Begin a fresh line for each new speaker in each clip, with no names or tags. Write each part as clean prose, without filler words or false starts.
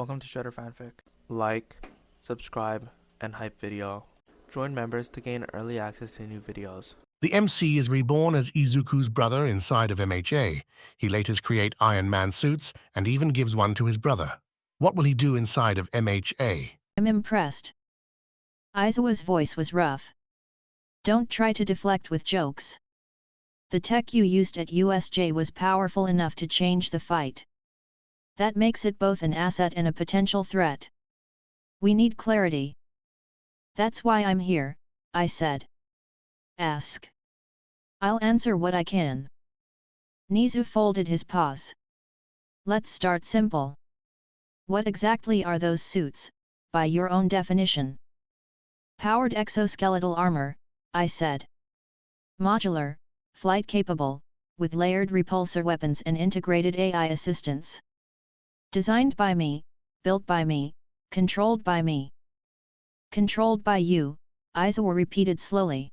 Welcome to Shredder Fanfic. Like, subscribe, and hype video. Join members to gain early access to new videos.
The MC is reborn as Izuku's brother inside of MHA. He later creates Iron Man suits and even gives one to his brother. What will he do inside of MHA?
I'm impressed. Aizawa's voice was rough. Don't try to deflect with jokes. The tech you used at USJ was powerful enough to change the fight. That makes it both an asset and a potential threat. We need clarity. That's why I'm here, I said. Ask. I'll answer what I can. Nizu folded his paws. Let's start simple. What exactly are those suits, by your own definition? Powered exoskeletal armor, I said. Modular, flight-capable, with layered repulsor weapons and integrated AI assistance. Designed by me, built by me, controlled by me. Controlled by you, Aizawa repeated slowly.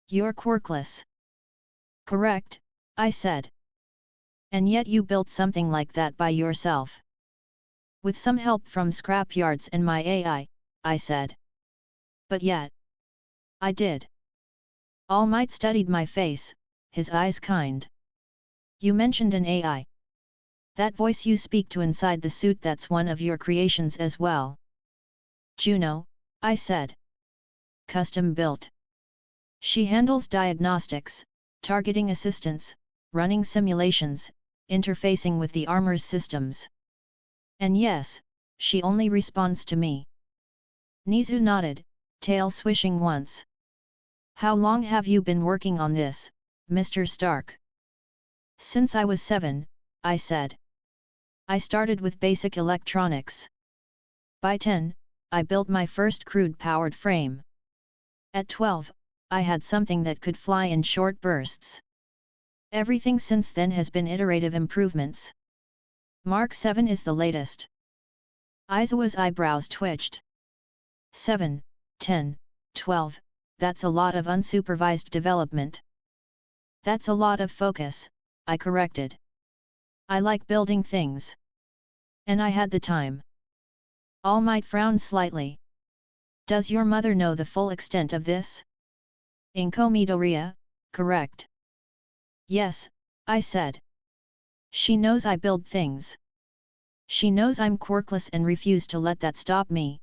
You're quirkless. Correct, I said. And yet you built something like that by yourself. With some help from scrapyards and my AI, I said. But yet. I did. All Might studied my face, his eyes kind. You mentioned an AI. That voice you speak to inside the suit, that's one of your creations as well. Juno, I said. Custom built. She handles diagnostics, targeting assistance, running simulations, interfacing with the armor's systems. And yes, she only responds to me. Nizu nodded, tail swishing once. How long have you been working on this, Mr. Stark? Since I was 7, I said. I started with basic electronics. By 10, I built my first crude-powered frame. At 12, I had something that could fly in short bursts. Everything since then has been iterative improvements. Mark 7 is the latest. Aizawa's eyebrows twitched. 7, 10, 12, that's a lot of unsupervised development. That's a lot of focus, I corrected. I like building things. And I had the time. All Might frowned slightly. Does your mother know the full extent of this? Incomidoria, correct. Yes, I said. She knows I build things. She knows I'm quirkless and refuse to let that stop me.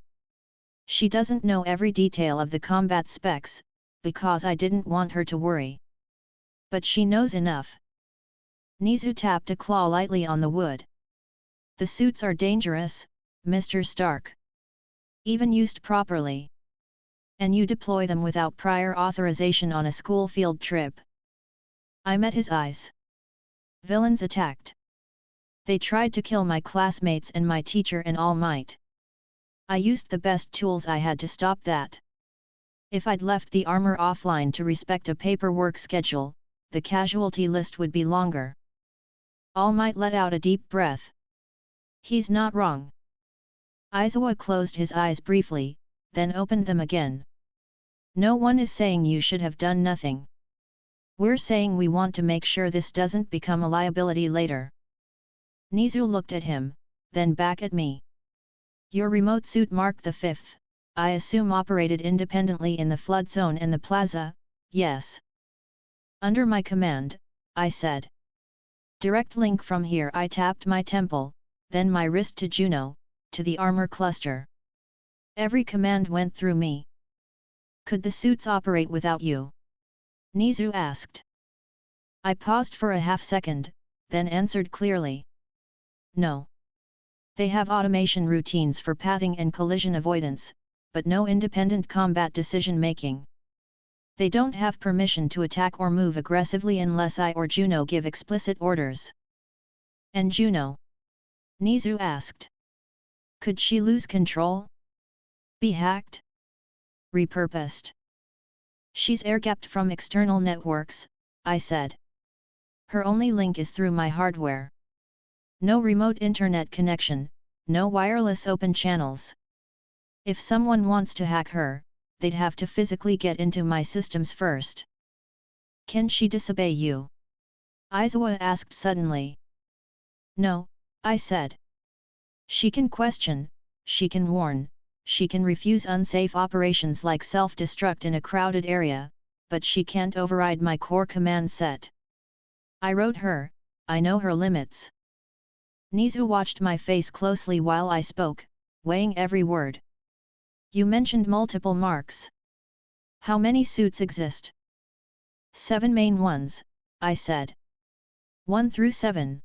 She doesn't know every detail of the combat specs, because I didn't want her to worry. But she knows enough. Nizu tapped a claw lightly on the wood. The suits are dangerous, Mr. Stark. Even used properly. And you deploy them without prior authorization on a school field trip. I met his eyes. Villains attacked. They tried to kill my classmates and my teacher and All Might. I used the best tools I had to stop that. If I'd left the armor offline to respect a paperwork schedule, the casualty list would be longer. All Might let out a deep breath. He's not wrong. Aizawa closed his eyes briefly, then opened them again. No one is saying you should have done nothing. We're saying we want to make sure this doesn't become a liability later. Nizu looked at him, then back at me. Your remote suit Mark the 5th, I assume operated independently in the flood zone and the plaza, yes. Under my command, I said. Direct link from here. I tapped my temple, then my wrist to Juno, to the armor cluster. Every command went through me. Could the suits operate without you? Nizu asked. I paused for a half second, then answered clearly. No. They have automation routines for pathing and collision avoidance, but no independent combat decision-making. They don't have permission to attack or move aggressively unless I or Juno give explicit orders. And Juno? Nizu asked. Could she lose control? Be hacked? Repurposed? She's air-gapped from external networks, I said. Her only link is through my hardware. No remote internet connection, no wireless open channels. If someone wants to hack her, they'd have to physically get into my systems first. Can she disobey you? Aizawa asked suddenly. No, I said. She can question, she can warn, she can refuse unsafe operations like self-destruct in a crowded area, but she can't override my core command set. I wrote her, I know her limits. Nizu watched my face closely while I spoke, weighing every word. You mentioned multiple marks. How many suits exist? 7 main ones, I said. 1 through 7.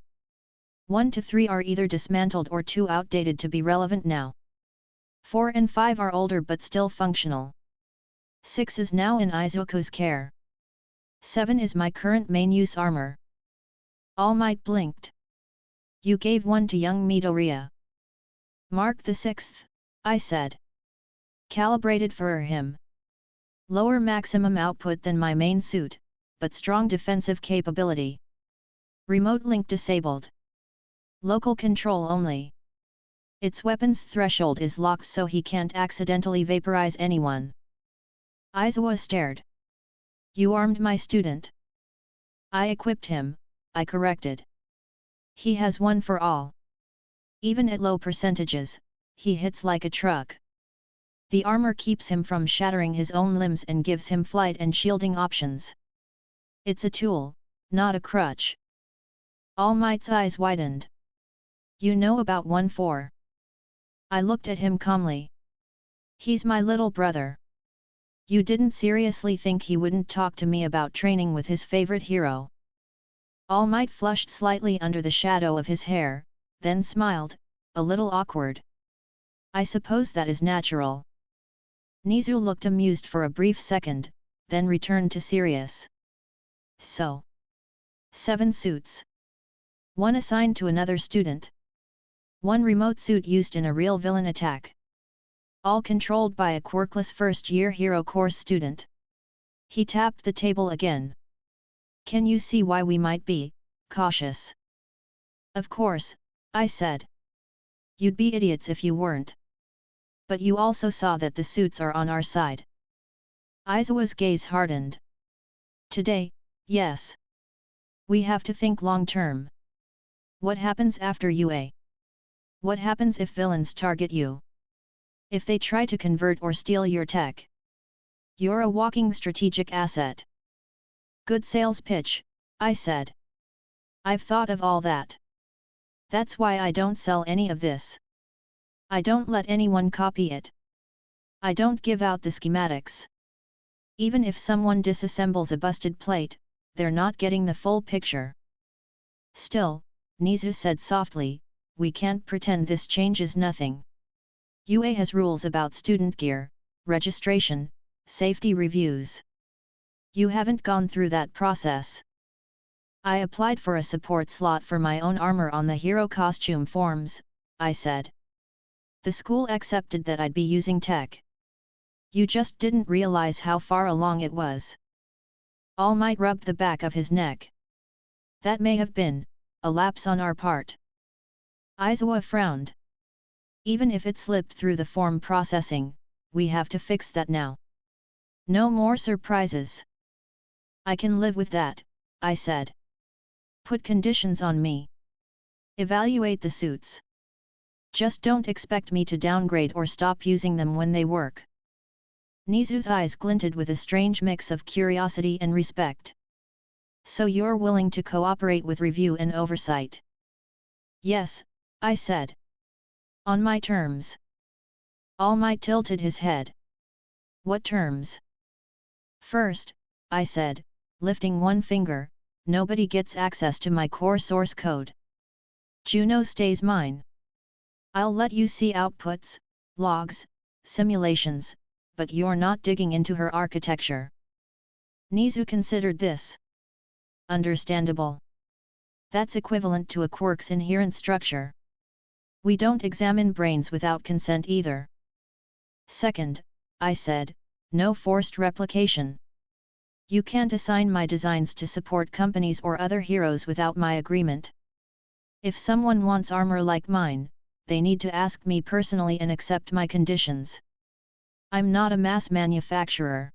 1 to 3 are either dismantled or too outdated to be relevant now. 4 and 5 are older but still functional. 6 is now in Izuku's care. 7 is my current main use armor. All Might blinked. You gave 1 to young Midoriya. Mark the 6th, I said. Calibrated for him. Lower maximum output than my main suit, but strong defensive capability. Remote link disabled. Local control only. Its weapons threshold is locked so he can't accidentally vaporize anyone. Izuku stared. You armed my student. I equipped him, I corrected. He has 1 for all. Even at low percentages, he hits like a truck. The armor keeps him from shattering his own limbs and gives him flight and shielding options. It's a tool, not a crutch. All Might's eyes widened. You know about 1-4. I looked at him calmly. He's my little brother. You didn't seriously think he wouldn't talk to me about training with his favorite hero? All Might flushed slightly under the shadow of his hair, then smiled, a little awkward. I suppose that is natural. Nizu looked amused for a brief second, then returned to serious. So. 7 suits. 1 assigned to another student. 1 remote suit used in a real villain attack. All controlled by a quirkless first-year hero course student. He tapped the table again. Can you see why we might be cautious? Of course, I said. You'd be idiots if you weren't. But you also saw that the suits are on our side. Izuku's gaze hardened. Today, yes. We have to think long-term. What happens after UA? What happens if villains target you? If they try to convert or steal your tech? You're a walking strategic asset. Good sales pitch, I said. I've thought of all that. That's why I don't sell any of this. I don't let anyone copy it. I don't give out the schematics. Even if someone disassembles a busted plate, they're not getting the full picture. Still, Nizu said softly, we can't pretend this changes nothing. UA has rules about student gear, registration, safety reviews. You haven't gone through that process. I applied for a support slot for my own armor on the hero costume forms, I said. The school accepted that I'd be using tech. You just didn't realize how far along it was. All Might rubbed the back of his neck. That may have been a lapse on our part. Izuku frowned. Even if it slipped through the form processing, we have to fix that now. No more surprises. I can live with that, I said. Put conditions on me. Evaluate the suits. Just don't expect me to downgrade or stop using them when they work. Nizu's eyes glinted with a strange mix of curiosity and respect. So you're willing to cooperate with review and oversight? Yes, I said. On my terms. All Might tilted his head. What terms? First, I said, lifting one finger, nobody gets access to my core source code. Juno stays mine. I'll let you see outputs, logs, simulations, but you're not digging into her architecture. Nizu considered this. Understandable. That's equivalent to a quirk's inherent structure. We don't examine brains without consent either. Second, I said, no forced replication. You can't assign my designs to support companies or other heroes without my agreement. If someone wants armor like mine, they need to ask me personally and accept my conditions. I'm not a mass manufacturer.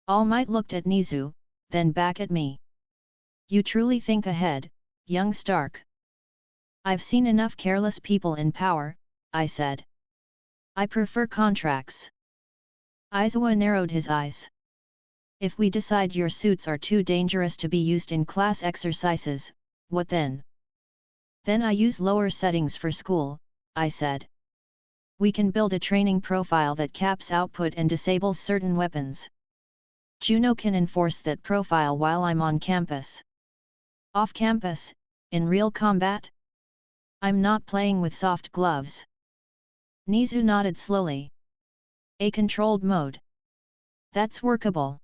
All Might looked at Nizu, then back at me. You truly think ahead, young Stark. I've seen enough careless people in power, I said. I prefer contracts. Izuku narrowed his eyes. If we decide your suits are too dangerous to be used in class exercises, what then? Then I use lower settings for school, I said. We can build a training profile that caps output and disables certain weapons. Juno can enforce that profile while I'm on campus. Off campus, in real combat? I'm not playing with soft gloves. Nizu nodded slowly. A controlled mode. That's workable.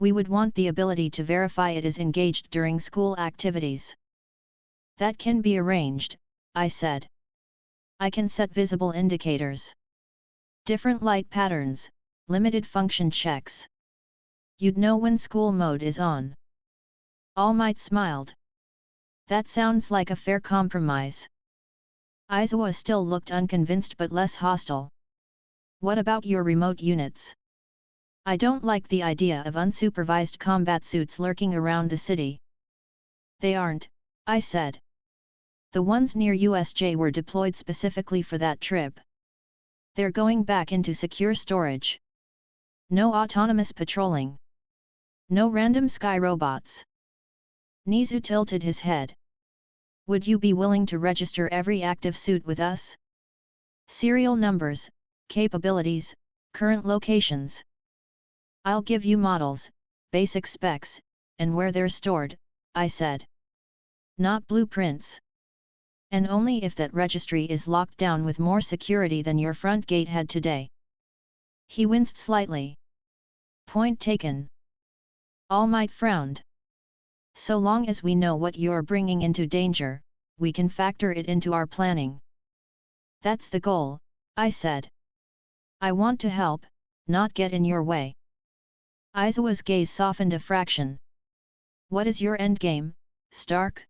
We would want the ability to verify it is engaged during school activities. That can be arranged, I said. I can set visible indicators. Different light patterns, limited function checks. You'd know when school mode is on. All Might smiled. That sounds like a fair compromise. Izuku still looked unconvinced but less hostile. What about your remote units? I don't like the idea of unsupervised combat suits lurking around the city. They aren't, I said. The ones near USJ were deployed specifically for that trip. They're going back into secure storage. No autonomous patrolling. No random sky robots. Nizu tilted his head. Would you be willing to register every active suit with us? Serial numbers, capabilities, current locations. I'll give you models, basic specs, and where they're stored, I said. Not blueprints. And only if that registry is locked down with more security than your front gate had today. He winced slightly. Point taken. All Might frowned. So long as we know what you're bringing into danger, we can factor it into our planning. That's the goal, I said. I want to help, not get in your way. Izuku's gaze softened a fraction. What is your endgame, Stark?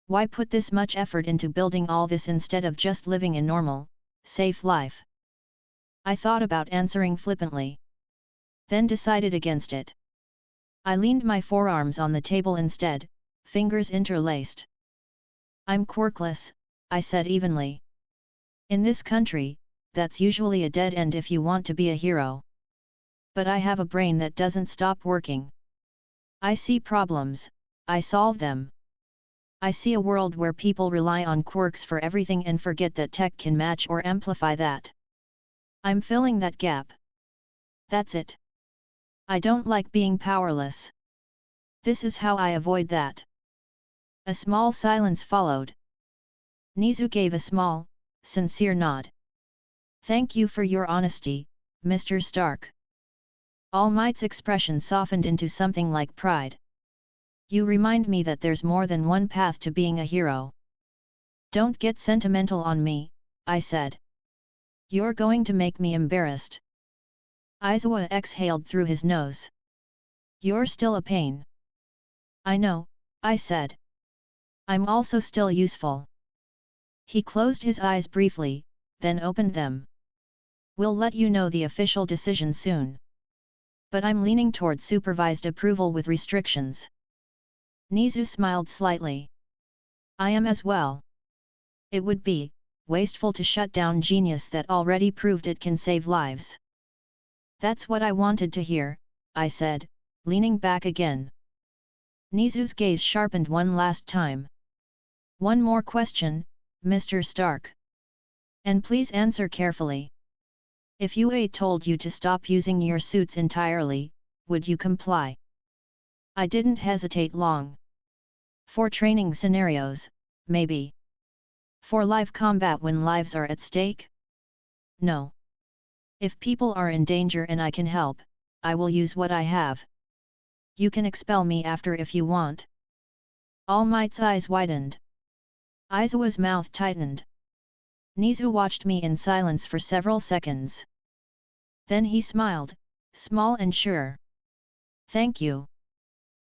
Why put this much effort into building all this instead of just living a normal, safe life? I thought about answering flippantly. Then decided against it. I leaned my forearms on the table instead, fingers interlaced. I'm quirkless, I said evenly. In this country, that's usually a dead end if you want to be a hero. But I have a brain that doesn't stop working. I see problems, I solve them. I see a world where people rely on quirks for everything and forget that tech can match or amplify that. I'm filling that gap. That's it. I don't like being powerless. This is how I avoid that. A small silence followed. Nizu gave a small, sincere nod. Thank you for your honesty, Mr. Stark. All Might's expression softened into something like pride. You remind me that there's more than one path to being a hero. Don't get sentimental on me, I said. You're going to make me embarrassed. Izuku exhaled through his nose. You're still a pain. I know, I said. I'm also still useful. He closed his eyes briefly, then opened them. We'll let you know the official decision soon. But I'm leaning toward supervised approval with restrictions. Nizu smiled slightly. I am as well. It would be wasteful to shut down genius that already proved it can save lives. That's what I wanted to hear, I said, leaning back again. Nizu's gaze sharpened one last time. One more question, Mr. Stark. And please answer carefully. If UA told you to stop using your suits entirely, would you comply? I didn't hesitate long. For training scenarios, maybe. For live combat when lives are at stake? No. If people are in danger and I can help, I will use what I have. You can expel me after if you want. All Might's eyes widened. Izuku's mouth tightened. Nizu watched me in silence for several seconds. Then he smiled, small and sure. Thank you.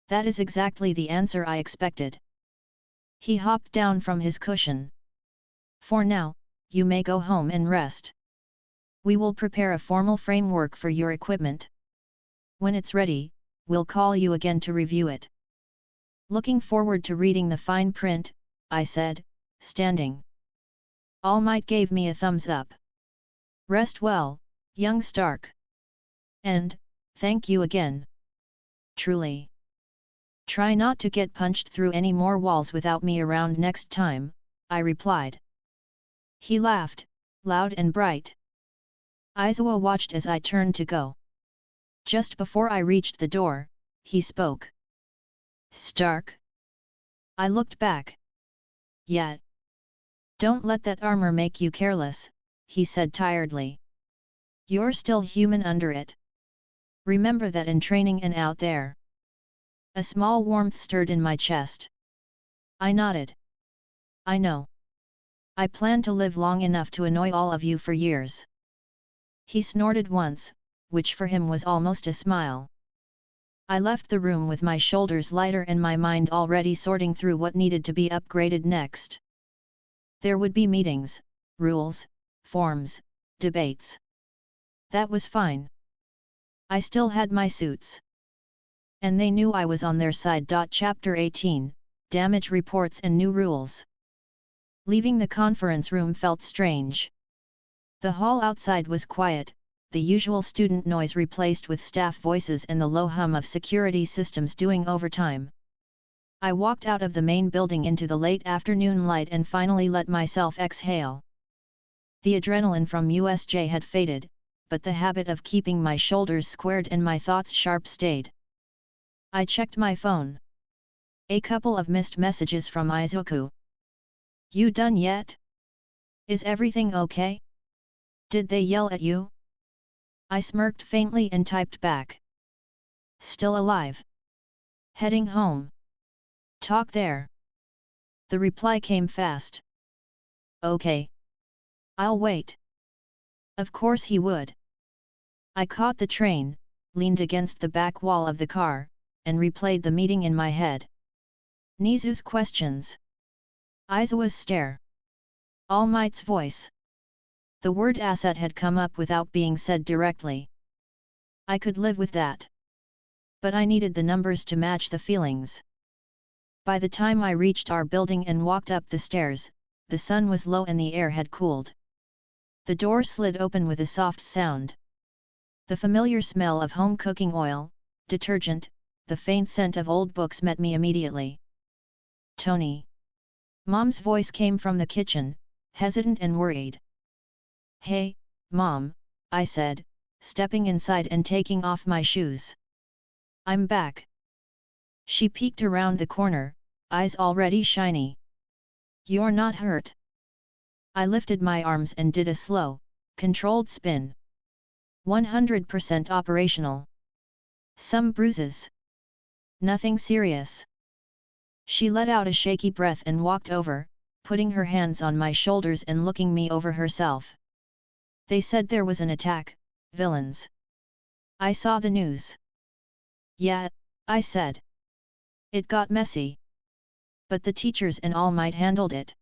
That is exactly the answer I expected. He hopped down from his cushion. For now, you may go home and rest. We will prepare a formal framework for your equipment. When it's ready, we'll call you again to review it. Looking forward to reading the fine print, I said, standing. All Might gave me a thumbs up. Rest well, young Stark. And, thank you again. Truly. Try not to get punched through any more walls without me around next time, I replied. He laughed, loud and bright. Izuku watched as I turned to go. Just before I reached the door, he spoke. Stark? I looked back. Yet. Don't let that armor make you careless, he said tiredly. You're still human under it. Remember that in training and out there. A small warmth stirred in my chest. I nodded. I know. I plan to live long enough to annoy all of you for years. He snorted once, which for him was almost a smile. I left the room with my shoulders lighter and my mind already sorting through what needed to be upgraded next. There would be meetings, rules, forms, debates. That was fine. I still had my suits. And they knew I was on their side. Chapter 18, Damage Reports and New Rules. Leaving the conference room felt strange. The hall outside was quiet, the usual student noise replaced with staff voices and the low hum of security systems doing overtime. I walked out of the main building into the late afternoon light and finally let myself exhale. The adrenaline from USJ had faded, but the habit of keeping my shoulders squared and my thoughts sharp stayed. I checked my phone. A couple of missed messages from Izuku. You done yet? Is everything okay? Did they yell at you? I smirked faintly and typed back. Still alive. Heading home. Talk there. The reply came fast. Okay. I'll wait. Of course he would. I caught the train, leaned against the back wall of the car, and replayed the meeting in my head. Nizu's questions. Izuku's stare. All Might's voice. The word asset had come up without being said directly. I could live with that. But I needed the numbers to match the feelings. By the time I reached our building and walked up the stairs, the sun was low and the air had cooled. The door slid open with a soft sound. The familiar smell of home cooking oil, detergent, the faint scent of old books met me immediately. Tony. Mom's voice came from the kitchen, hesitant and worried. Hey, Mom, I said, stepping inside and taking off my shoes. I'm back. She peeked around the corner, eyes already shiny. You're not hurt? I lifted my arms and did a slow, controlled spin. 100% operational. Some bruises. Nothing serious. She let out a shaky breath and walked over, putting her hands on my shoulders and looking me over herself. They said there was an attack, villains. I saw the news. Yeah, I said. It got messy. But the teachers and All Might handled it.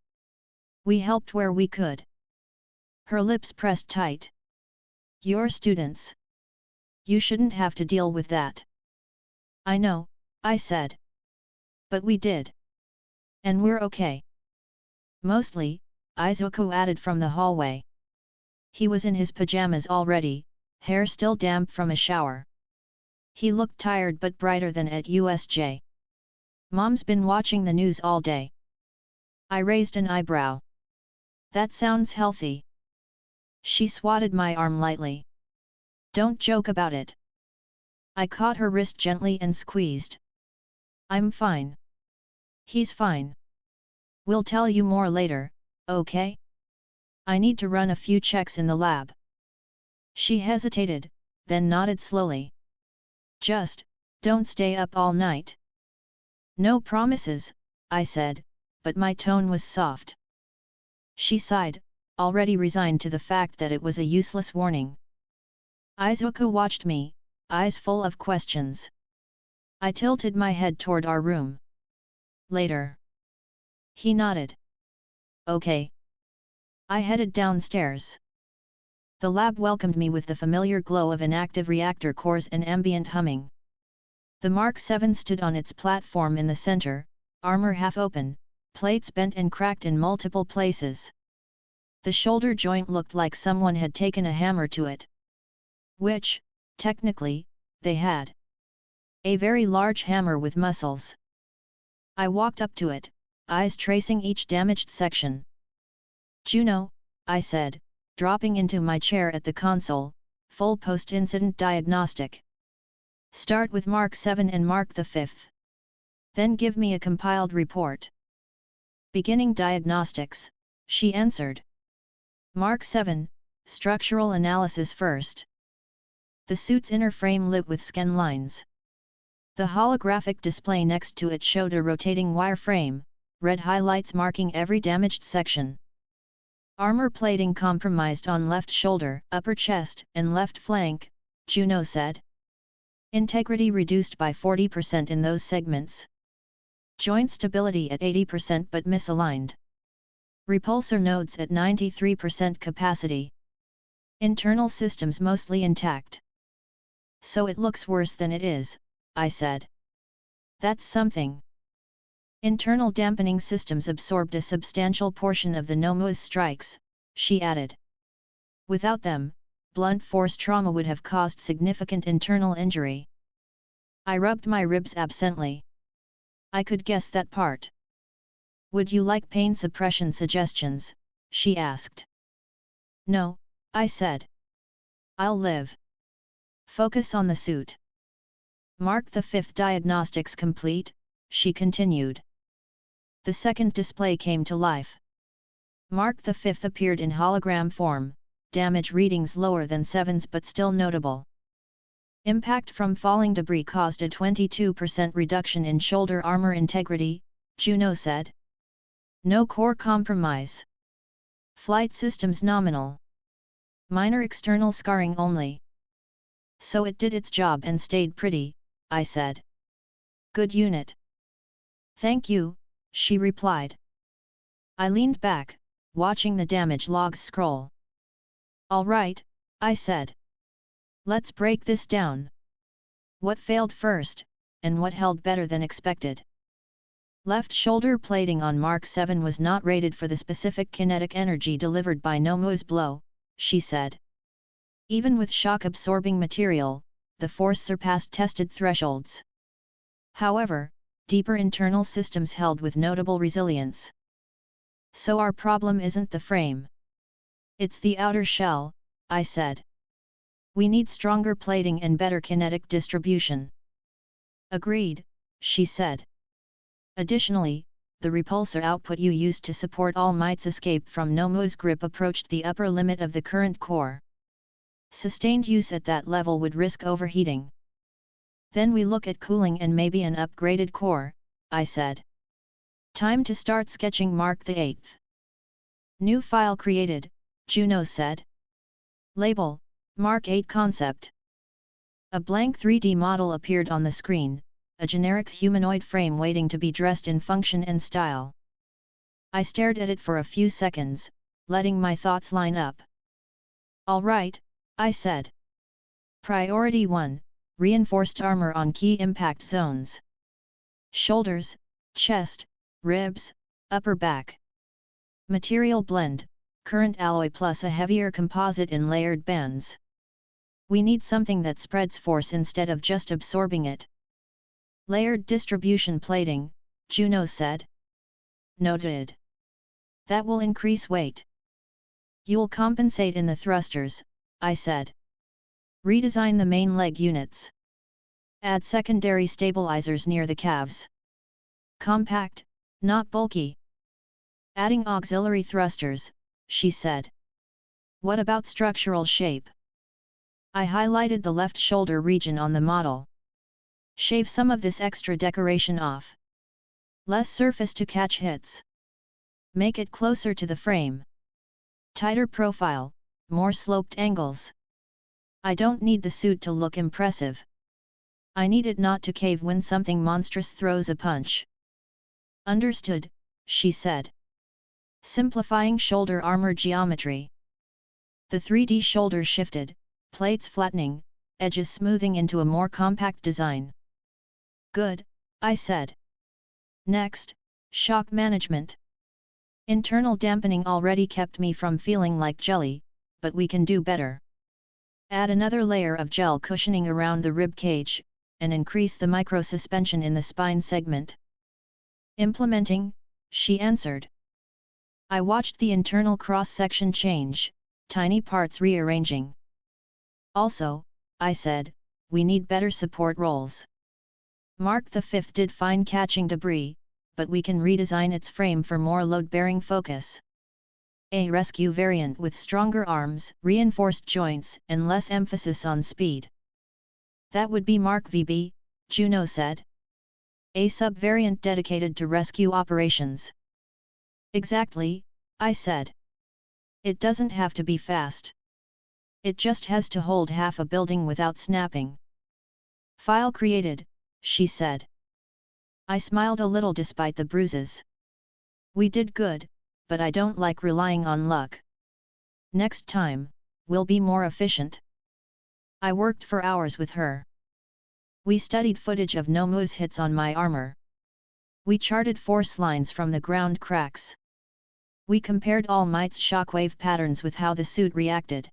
We helped where we could. Her lips pressed tight. You're students. You shouldn't have to deal with that. I know, I said. But we did. And we're okay. Mostly, Izuku added from the hallway. He was in his pajamas already, hair still damp from a shower. He looked tired but brighter than at USJ. Mom's been watching the news all day. I raised an eyebrow. That sounds healthy. She swatted my arm lightly. Don't joke about it. I caught her wrist gently and squeezed. I'm fine. He's fine. We'll tell you more later, okay? I need to run a few checks in the lab. She hesitated, then nodded slowly. Just, don't stay up all night. No promises, I said, but my tone was soft. She sighed, already resigned to the fact that it was a useless warning. Izuku watched me, eyes full of questions. I tilted my head toward our room. Later. He nodded. Okay. I headed downstairs. The lab welcomed me with the familiar glow of inactive reactor cores and ambient humming. The Mark 7 stood on its platform in the center, armor half open, plates bent and cracked in multiple places. The shoulder joint looked like someone had taken a hammer to it. Which, technically, they had. A very large hammer with muscles. I walked up to it, eyes tracing each damaged section. Juno, I said, dropping into my chair at the console, full post-incident diagnostic. Start with Mark 7 and Mark the 5th. Then give me a compiled report. Beginning diagnostics, she answered. Mark 7, structural analysis first. The suit's inner frame lit with scan lines. The holographic display next to it showed a rotating wire frame, red highlights marking every damaged section. Armor plating compromised on left shoulder, upper chest, and left flank, Juno said. Integrity reduced by 40% in those segments. Joint stability at 80% but misaligned. Repulsor nodes at 93% capacity. Internal systems mostly intact. So it looks worse than it is, I said. That's something. Internal dampening systems absorbed a substantial portion of the Nomu's strikes, she added. Without them, blunt force trauma would have caused significant internal injury. I rubbed my ribs absently. I could guess that part. Would you like pain suppression suggestions? She asked. No, I said. I'll live. Focus on the suit. Mark the 5th diagnostics complete, she continued. The second display came to life. Mark the 5th appeared in hologram form, damage readings lower than 7's but still notable. Impact from falling debris caused a 22% reduction in shoulder armor integrity, Juno said. No core compromise. Flight systems nominal. Minor external scarring only. So it did its job and stayed pretty, I said. Good unit. Thank you, she replied. I leaned back, watching the damage logs scroll. All right, I said. Let's break this down. What failed first, and what held better than expected? Left shoulder plating on Mark 7 was not rated for the specific kinetic energy delivered by Nomu's blow, she said. Even with shock-absorbing material, the force surpassed tested thresholds. However, deeper internal systems held with notable resilience. So our problem isn't the frame. It's the outer shell, I said. We need stronger plating and better kinetic distribution. Agreed, she said. Additionally, the repulsor output you used to support All Might's escape from Nomu's grip approached the upper limit of the current core. Sustained use at that level would risk overheating. Then we look at cooling and maybe an upgraded core, I said. Time to start sketching Mark the 8th. New file created, Juno said. Label, Mark 8 Concept. A blank 3D model appeared on the screen, a generic humanoid frame waiting to be dressed in function and style. I stared at it for a few seconds, letting my thoughts line up. All right, I said. Priority 1, reinforced armor on key impact zones. Shoulders, chest, ribs, upper back. Material blend, current alloy plus a heavier composite in layered bands. We need something that spreads force instead of just absorbing it. Layered distribution plating, Juno said. Noted. That will increase weight. You'll compensate in the thrusters, I said. Redesign the main leg units. Add secondary stabilizers near the calves. Compact, not bulky. Adding auxiliary thrusters, she said. What about structural shape? I highlighted the left shoulder region on the model. Shave some of this extra decoration off. Less surface to catch hits. Make it closer to the frame. Tighter profile, more sloped angles. I don't need the suit to look impressive. I need it not to cave when something monstrous throws a punch. Understood, she said. Simplifying shoulder armor geometry. The 3D shoulder shifted, plates flattening, edges smoothing into a more compact design. Good, I said. Next, Shock management. Internal dampening already kept me from feeling like jelly, but we can do better. Add another layer of gel cushioning around the rib cage, and increase the micro-suspension in the spine segment. Implementing, she answered. I watched the internal cross-section change, tiny parts rearranging. Also, I said, we need better support rolls. Mark V did fine catching debris, but we can redesign its frame for more load-bearing focus. A rescue variant with stronger arms, reinforced joints, and less emphasis on speed. That would be Mark VB, Juno said. A sub-variant dedicated to rescue operations. Exactly, I said. It doesn't have to be fast. It just has to hold half a building without snapping. File created, she said. I smiled a little despite the bruises. We did good, but I don't like relying on luck. Next time, we'll be more efficient. I worked for hours with her. We studied footage of Nomu's hits on my armor. We charted force lines from the ground cracks. We compared All Might's shockwave patterns with how the suit reacted.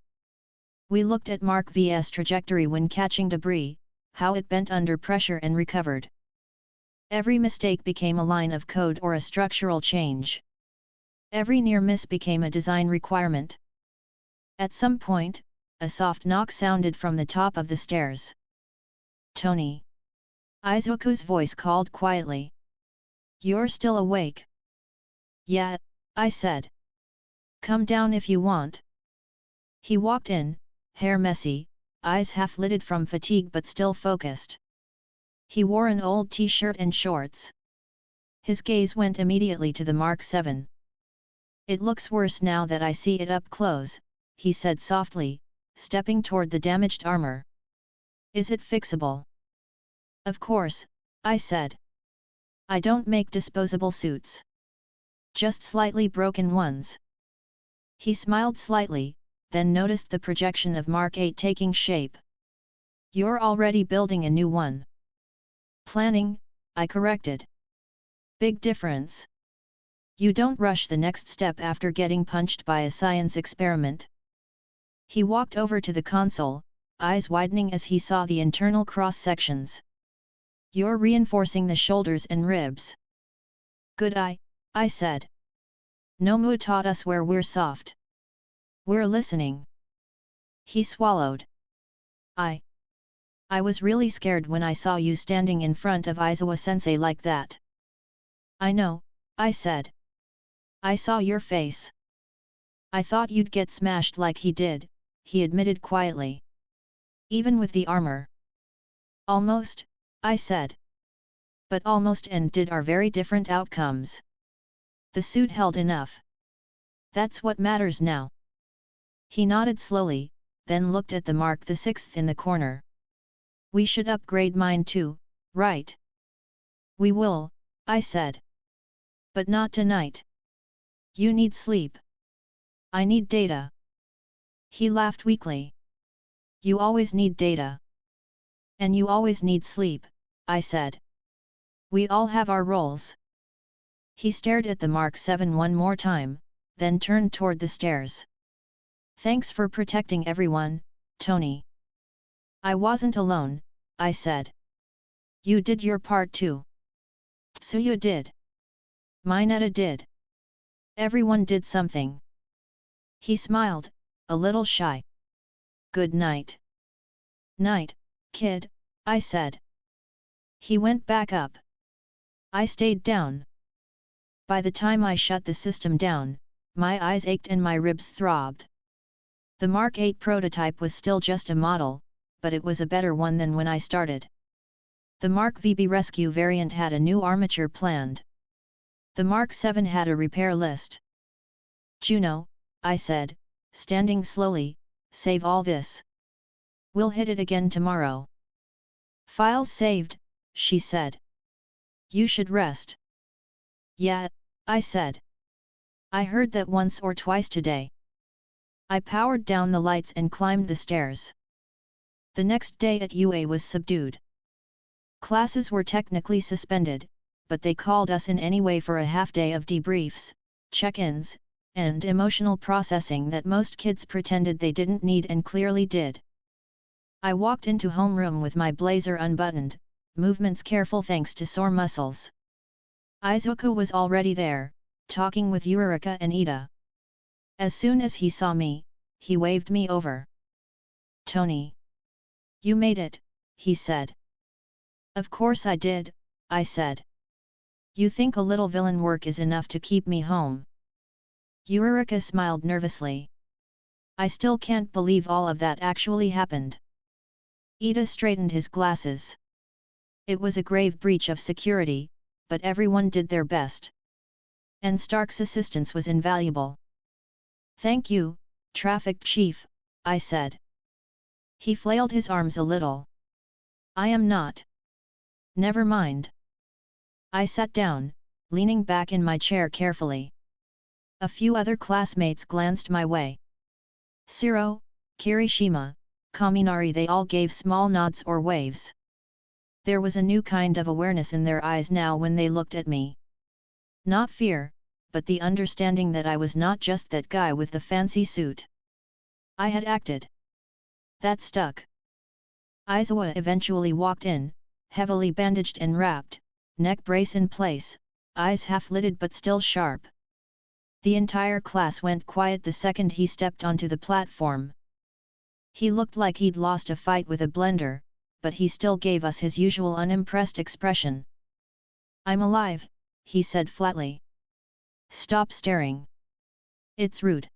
We looked at Mark V's trajectory when catching debris, how it bent under pressure and recovered. Every mistake became a line of code or a structural change. Every near miss became a design requirement. At some point, a soft knock sounded from the top of the stairs. Tony. Izuku's voice called quietly. You're still awake? Yeah, I said. Come down if you want. He walked in, hair messy, eyes half-lidded from fatigue but still focused. He wore an old t-shirt and shorts. His gaze went immediately to the Mark VII. It looks worse now that I see it up close, he said softly, stepping toward the damaged armor. Is it fixable? Of course, I said. I don't make disposable suits. Just slightly broken ones. He smiled slightly, then noticed the projection of Mark VIII taking shape. You're already building a new one. Planning, I corrected. Big difference. You don't rush the next step after getting punched by a science experiment. He walked over to the console, eyes widening as he saw the internal cross-sections. You're reinforcing the shoulders and ribs. Good eye, I said. Nomu taught us where we're soft. We're listening. He swallowed. I was really scared when I saw you standing in front of Aizawa-sensei like that. I know, I said. I saw your face. I thought you'd get smashed like he did, he admitted quietly. Even with the armor. Almost, I said. But almost and did are very different outcomes. The suit held enough. That's what matters now. He nodded slowly, then looked at the Mark VI in the corner. We should upgrade mine too, right? We will, I said. But not tonight. You need sleep. I need data. He laughed weakly. You always need data. And you always need sleep, I said. We all have our roles. He stared at the Mark VII one more time, then turned toward the stairs. Thanks for protecting everyone, Tony. I wasn't alone, I said. You did your part too. Tsuyu did. Mineta did. Everyone did something. He smiled, a little shy. Good night. Night, kid, I said. He went back up. I stayed down. By the time I shut the system down, my eyes ached and my ribs throbbed. The Mark VIII prototype was still just a model, but it was a better one than when I started. The Mark VB rescue variant had a new armature planned. The Mark VII had a repair list. Juno, I said, standing slowly, save all this. We'll hit it again tomorrow. Files saved, she said. You should rest. Yeah, I said. I heard that once or twice today. I powered down the lights and climbed the stairs. The next day at UA was subdued. Classes were technically suspended, but they called us in anyway for a half day of debriefs, check-ins, and emotional processing that most kids pretended they didn't need and clearly did. I walked into homeroom with my blazer unbuttoned, movements careful thanks to sore muscles. Izuku was already there, talking with Eureka and Ida. As soon as he saw me, he waved me over. "Tony. You made it," he said. "Of course I did," I said. "You think a little villain work is enough to keep me home?" Eureka smiled nervously. "I still can't believe all of that actually happened." Ida straightened his glasses. "It was a grave breach of security, but everyone did their best. And Stark's assistance was invaluable." "Thank you, Traffic Chief," I said. He flailed his arms a little. "I am not." "Never mind." I sat down, leaning back in my chair carefully. A few other classmates glanced my way. Shiro, Kirishima, Kaminari, they all gave small nods or waves. There was a new kind of awareness in their eyes now when they looked at me. Not fear, but the understanding that I was not just that guy with the fancy suit. I had acted. That stuck. Aizawa eventually walked in, heavily bandaged and wrapped, neck brace in place, eyes half-lidded but still sharp. The entire class went quiet the second he stepped onto the platform. He looked like he'd lost a fight with a blender, but he still gave us his usual unimpressed expression. "I'm alive," he said flatly. "Stop staring. It's rude."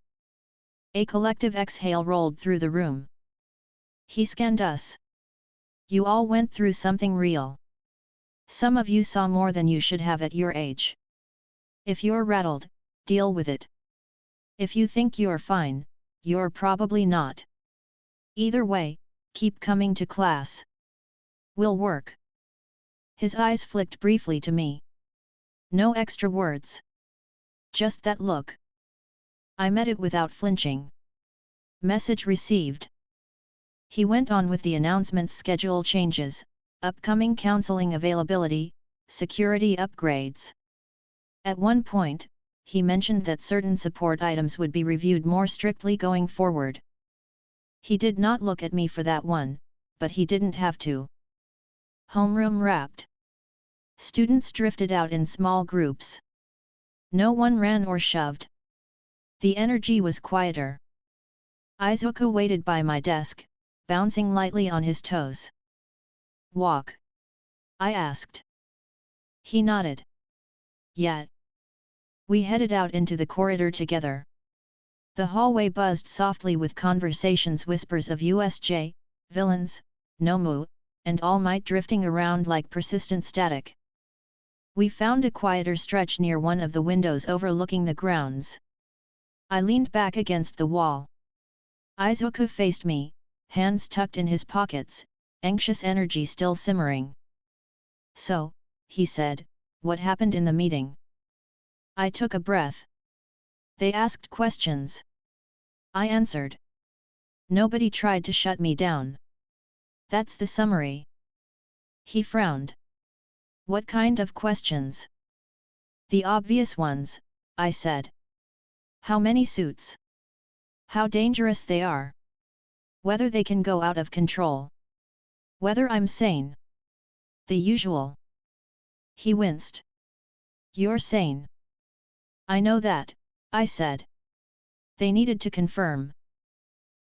A collective exhale rolled through the room. He scanned us. "You all went through something real. Some of you saw more than you should have at your age. If you're rattled, deal with it. If you think you're fine, you're probably not. Either way, keep coming to class. We'll work." His eyes flicked briefly to me. No extra words. Just that look. I met it without flinching. Message received. He went on with the announcements: schedule changes, upcoming counseling availability, security upgrades. At one point, he mentioned that certain support items would be reviewed more strictly going forward. He did not look at me for that one, but he didn't have to. Homeroom wrapped. Students drifted out in small groups. No one ran or shoved. The energy was quieter. Izuku waited by my desk, bouncing lightly on his toes. "Walk?" I asked. He nodded. "Yeah." We headed out into the corridor together. The hallway buzzed softly with conversations, whispers of USJ, villains, Nomu, and All Might drifting around like persistent static. We found a quieter stretch near one of the windows overlooking the grounds. I leaned back against the wall. Izuku faced me, hands tucked in his pockets, anxious energy still simmering. "So," he said, "what happened in the meeting?" I took a breath. "They asked questions. I answered. Nobody tried to shut me down. That's the summary." He frowned. "What kind of questions?" "The obvious ones," I said. "How many suits? How dangerous they are? Whether they can go out of control? Whether I'm sane? The usual." He winced. "You're sane." "I know that," I said. "They needed to confirm."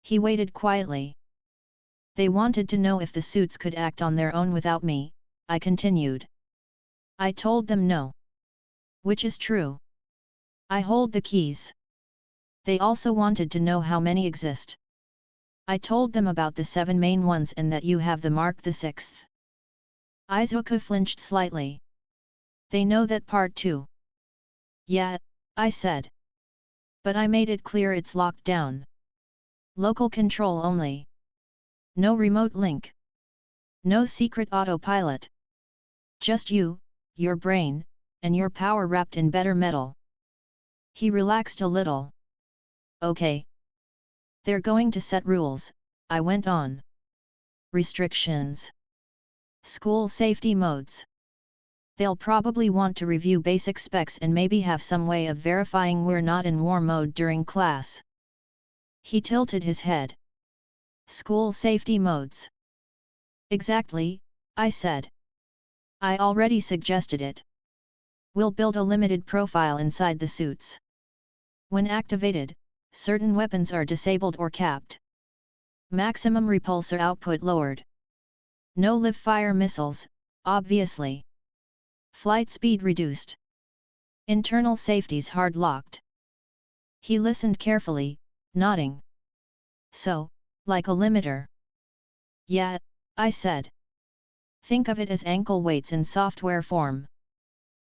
He waited quietly. "They wanted to know if the suits could act on their own without me," I continued. "I told them no. Which is true. I hold the keys. They also wanted to know how many exist. I told them about the 7 main ones and that you have the Mark the 6th. Izuku flinched slightly. "They know that part too." "Yeah," I said. "But I made it clear it's locked down. Local control only. No remote link. No secret autopilot. Just you, your brain, and your power wrapped in better metal." He relaxed a little. "Okay. They're going to set rules," I went on. "Restrictions. School safety modes. They'll probably want to review basic specs and maybe have some way of verifying we're not in war mode during class. He tilted his head. School safety modes. Exactly, I said. I already suggested it. We'll build a limited profile inside the suits. When activated, certain weapons are disabled or capped. Maximum repulsor output lowered. No live-fire missiles, obviously. Flight speed reduced. Internal safeties hard-locked. He listened carefully, nodding. So, like a limiter. Yeah, I said. Think of it as ankle weights in software form.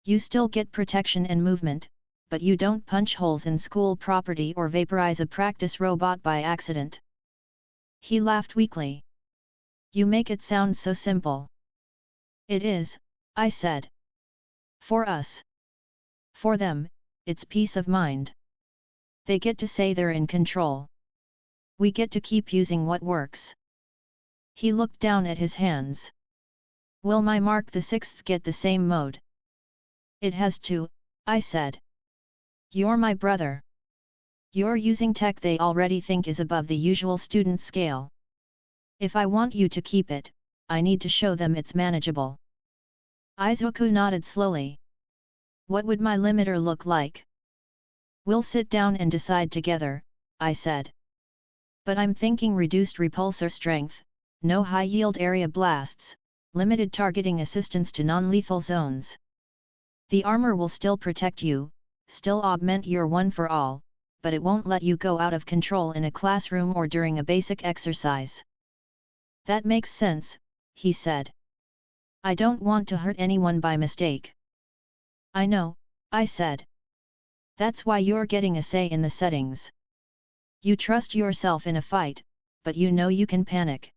You still get protection and movement, but you don't punch holes in school property or vaporize a practice robot by accident. He laughed weakly. You make it sound so simple. It is, I said. For us. For them, it's peace of mind. They get to say they're in control. We get to keep using what works. He looked down at his hands. Will my Mark VI get the same mode? It has to, I said. You're my brother. You're using tech they already think is above the usual student scale. If I want you to keep it, I need to show them it's manageable. Izuku nodded slowly. What would my limiter look like? We'll sit down and decide together, I said. But I'm thinking reduced repulsor strength, no high-yield area blasts, limited targeting assistance to non-lethal zones. The armor will still protect you, still augment your one for all, but it won't let you go out of control in a classroom or during a basic exercise. That makes sense, he said. I don't want to hurt anyone by mistake. I know, I said. That's why you're getting a say in the settings. You trust yourself in a fight, but you know you can panic.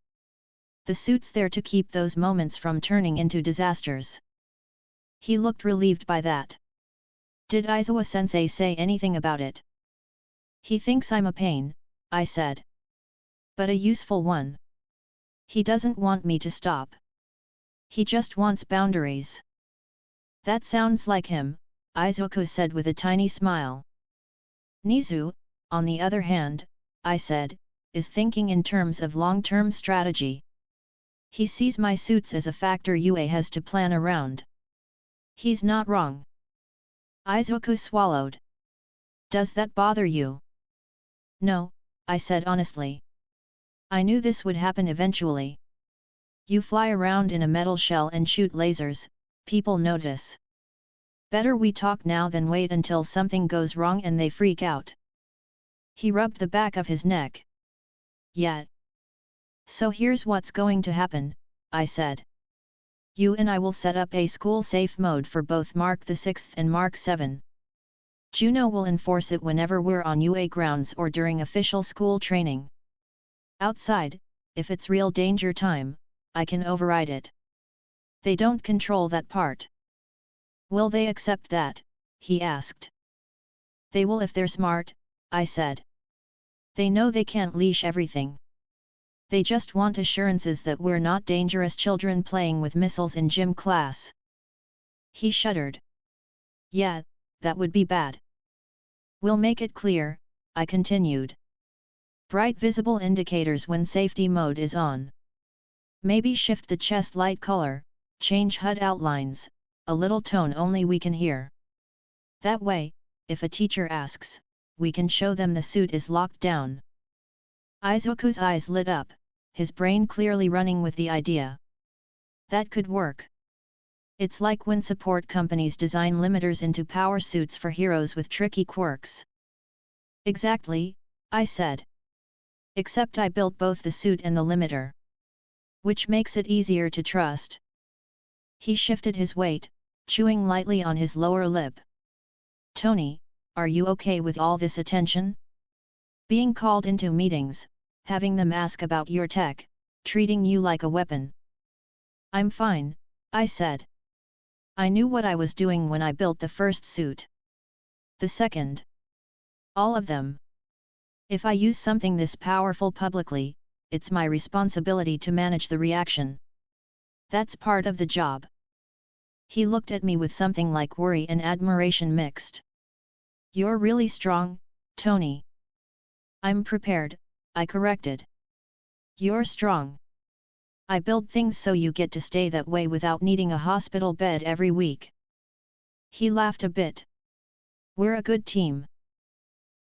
The suit's there to keep those moments from turning into disasters. He looked relieved by that. Did Izuku-sensei say anything about it? He thinks I'm a pain, I said. But a useful one. He doesn't want me to stop. He just wants boundaries. That sounds like him, Izuku said with a tiny smile. Nizu, on the other hand, I said, is thinking in terms of long-term strategy. He sees my suits as a factor UA has to plan around. He's not wrong. Izuku swallowed. Does that bother you? No, I said honestly. I knew this would happen eventually. You fly around in a metal shell and shoot lasers, people notice. Better we talk now than wait until something goes wrong and they freak out. He rubbed the back of his neck. Yeah. So here's what's going to happen, I said. You and I will set up a school-safe mode for both Mark VI and Mark VII. Juno will enforce it whenever we're on UA grounds or during official school training. Outside, if it's real danger time, I can override it. They don't control that part. Will they accept that? He asked. They will if they're smart, I said. They know they can't leash everything. They just want assurances that we're not dangerous children playing with missiles in gym class. He shuddered. Yeah, that would be bad. We'll make it clear, I continued. Bright visible indicators when safety mode is on. Maybe shift the chest light color, change HUD outlines, a little tone only we can hear. That way, if a teacher asks, we can show them the suit is locked down. Izuku's eyes lit up, his brain clearly running with the idea. That could work. It's like when support companies design limiters into power suits for heroes with tricky quirks. Exactly, I said. Except I built both the suit and the limiter. Which makes it easier to trust. He shifted his weight, chewing lightly on his lower lip. Tony, are you okay with all this attention? Being called into meetings, having them ask about your tech, treating you like a weapon. I'm fine, I said. I knew what I was doing when I built the first suit. The second. All of them. If I use something this powerful publicly, it's my responsibility to manage the reaction. That's part of the job. He looked at me with something like worry and admiration mixed. You're really strong, Tony. I'm prepared, I corrected. You're strong. I build things so you get to stay that way without needing a hospital bed every week. He laughed a bit. We're a good team.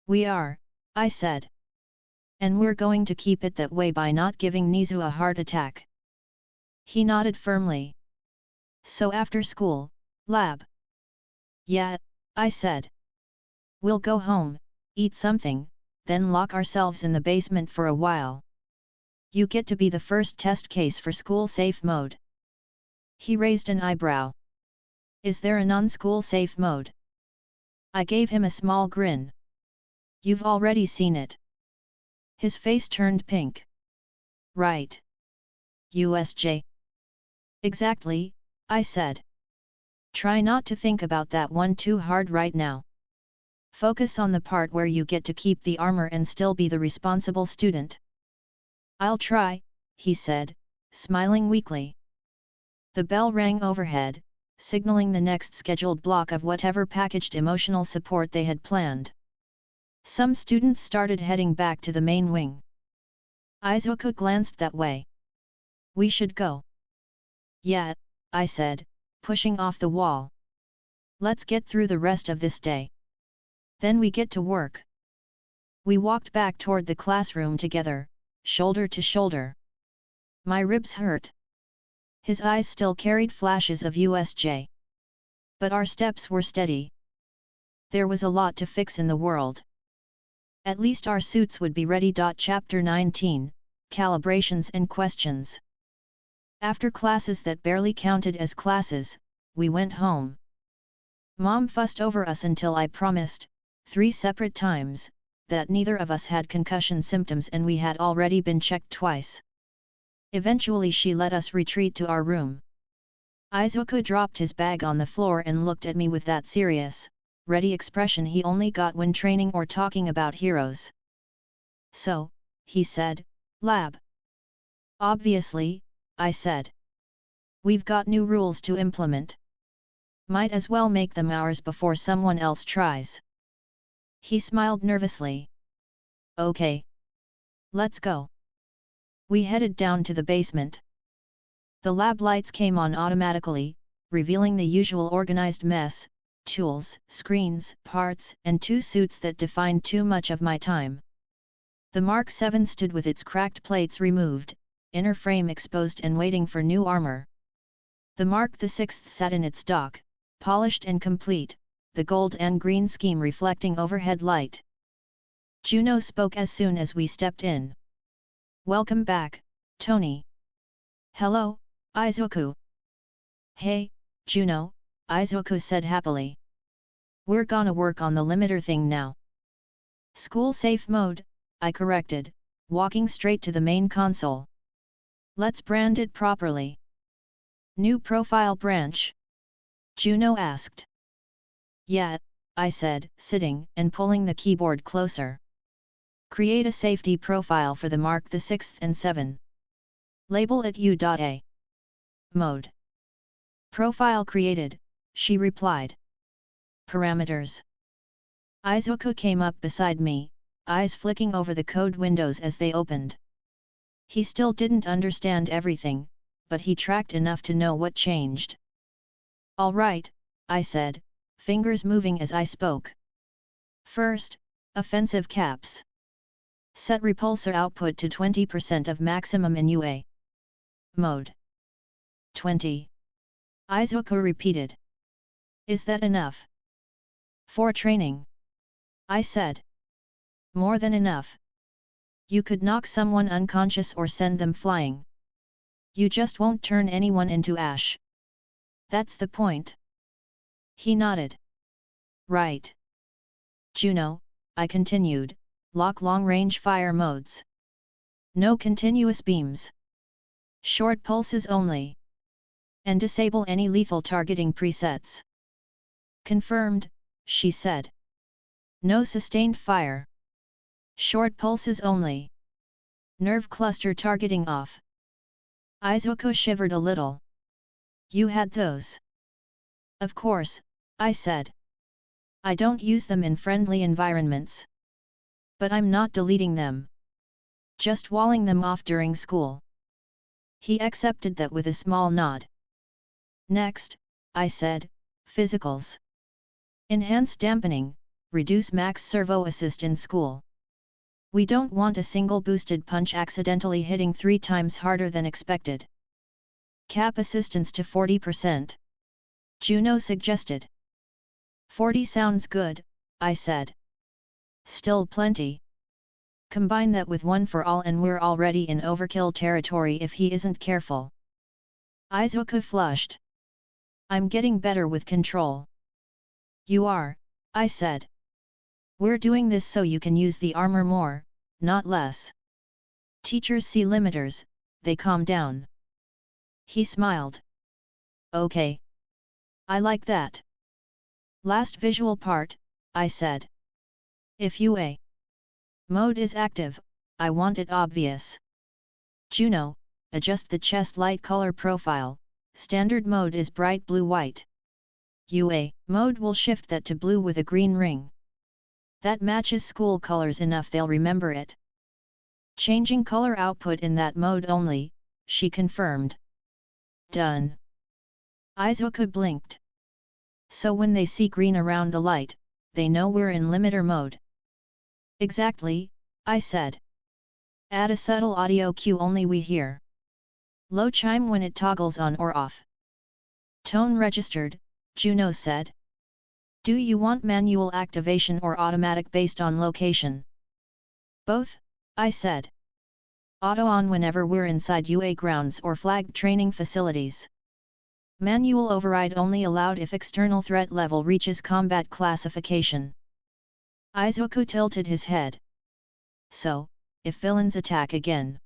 We are, I said. And we're going to keep it that way by not giving Nizu a heart attack. He nodded firmly. So after school, lab? Yeah, I said. We'll go home, eat something, then lock ourselves in the basement for a while. You get to be the first test case for school safe mode. He raised an eyebrow. Is there a non-school safe mode? I gave him a small grin. You've already seen it. His face turned pink. Right. USJ. Exactly, I said. Try not to think about that one too hard right now. Focus on the part where you get to keep the armor and still be the responsible student. I'll try, he said, smiling weakly. The bell rang overhead, signaling the next scheduled block of whatever packaged emotional support they had planned. Some students started heading back to the main wing. Izuku glanced that way. We should go. Yeah, I said, pushing off the wall. Let's get through the rest of this day. Then we get to work. We walked back toward the classroom together, shoulder to shoulder. My ribs hurt. His eyes still carried flashes of USJ. But our steps were steady. There was a lot to fix in the world. At least our suits would be ready. Chapter 19, Calibrations and Questions. After classes that barely counted as classes, we went home. Mom fussed over us until I promised, 3 separate times, that neither of us had concussion symptoms and we had already been checked twice. Eventually she let us retreat to our room. Izuku dropped his bag on the floor and looked at me with that serious, ready expression he only got when training or talking about heroes. So, he said, lab. Obviously, I said. We've got new rules to implement. Might as well make them ours before someone else tries. He smiled nervously. Okay. Let's go. We headed down to the basement. The lab lights came on automatically, revealing the usual organized mess, tools, screens, parts, and 2 suits that defined too much of my time. The Mark 7 stood with its cracked plates removed, inner frame exposed and waiting for new armor. The Mark 6 sat in its dock, polished and complete, the gold and green scheme reflecting overhead light. Juno spoke as soon as we stepped in. Welcome back, Tony. Hello, Izuku. Hey, Juno, Izuku said happily. We're gonna work on the limiter thing now. School safe mode, I corrected, walking straight to the main console. Let's brand it properly. New profile branch? Juno asked. Yeah, I said, sitting and pulling the keyboard closer. Create a safety profile for the Mark 6 and 7. Label it U.A. Mode. Profile created, she replied. Parameters. Izuku came up beside me, eyes flicking over the code windows as they opened. He still didn't understand everything, but he tracked enough to know what changed. All right, I said, fingers moving as I spoke. First, offensive caps. Set repulsor output to 20% of maximum in UA. Mode. 20. Izuku repeated. Is that enough? For training? I said. More than enough. You could knock someone unconscious or send them flying. You just won't turn anyone into ash. That's the point. He nodded. Right. Juno, I continued, lock long-range fire modes. No continuous beams. Short pulses only. And disable any lethal targeting presets. Confirmed, she said. No sustained fire. Short pulses only. Nerve cluster targeting off. Izuku shivered a little. You had those. Of course, I said. I don't use them in friendly environments. But I'm not deleting them. Just walling them off during school. He accepted that with a small nod. Next, I said, physicals. Enhance dampening, reduce max servo assist in school. We don't want a single boosted punch accidentally hitting 3 times harder than expected. Cap assistance to 40%. Juno suggested. 40 sounds good, I said. Still plenty. Combine that with 1 for all and we're already in overkill territory if he isn't careful. Izuku flushed. I'm getting better with control. You are, I said. We're doing this so you can use the armor more, not less. Teachers see limiters, they calm down. He smiled. Okay. I like that. Last visual part, I said. If UA mode is active, I want it obvious. Juno, adjust the chest light color profile, standard mode is bright blue-white. UA mode will shift that to blue with a green ring. That matches school colors enough they'll remember it. Changing color output in that mode only, she confirmed. Done. Izuku blinked. So when they see green around the light, they know we're in limiter mode. Exactly, I said. Add a subtle audio cue only we hear. Low chime when it toggles on or off. Tone registered, Juno said. Do you want manual activation or automatic based on location? Both, I said. Auto on whenever we're inside UA grounds or flagged training facilities. Manual override only allowed if external threat level reaches combat classification. Izuku tilted his head. So, if villains attack again.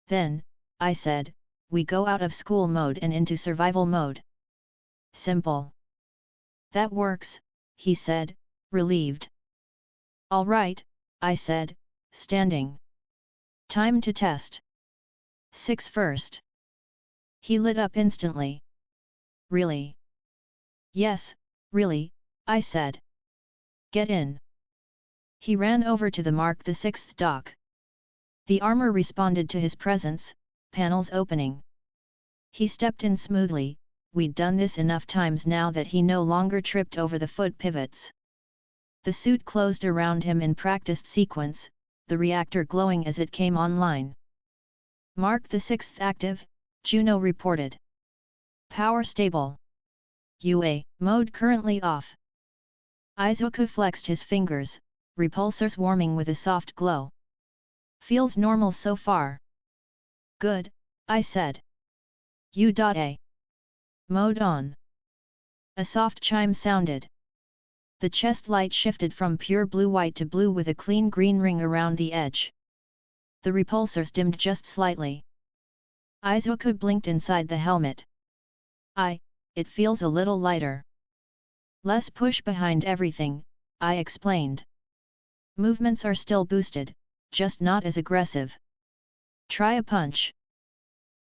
Then, I said, we go out of school mode and into survival mode. Simple. That works, he said, relieved. All right, I said, standing. Time to test. 6 first. He lit up instantly. Really? Yes, really, I said. Get in. He ran over to the Mark the 6th dock. The armor responded to his presence, panels opening. He stepped in smoothly, we'd done this enough times now that he no longer tripped over the foot pivots. The suit closed around him in practiced sequence, the reactor glowing as it came online. Mark the 6th active, Juno reported. Power stable. UA mode currently off. Izuku flexed his fingers, repulsors warming with a soft glow. Feels normal so far. Good, I said. U.A mode on. A soft chime sounded. The chest light shifted from pure blue-white to blue with a clean green ring around the edge. The repulsors dimmed just slightly. Izuku blinked inside the helmet. It feels a little lighter. Less push behind everything, I explained. Movements are still boosted, just not as aggressive. Try a punch.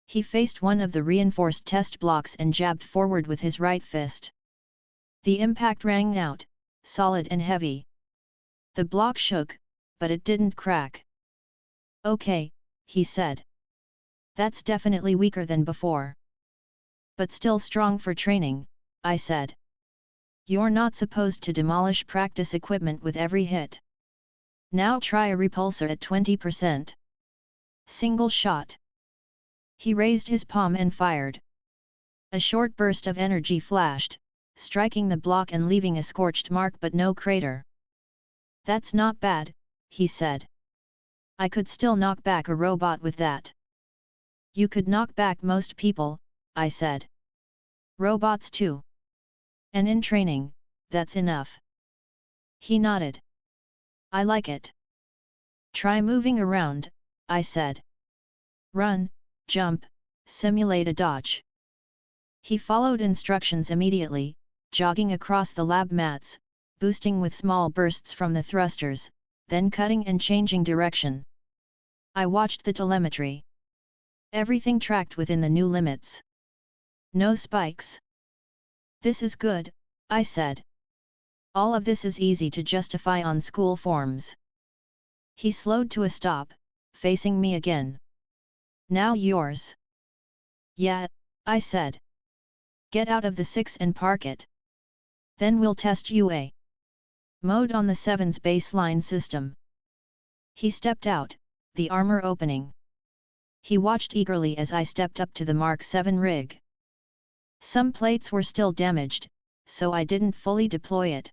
He faced one of the reinforced test blocks and jabbed forward with his right fist. The impact rang out, solid and heavy. The block shook, but it didn't crack. Okay, he said. That's definitely weaker than before. But still strong for training, I said. You're not supposed to demolish practice equipment with every hit. Now try a repulsor at 20%. Single shot. He raised his palm and fired. A short burst of energy flashed, striking the block and leaving a scorched mark but no crater. That's not bad, he said. I could still knock back a robot with that. You could knock back most people, I said. Robots too. And in training, that's enough. He nodded. I like it. Try moving around, I said. Run, jump, simulate a dodge. He followed instructions immediately, jogging across the lab mats, boosting with small bursts from the thrusters, then cutting and changing direction. I watched the telemetry. Everything tracked within the new limits. No spikes. This is good, I said. All of this is easy to justify on school forms. He slowed to a stop, facing me again. Now yours. Yeah, I said. Get out of the 6 and park it. Then we'll test UA mode on the 7's baseline system. He stepped out, the armor opening. He watched eagerly as I stepped up to the Mark 7 rig. Some plates were still damaged, so I didn't fully deploy it.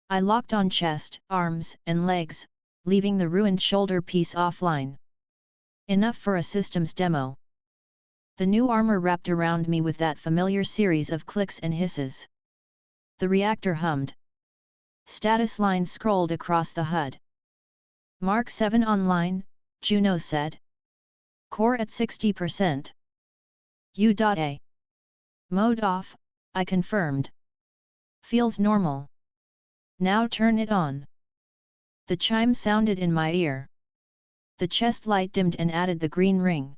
I locked on chest, arms, and legs, leaving the ruined shoulder piece offline. Enough for a systems demo. The new armor wrapped around me with that familiar series of clicks and hisses. The reactor hummed. Status lines scrolled across the HUD. Mark 7 online, Juno said. Core at 60%. U.A. Mode off, I confirmed. Feels normal. Now turn it on. The chime sounded in my ear. The chest light dimmed and added the green ring.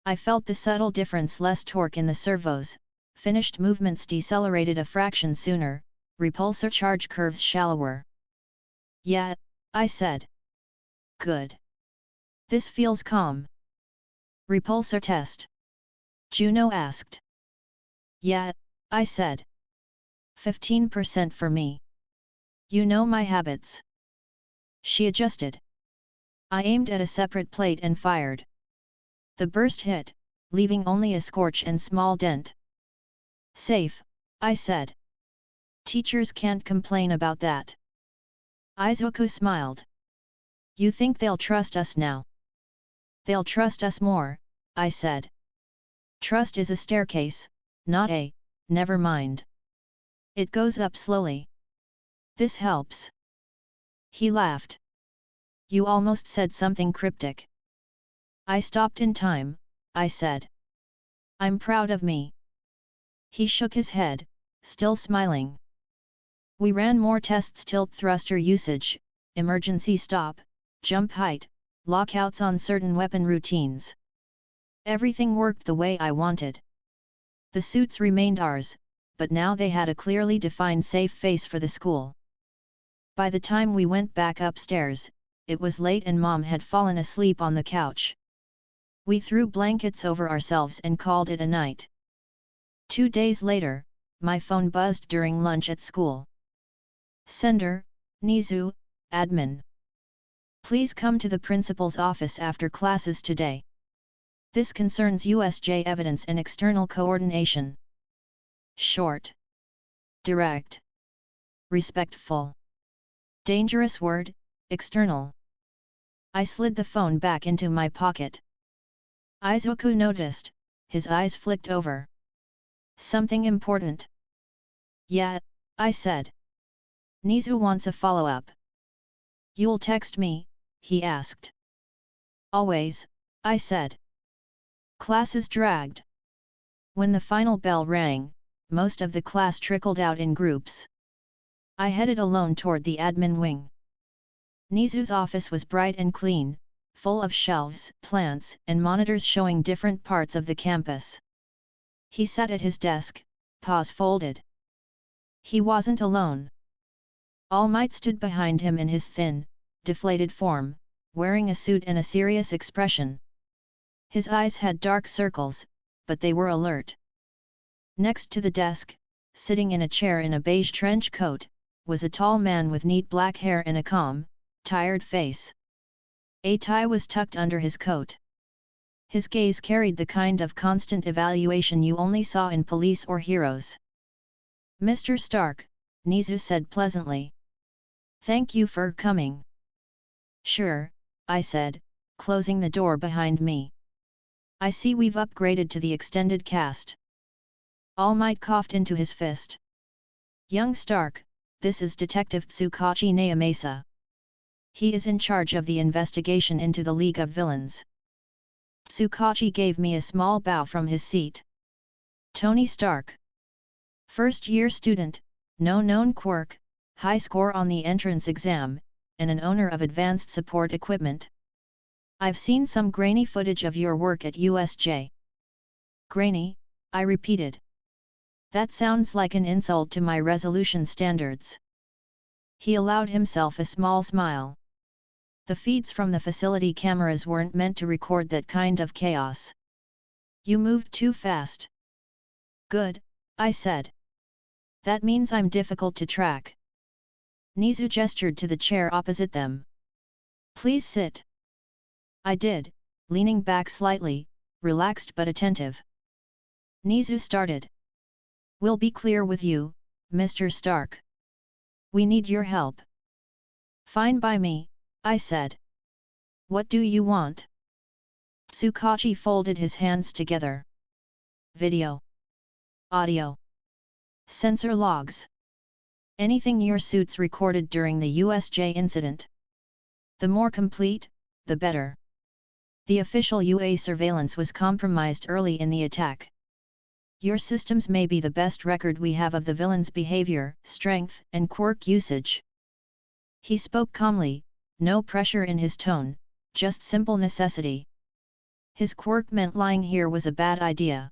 I felt the subtle difference: less torque in the servos, finished movements decelerated a fraction sooner, repulsor charge curves shallower. Yeah, I said. Good. This feels calm. Repulsor test? Juno asked. Yeah, I said. 15% for me. You know my habits. She adjusted. I aimed at a separate plate and fired. The burst hit, leaving only a scorch and small dent. Safe, I said. Teachers can't complain about that. Izuku smiled. You think they'll trust us now? They'll trust us more, I said. Trust is a staircase, not a, never mind. It goes up slowly. This helps. He laughed. You almost said something cryptic. I stopped in time, I said. I'm proud of me. He shook his head, still smiling. We ran more tests: tilt thruster usage, emergency stop, jump height, lockouts on certain weapon routines. Everything worked the way I wanted. The suits remained ours, but now they had a clearly defined safe face for the school. By the time we went back upstairs, it was late and Mom had fallen asleep on the couch. We threw blankets over ourselves and called it a night. 2 days later, my phone buzzed during lunch at school. Sender, Nizu, admin. Please come to the principal's office after classes today. This concerns USJ evidence and external coordination. Short. Direct. Respectful. Dangerous word, external. I slid the phone back into my pocket. Izuku noticed, his eyes flicked over. Something important? Yeah, I said. Nizu wants a follow-up. You'll text me, he asked. Always, I said. Classes dragged. When the final bell rang, most of the class trickled out in groups. I headed alone toward the admin wing. Nizu's office was bright and clean, full of shelves, plants, and monitors showing different parts of the campus. He sat at his desk, paws folded. He wasn't alone. All Might stood behind him in his thin, deflated form, wearing a suit and a serious expression. His eyes had dark circles, but they were alert. Next to the desk, sitting in a chair in a beige trench coat, was a tall man with neat black hair and a calm, tired face. A tie was tucked under his coat. His gaze carried the kind of constant evaluation you only saw in police or heroes. Mr. Stark, Nizu said pleasantly. Thank you for coming. Sure, I said, closing the door behind me. I see we've upgraded to the extended cast. All Might coughed into his fist. Young Stark, this is Detective Tsukachi Naomasa. He is in charge of the investigation into the League of Villains. Tsukachi gave me a small bow from his seat. Tony Stark. First-year student, no known quirk, high score on the entrance exam, and an owner of advanced support equipment. I've seen some grainy footage of your work at USJ. Grainy, I repeated. That sounds like an insult to my resolution standards. He allowed himself a small smile. The feeds from the facility cameras weren't meant to record that kind of chaos. You moved too fast. Good, I said. That means I'm difficult to track. Nizu gestured to the chair opposite them. Please sit. I did, leaning back slightly, relaxed but attentive. Nizu started. We'll be clear with you, Mr. Stark. We need your help. Fine by me, I said. What do you want? Tsukachi folded his hands together. Video. Audio. Sensor logs. Anything your suits recorded during the USJ incident. The more complete, the better. The official UA surveillance was compromised early in the attack. Your systems may be the best record we have of the villain's behavior, strength, and quirk usage. He spoke calmly, no pressure in his tone, just simple necessity. His quirk meant lying here was a bad idea.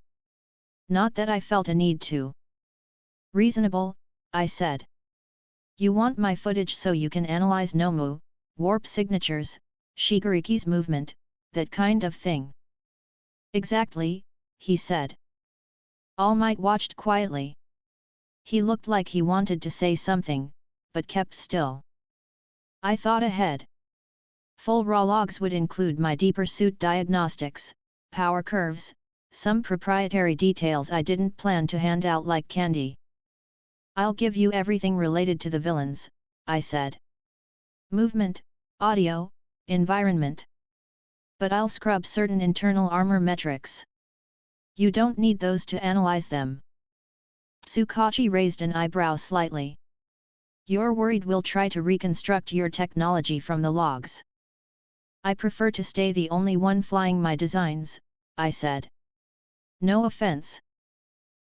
Not that I felt a need to. Reasonable, I said. You want my footage so you can analyze Nomu, warp signatures, Shigariki's movement, that kind of thing. Exactly, he said. All Might watched quietly. He looked like he wanted to say something, but kept still. I thought ahead. Full raw logs would include my deeper suit diagnostics, power curves, some proprietary details I didn't plan to hand out like candy. I'll give you everything related to the villains, I said. Movement, audio, environment. But I'll scrub certain internal armor metrics. You don't need those to analyze them. Tsukachi raised an eyebrow slightly. You're worried we'll try to reconstruct your technology from the logs. I prefer to stay the only one flying my designs, I said. No offense.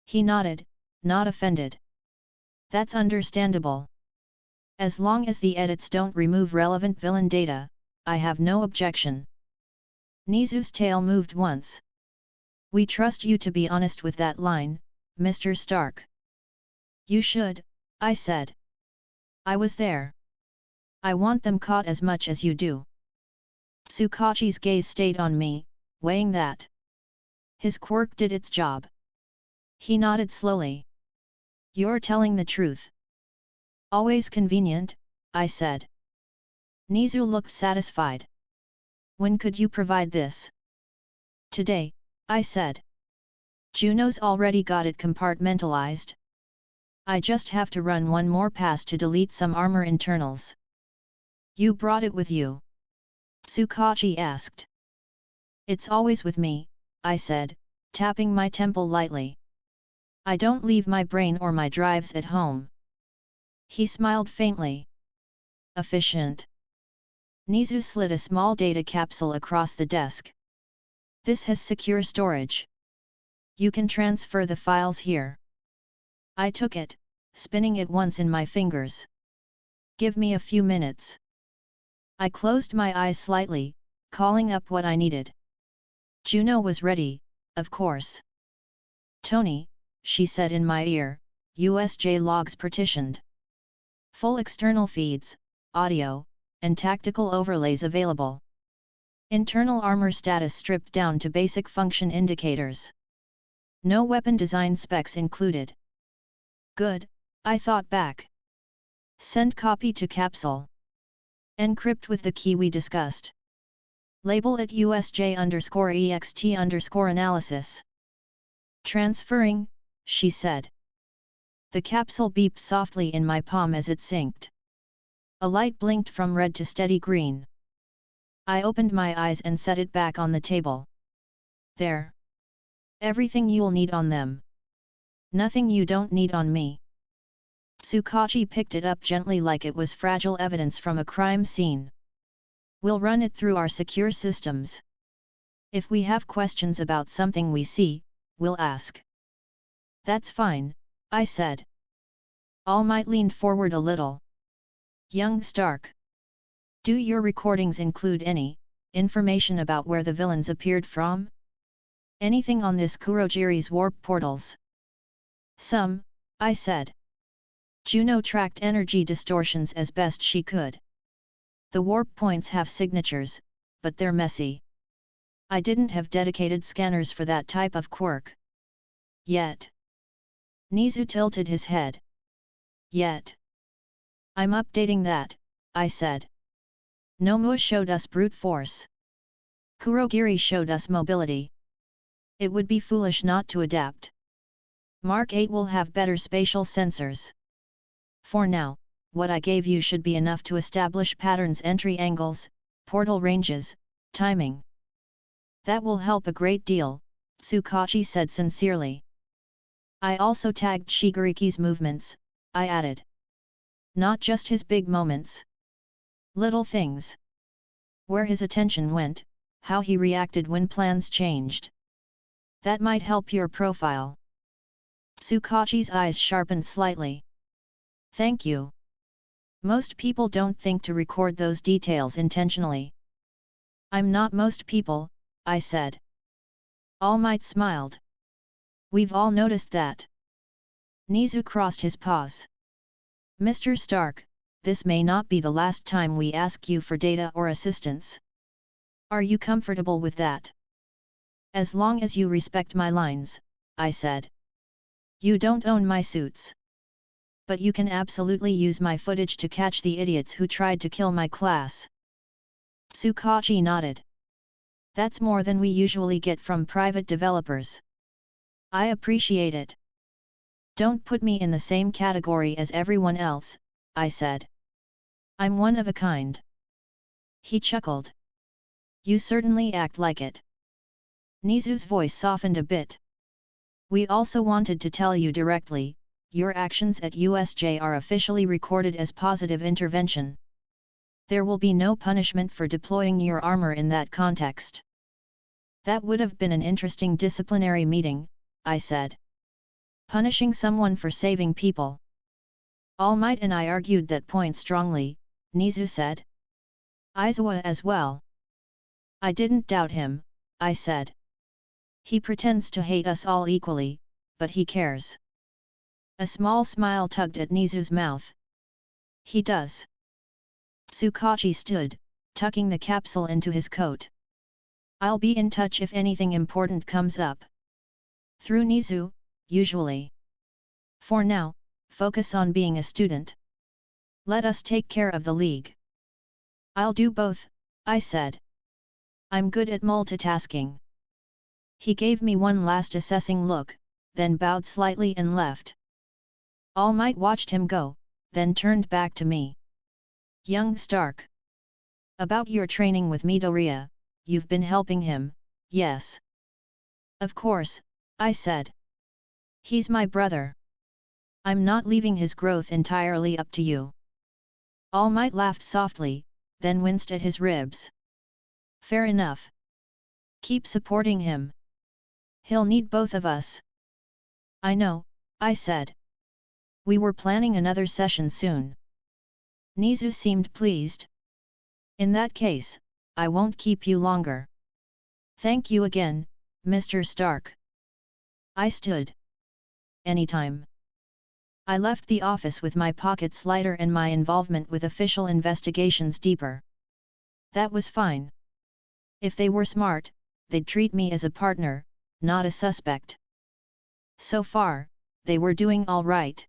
He nodded, not offended. That's understandable. As long as the edits don't remove relevant villain data, I have no objection. Nizu's tail moved once. We trust you to be honest with that line, Mr. Stark. You should, I said. I was there. I want them caught as much as you do. Tsukachi's gaze stayed on me, weighing that. His quirk did its job. He nodded slowly. You're telling the truth. Always convenient, I said. Nizu looked satisfied. When could you provide this? Today, I said. Juno's already got it compartmentalized. I just have to run one more pass to delete some armor internals. You brought it with you? Tsukachi asked. It's always with me, I said, tapping my temple lightly. I don't leave my brain or my drives at home. He smiled faintly. Efficient. Nizu slid a small data capsule across the desk. This has secure storage. You can transfer the files here. I took it, spinning it once in my fingers. Give me a few minutes. I closed my eyes slightly, calling up what I needed. Juno was ready, of course. Tony, she said in my ear, USJ logs partitioned. Full external feeds, audio, and tactical overlays available. Internal armor status stripped down to basic function indicators. No weapon design specs included. Good, I thought back. Send copy to capsule. Encrypt with the key we discussed. Label at USJ_EXT_analysis. Transferring, she said. The capsule beeped softly in my palm as it synced. A light blinked from red to steady green. I opened my eyes and set it back on the table. There. Everything you'll need on them. Nothing you don't need on me. Tsukachi picked it up gently like it was fragile evidence from a crime scene. We'll run it through our secure systems. If we have questions about something we see, we'll ask. That's fine, I said. All Might leaned forward a little. Young Stark. Do your recordings include any information about where the villains appeared from? Anything on this Kurogiri's warp portals? Some, I said. Juno tracked energy distortions as best she could. The warp points have signatures, but they're messy. I didn't have dedicated scanners for that type of quirk. Yet. Nizu tilted his head. Yet. I'm updating that, I said. Nomua showed us brute force. Kurogiri showed us mobility. It would be foolish not to adapt. Mark 8 will have better spatial sensors. For now, what I gave you should be enough to establish patterns, entry angles, portal ranges, timing. That will help a great deal, Tsukachi said sincerely. I also tagged Shigeriki's movements, I added. Not just his big moments. Little things. Where his attention went, how he reacted when plans changed. That might help your profile. Tsukachi's eyes sharpened slightly. Thank you. Most people don't think to record those details intentionally. I'm not most people, I said. All Might smiled. We've all noticed that. Nizu crossed his paws. Mr. Stark, this may not be the last time we ask you for data or assistance. Are you comfortable with that? As long as you respect my lines, I said. You don't own my suits. But you can absolutely use my footage to catch the idiots who tried to kill my class. Tsukachi nodded. That's more than we usually get from private developers. I appreciate it. Don't put me in the same category as everyone else, I said. I'm one of a kind. He chuckled. You certainly act like it. Nizu's voice softened a bit. We also wanted to tell you directly, your actions at USJ are officially recorded as positive intervention. There will be no punishment for deploying your armor in that context. That would have been an interesting disciplinary meeting, I said. Punishing someone for saving people. All Might and I argued that point strongly, Nizu said. Aizawa as well. I didn't doubt him, I said. He pretends to hate us all equally, but he cares. A small smile tugged at Nizu's mouth. He does. Tsukachi stood, tucking the capsule into his coat. I'll be in touch if anything important comes up. Through Nizu, usually. For now, focus on being a student. Let us take care of the League. I'll do both, I said. I'm good at multitasking. He gave me one last assessing look, then bowed slightly and left. All Might watched him go, then turned back to me. Young Stark. About your training with Midoriya, you've been helping him, yes? Of course, I said. He's my brother. I'm not leaving his growth entirely up to you. All Might laughed softly, then winced at his ribs. Fair enough. Keep supporting him. He'll need both of us. I know, I said. We were planning another session soon. Nizu seemed pleased. In that case, I won't keep you longer. Thank you again, Mr. Stark. I stood. Anytime. I left the office with my pockets lighter and my involvement with official investigations deeper. That was fine. If they were smart, they'd treat me as a partner, not a suspect. So far, they were doing all right.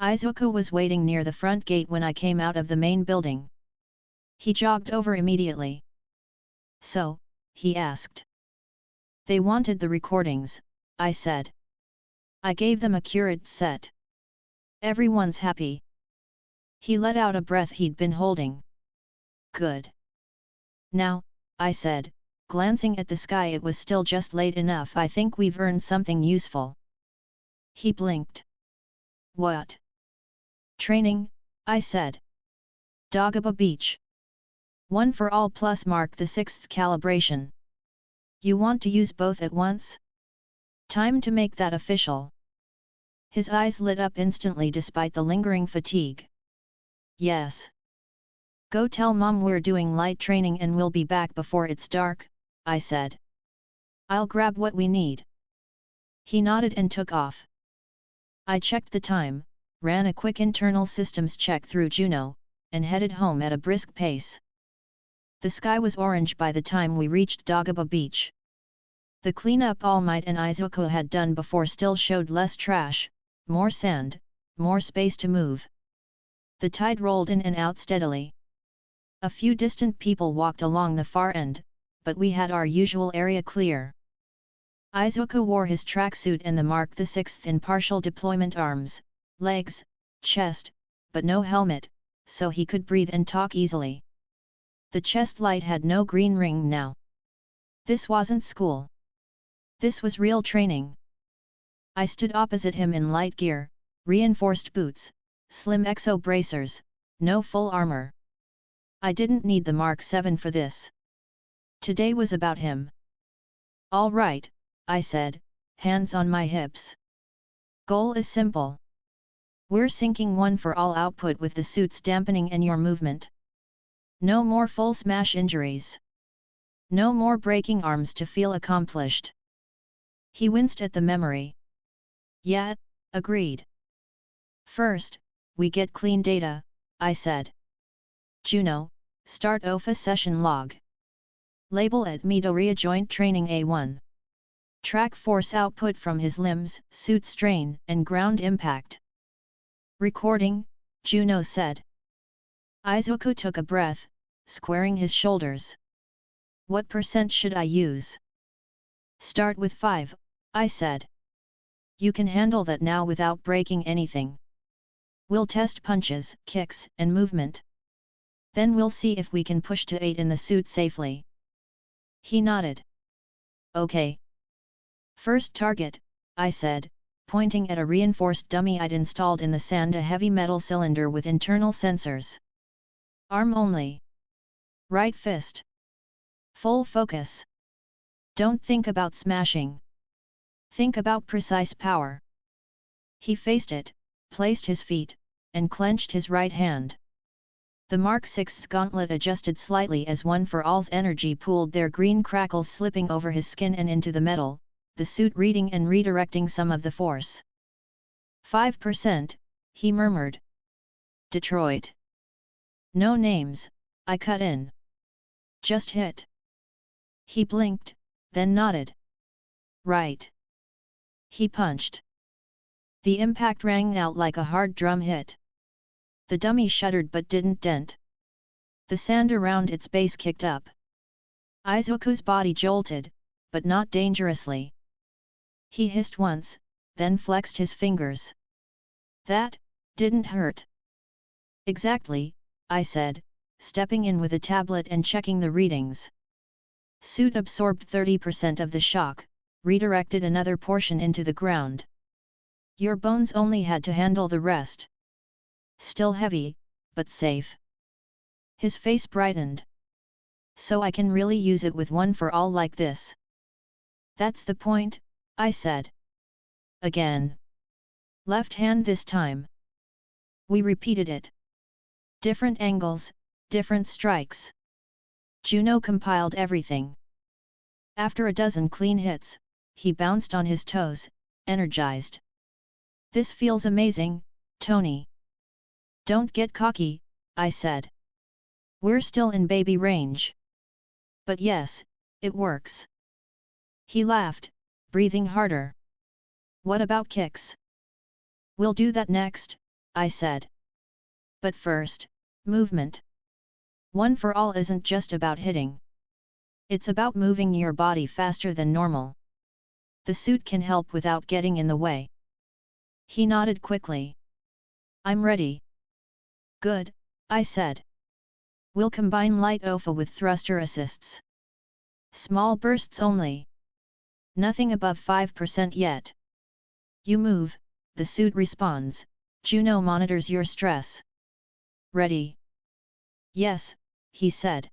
Izuku was waiting near the front gate when I came out of the main building. He jogged over immediately. So, he asked. They wanted the recordings, I said. I gave them a accurate set. Everyone's happy. He let out a breath he'd been holding. Good. Now, I said, glancing at the sky, it was still just late enough. I think we've earned something useful. He blinked. What? Training, I said. Dagaba Beach. One for all plus mark the 6th calibration. You want to use both at once? Time to make that official. His eyes lit up instantly despite the lingering fatigue. Yes. Go tell Mom we're doing light training and we'll be back before it's dark, I said. I'll grab what we need. He nodded and took off. I checked the time, ran a quick internal systems check through Juno, and headed home at a brisk pace. The sky was orange by the time we reached Dagaba Beach. The cleanup All Might and Izuku had done before still showed less trash, more sand, more space to move. The tide rolled in and out steadily. A few distant people walked along the far end, but we had our usual area clear. Izuku wore his tracksuit and the Mark VI in partial deployment arms, legs, chest, but no helmet, so he could breathe and talk easily. The chest light had no green ring now. This wasn't school. This was real training. I stood opposite him in light gear, reinforced boots, slim exo bracers, no full armor. I didn't need the Mark VII for this. Today was about him. All right, I said, hands on my hips. Goal is simple. We're sinking one for all output with the suits dampening and your movement. No more full smash injuries. No more breaking arms to feel accomplished. He winced at the memory. Yeah, agreed. First, we get clean data, I said. Juno, start OFA session log. Label at Midoriya joint training A1. Track force output from his limbs, suit strain, and ground impact. Recording, Juno said. Izuku took a breath, squaring his shoulders. What % should I use? Start with 5, I said. You can handle that now without breaking anything. We'll test punches, kicks, and movement. Then we'll see if we can push to 8 in the suit safely. He nodded. Okay. First target, I said, pointing at a reinforced dummy I'd installed in the sand, a heavy metal cylinder with internal sensors. Arm only. Right fist. Full focus. Don't think about smashing. Think about precise power. He faced it, placed his feet, and clenched his right hand. The Mark VI's gauntlet adjusted slightly as One for All's energy pooled, their green crackles slipping over his skin and into the metal, the suit reading and redirecting some of the force. 5%, he murmured. Detroit. No names, I cut in. Just hit. He blinked, then nodded. Right. He punched. The impact rang out like a hard drum hit. The dummy shuddered but didn't dent. The sand around its base kicked up. Izuku's body jolted, but not dangerously. He hissed once, then flexed his fingers. That didn't hurt. Exactly, I said, stepping in with a tablet and checking the readings. Suit absorbed 30% of the shock, redirected another portion into the ground. Your bones only had to handle the rest. Still heavy, but safe. His face brightened. So I can really use it with One for All like this. That's the point, I said. Again. Left hand this time. We repeated it. Different angles, different strikes. Juno compiled everything. After a dozen clean hits, he bounced on his toes, energized. This feels amazing, Tony. Don't get cocky, I said. We're still in baby range. But yes, it works. He laughed, breathing harder. What about kicks? We'll do that next, I said. But first, movement. One for All isn't just about hitting. It's about moving your body faster than normal. The suit can help without getting in the way. He nodded quickly. I'm ready. Good, I said. We'll combine light OFA with thruster assists. Small bursts only. Nothing above 5% yet. You move, the suit responds, Juno monitors your stress. Ready? Yes, he said.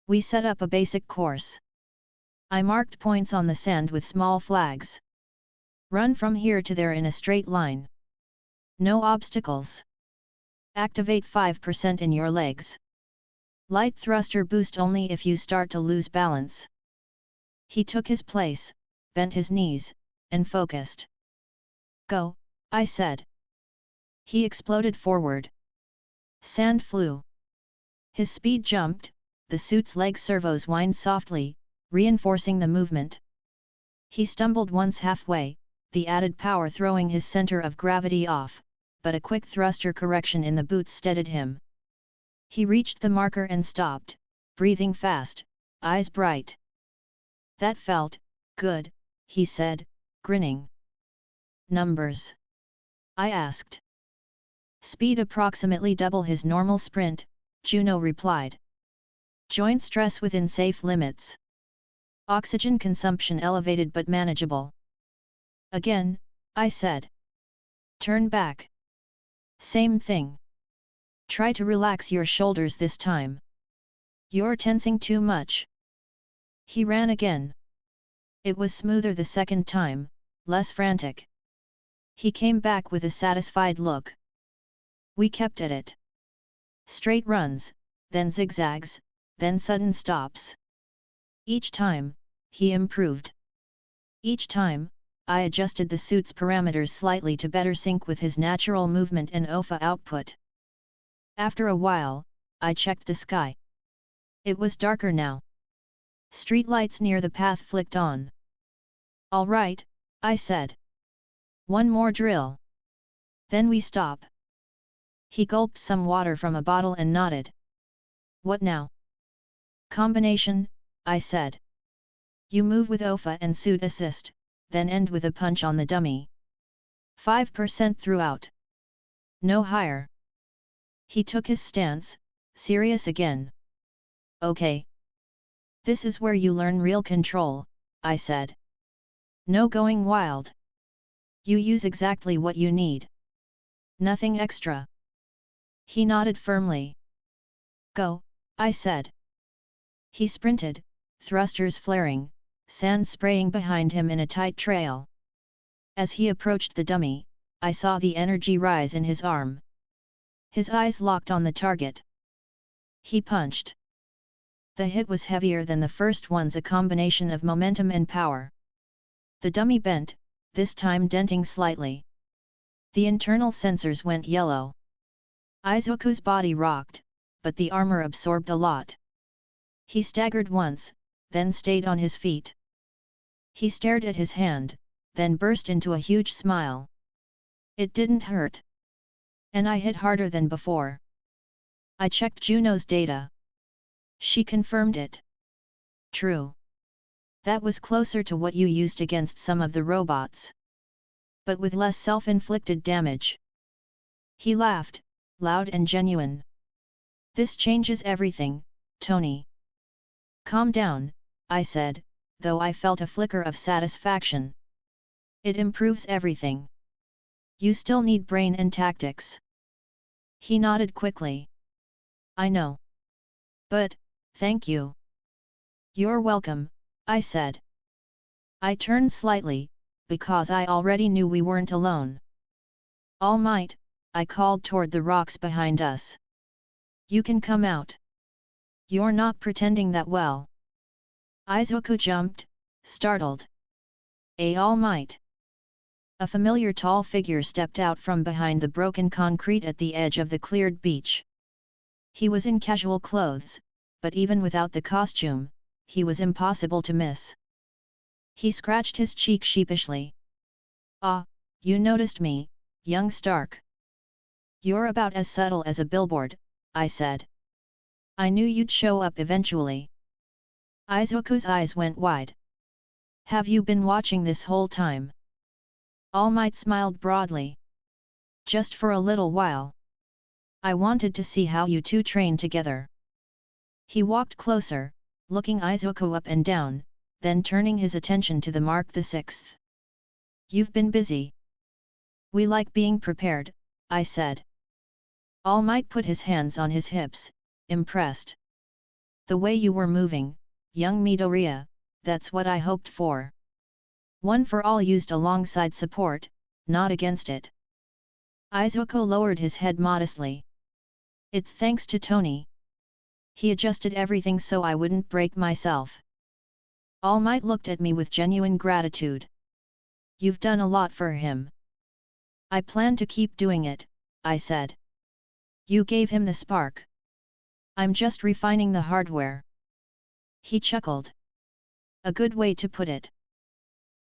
We set up a basic course. I marked points on the sand with small flags. Run from here to there in a straight line. No obstacles. Activate 5% in your legs. Light thruster boost only if you start to lose balance. He took his place, bent his knees, and focused. Go, I said. He exploded forward. Sand flew. His speed jumped, the suit's leg servos whined softly, reinforcing the movement. He stumbled once halfway, the added power throwing his center of gravity off, but a quick thruster correction in the boots steadied him. He reached the marker and stopped, breathing fast, eyes bright. That felt good, he said, grinning. Numbers? I asked. Speed approximately double his normal sprint, Juno replied. Joint stress within safe limits. Oxygen consumption elevated but manageable. Again, I said. Turn back. Same thing. Try to relax your shoulders this time. You're tensing too much. He ran again. It was smoother the second time, less frantic. He came back with a satisfied look. We kept at it. Straight runs, then zigzags, then sudden stops. Each time, he improved. Each time, I adjusted the suit's parameters slightly to better sync with his natural movement and OFA output. After a while, I checked the sky. It was darker now. Streetlights near the path flicked on. All right, I said. One more drill. Then we stop. He gulped some water from a bottle and nodded. What now? Combination, I said. You move with OFA and suit assist, then end with a punch on the dummy. 5% throughout. No higher. He took his stance, serious again. Okay. This is where you learn real control, I said. No going wild. You use exactly what you need. Nothing extra. He nodded firmly. Go, I said. He sprinted, thrusters flaring, sand spraying behind him in a tight trail. As he approached the dummy, I saw the energy rise in his arm. His eyes locked on the target. He punched. The hit was heavier than the first one's, a combination of momentum and power. The dummy bent, this time denting slightly. The internal sensors went yellow. Izuku's body rocked, but the armor absorbed a lot. He staggered once, then stayed on his feet. He stared at his hand, then burst into a huge smile. It didn't hurt. And I hit harder than before. I checked Juno's data. She confirmed it. True. That was closer to what you used against some of the robots. But with less self-inflicted damage. He laughed, loud and genuine. This changes everything, Tony. Calm down, I said, though I felt a flicker of satisfaction. It improves everything. You still need brain and tactics. He nodded quickly. I know. But, thank you. You're welcome, I said. I turned slightly, because I already knew we weren't alone. All Might, I called toward the rocks behind us. You can come out. You're not pretending that well. Izuku jumped, startled. All Might. A familiar tall figure stepped out from behind the broken concrete at the edge of the cleared beach. He was in casual clothes, but even without the costume, he was impossible to miss. He scratched his cheek sheepishly. Ah, you noticed me, young Stark. You're about as subtle as a billboard, I said. I knew you'd show up eventually. Izuku's eyes went wide. Have you been watching this whole time? All Might smiled broadly. Just for a little while. I wanted to see how you two train together. He walked closer, looking Izuku up and down, then turning his attention to the Mark VI. You've been busy. We like being prepared, I said. All Might put his hands on his hips, impressed. The way you were moving, young Midoriya, that's what I hoped for. One for all used alongside support, not against it. Izuku lowered his head modestly. It's thanks to Tony. He adjusted everything so I wouldn't break myself. All Might looked at me with genuine gratitude. You've done a lot for him. I plan to keep doing it, I said. You gave him the spark. I'm just refining the hardware. He chuckled. A good way to put it.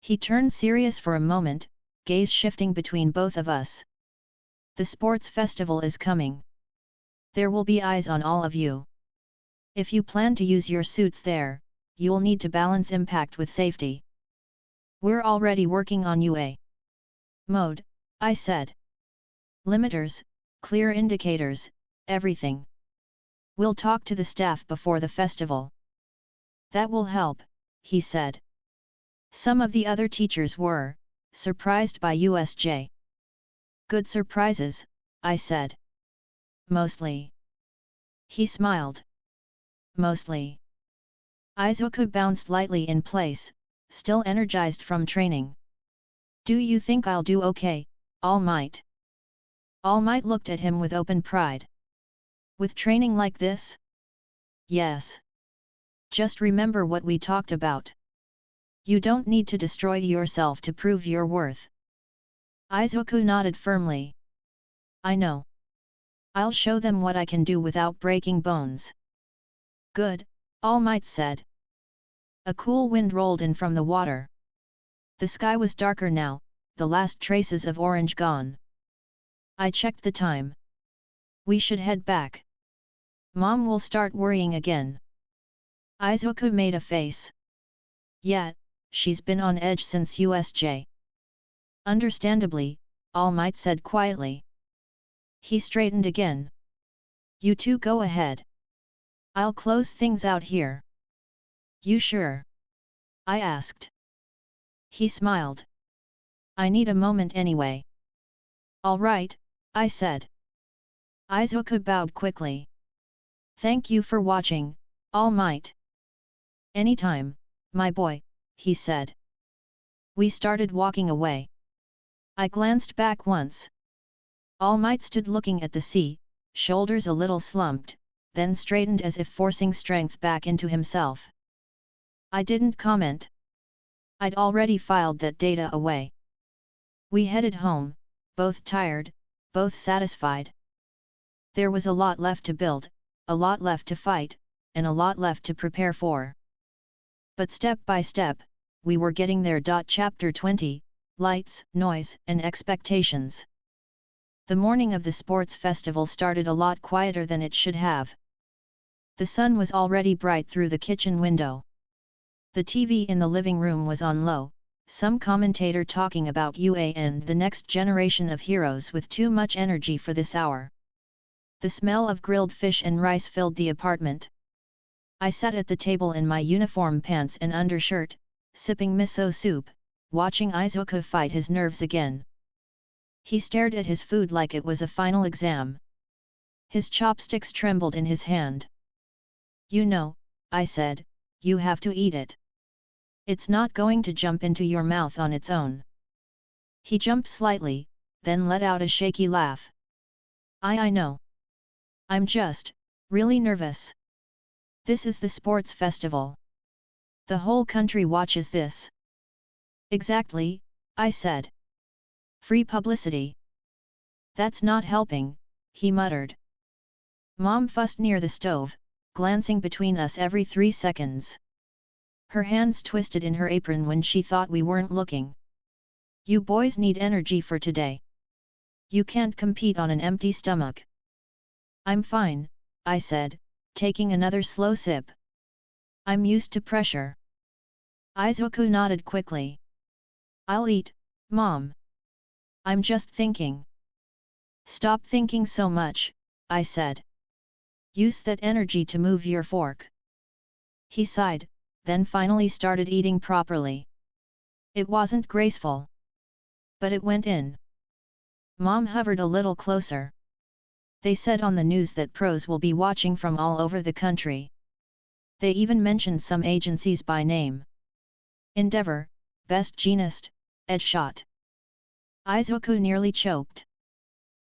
He turned serious for a moment, gaze shifting between both of us. The sports festival is coming. There will be eyes on all of you. If you plan to use your suits there, you'll need to balance impact with safety. We're already working on UA mode, I said. Limiters, clear indicators, everything. We'll talk to the staff before the festival. That will help, he said. Some of the other teachers were surprised by USJ. Good surprises, I said. Mostly. He smiled. Mostly. Izuku bounced lightly in place, still energized from training. Do you think I'll do okay, All Might? All Might looked at him with open pride. With training like this? Yes. Just remember what we talked about. You don't need to destroy yourself to prove your worth. Izuku nodded firmly. I know. I'll show them what I can do without breaking bones. Good, All Might said. A cool wind rolled in from the water. The sky was darker now, the last traces of orange gone. I checked the time. We should head back. Mom will start worrying again. Izuku made a face. Yeah, she's been on edge since USJ. Understandably, All Might said quietly. He straightened again. You two go ahead. I'll close things out here. You sure? I asked. He smiled. I need a moment anyway. All right, I said. Izuku bowed quickly. Thank you for watching, All Might. Anytime, my boy, he said. We started walking away. I glanced back once. All Might stood looking at the sea, shoulders a little slumped, then straightened as if forcing strength back into himself. I didn't comment. I'd already filed that data away. We headed home, both tired, both satisfied. There was a lot left to build, a lot left to fight, and a lot left to prepare for. But step by step, we were getting there. Chapter 20, Lights, Noise, and Expectations. The morning of the sports festival started a lot quieter than it should have. The sun was already bright through the kitchen window. The TV in the living room was on low, some commentator talking about UA and the next generation of heroes with too much energy for this hour. The smell of grilled fish and rice filled the apartment. I sat at the table in my uniform pants and undershirt, sipping miso soup, watching Izuku fight his nerves again. He stared at his food like it was a final exam. His chopsticks trembled in his hand. You know, I said, you have to eat it. It's not going to jump into your mouth on its own. He jumped slightly, then let out a shaky laugh. I know. I'm just, really nervous. This is the sports festival. The whole country watches this. Exactly, I said. Free publicity. That's not helping, he muttered. Mom fussed near the stove, glancing between us every 3 seconds. Her hands twisted in her apron when she thought we weren't looking. You boys need energy for today. You can't compete on an empty stomach. I'm fine, I said, taking another slow sip. I'm used to pressure. Izuku nodded quickly. I'll eat, Mom. I'm just thinking. Stop thinking so much, I said. Use that energy to move your fork. He sighed, then finally started eating properly. It wasn't graceful. But it went in. Mom hovered a little closer. They said on the news that pros will be watching from all over the country. They even mentioned some agencies by name. Endeavor, Best Jeanist, Edgeshot. Izuku nearly choked.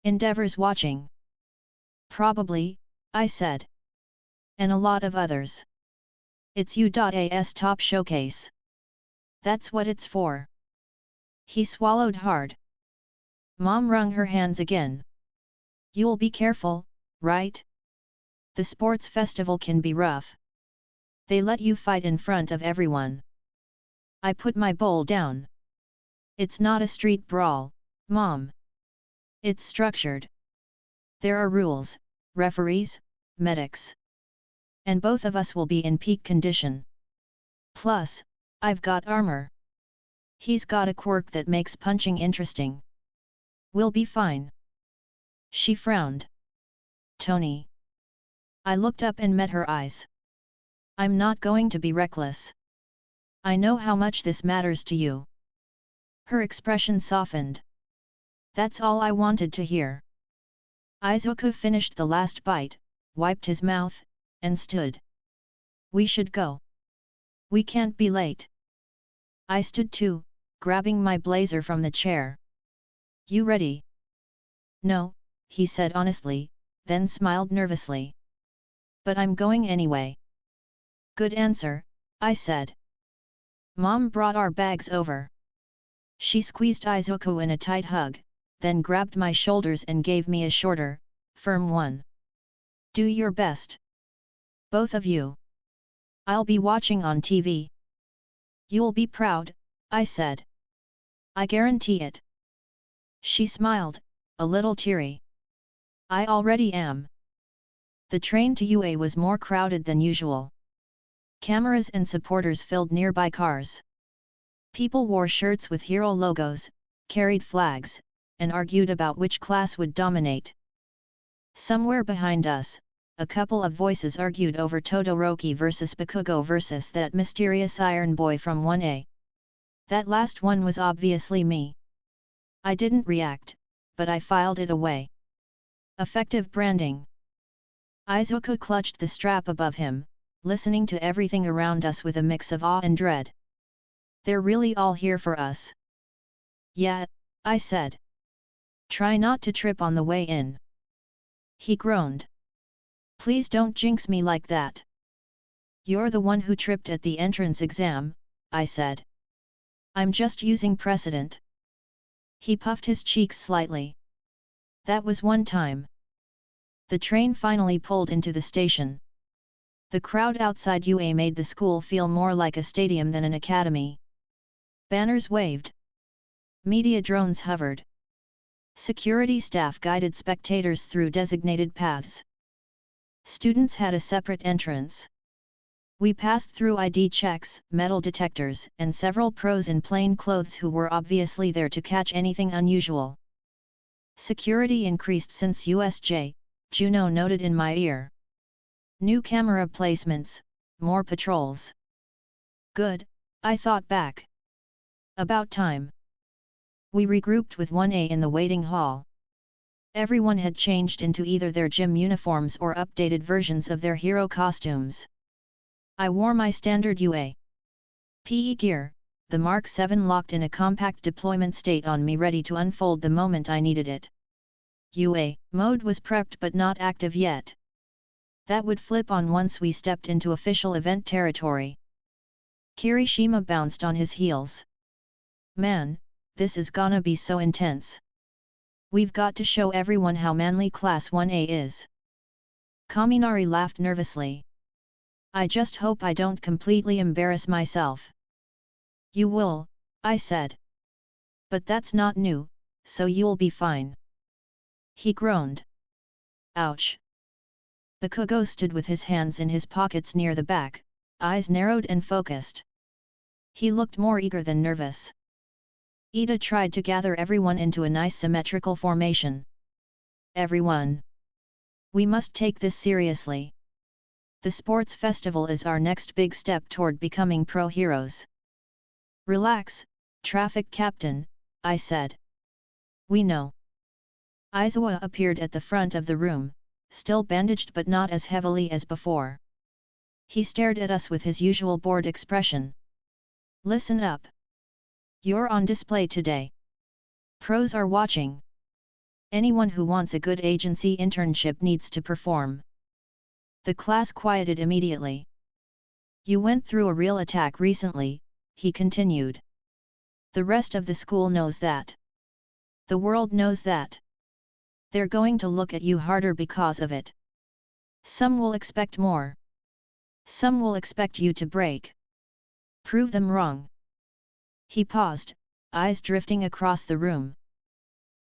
Endeavor's watching. Probably, I said. And a lot of others. It's U.A.'s top showcase. That's what it's for. He swallowed hard. Mom wrung her hands again. You'll be careful, right? The sports festival can be rough. They let you fight in front of everyone. I put my bowl down. It's not a street brawl, Mom. It's structured. There are rules, referees, medics. And both of us will be in peak condition. Plus, I've got armor. He's got a quirk that makes punching interesting. We'll be fine. She frowned. Tony. I looked up and met her eyes. I'm not going to be reckless. I know how much this matters to you. Her expression softened. That's all I wanted to hear. Izuku finished the last bite, wiped his mouth, and stood. We should go. We can't be late. I stood too, grabbing my blazer from the chair. You ready? No, he said honestly, then smiled nervously. But I'm going anyway. Good answer, I said. Mom brought our bags over. She squeezed Izuku in a tight hug, then grabbed my shoulders and gave me a shorter, firm one. Do your best. Both of you. I'll be watching on TV. You'll be proud, I said. I guarantee it. She smiled, a little teary. I already am. The train to UA was more crowded than usual. Cameras and supporters filled nearby cars. People wore shirts with hero logos, carried flags, and argued about which class would dominate. Somewhere behind us, a couple of voices argued over Todoroki versus Bakugo versus that mysterious iron boy from 1A. That last one was obviously me. I didn't react, but I filed it away. Effective branding. Izuku clutched the strap above him, listening to everything around us with a mix of awe and dread. They're really all here for us. Yeah, I said. Try not to trip on the way in. He groaned. Please don't jinx me like that. You're the one who tripped at the entrance exam, I said. I'm just using precedent. He puffed his cheeks slightly. That was one time. The train finally pulled into the station. The crowd outside UA made the school feel more like a stadium than an academy. Banners waved. Media drones hovered. Security staff guided spectators through designated paths. Students had a separate entrance. We passed through ID checks, metal detectors, and several pros in plain clothes who were obviously there to catch anything unusual. Security increased since USJ, Juno noted in my ear. New camera placements, more patrols. Good, I thought back. About time. We regrouped with 1A in the waiting hall. Everyone had changed into either their gym uniforms or updated versions of their hero costumes. I wore my standard UA PE gear, the Mark 7 locked in a compact deployment state on me, ready to unfold the moment I needed it. UA mode was prepped but not active yet. That would flip on once we stepped into official event territory. Kirishima bounced on his heels. Man, this is gonna be so intense. We've got to show everyone how manly Class 1A is. Kaminari laughed nervously. I just hope I don't completely embarrass myself. You will, I said. But that's not new, so you'll be fine. He groaned. Ouch. Bakugo stood with his hands in his pockets near the back, eyes narrowed and focused. He looked more eager than nervous. Ida tried to gather everyone into a nice symmetrical formation. Everyone. We must take this seriously. The sports festival is our next big step toward becoming pro heroes. Relax, traffic captain, I said. We know. Izuku appeared at the front of the room, still bandaged but not as heavily as before. He stared at us with his usual bored expression. Listen up. You're on display today. Pros are watching. Anyone who wants a good agency internship needs to perform. The class quieted immediately. You went through a real attack recently, he continued. The rest of the school knows that. The world knows that. They're going to look at you harder because of it. Some will expect more. Some will expect you to break. Prove them wrong. He paused, eyes drifting across the room.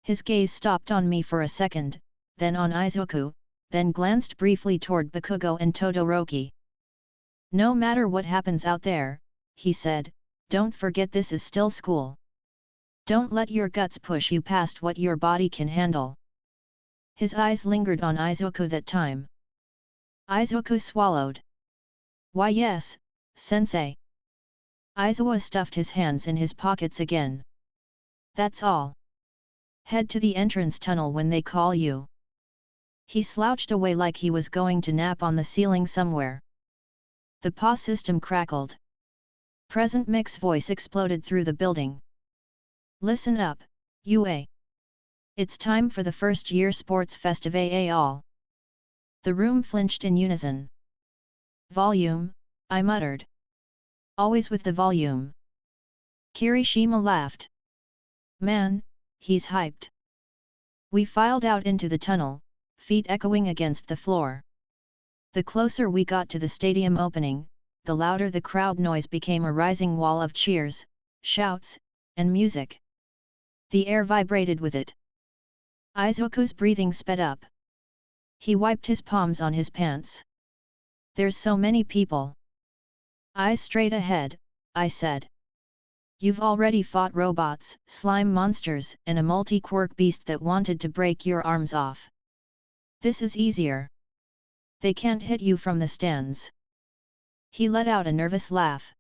His gaze stopped on me for a second, then on Izuku, then glanced briefly toward Bakugo and Todoroki. No matter what happens out there, he said, don't forget this is still school. Don't let your guts push you past what your body can handle. His eyes lingered on Izuku that time. Izuku swallowed. Why yes, sensei. Aizawa stuffed his hands in his pockets again. That's all. Head to the entrance tunnel when they call you. He slouched away like he was going to nap on the ceiling somewhere. The PA system crackled. Present Mix voice exploded through the building. Listen up, UA. It's time for the first year sports festive all. The room flinched in unison. Volume, I muttered. Always with the volume. Kirishima laughed. Man, he's hyped. We filed out into the tunnel, feet echoing against the floor. The closer we got to the stadium opening, the louder the crowd noise became, a rising wall of cheers, shouts, and music. The air vibrated with it. Izuku's breathing sped up. He wiped his palms on his pants. There's so many people. Eyes straight ahead, I said. You've already fought robots, slime monsters, and a multi-quirk beast that wanted to break your arms off. This is easier. They can't hit you from the stands. He let out a nervous laugh.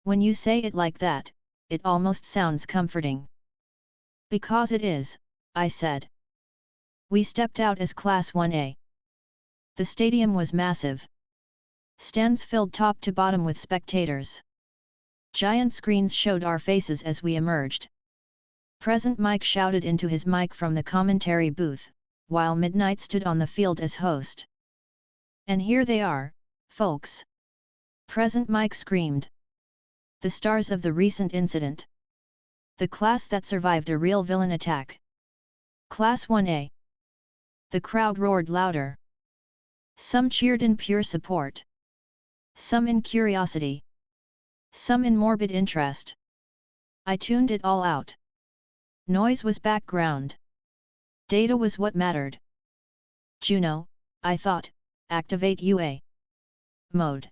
When you say it like that, it almost sounds comforting. Because it is, I said. We stepped out as Class 1A. The stadium was massive. Stands filled top to bottom with spectators. Giant screens showed our faces as we emerged. Present Mike shouted into his mic from the commentary booth, while Midnight stood on the field as host. And here they are, folks. Present Mike screamed. The stars of the recent incident. The class that survived a real villain attack. Class 1A. The crowd roared louder. Some cheered in pure support. Some in curiosity. Some in morbid interest. I tuned it all out. Noise was background. Data was what mattered. Juno, I thought, activate UA mode.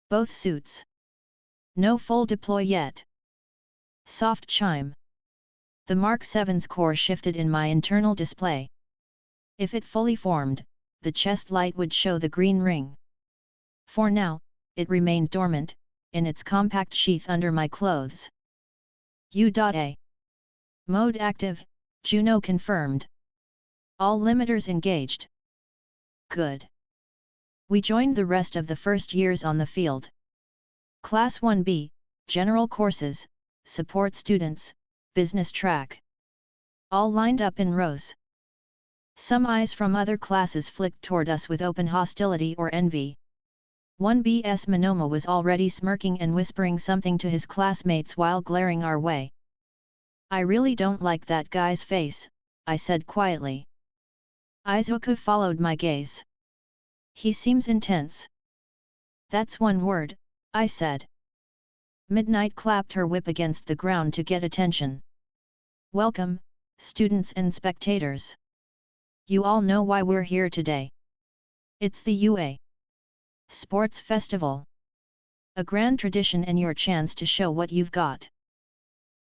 Both suits. No full deploy yet. Soft chime. The Mark 7's core shifted in my internal display. If it fully formed, the chest light would show the green ring. For now, it remained dormant, in its compact sheath under my clothes. U.A. Mode active, Juno confirmed. All limiters engaged. Good. We joined the rest of the first years on the field. Class 1B, General Courses, Support Students, Business Track. All lined up in rows. Some eyes from other classes flicked toward us with open hostility or envy. 1B's Monoma was already smirking and whispering something to his classmates while glaring our way. I really don't like that guy's face, I said quietly. Izuku followed my gaze. He seems intense. That's one word, I said. Midnight clapped her whip against the ground to get attention. Welcome, students and spectators. You all know why we're here today. It's the UA Sports Festival. A grand tradition and your chance to show what you've got.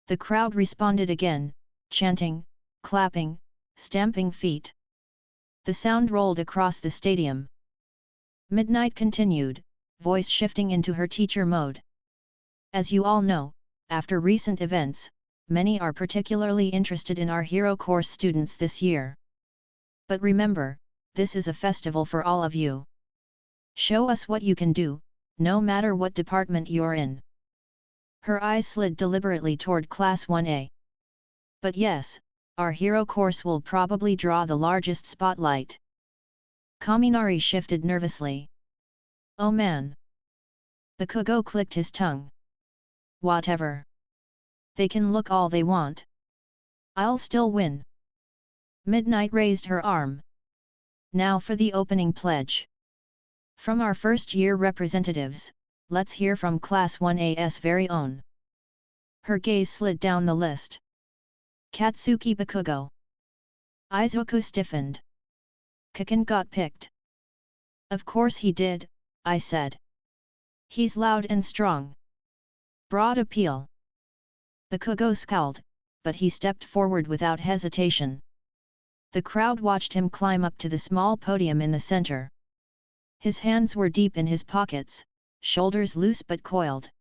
The crowd responded again, chanting, clapping, stamping feet. The sound rolled across the stadium. Midnight continued, voice shifting into her teacher mode. As you all know, after recent events, many are particularly interested in our hero course students this year. But remember, this is a festival for all of you. Show us what you can do, no matter what department you're in. Her eyes slid deliberately toward Class 1A. But yes, our hero course will probably draw the largest spotlight. Kaminari shifted nervously. Oh man. Bakugo clicked his tongue. Whatever. They can look all they want. I'll still win. Midnight raised her arm. Now for the opening pledge. From our first-year representatives, let's hear from Class 1A's very own. Her gaze slid down the list. Katsuki Bakugo. Izuku stiffened. Kaken got picked. Of course he did, I said. He's loud and strong. Broad appeal. Bakugo scowled, but he stepped forward without hesitation. The crowd watched him climb up to the small podium in the center. His hands were deep in his pockets, shoulders loose but coiled.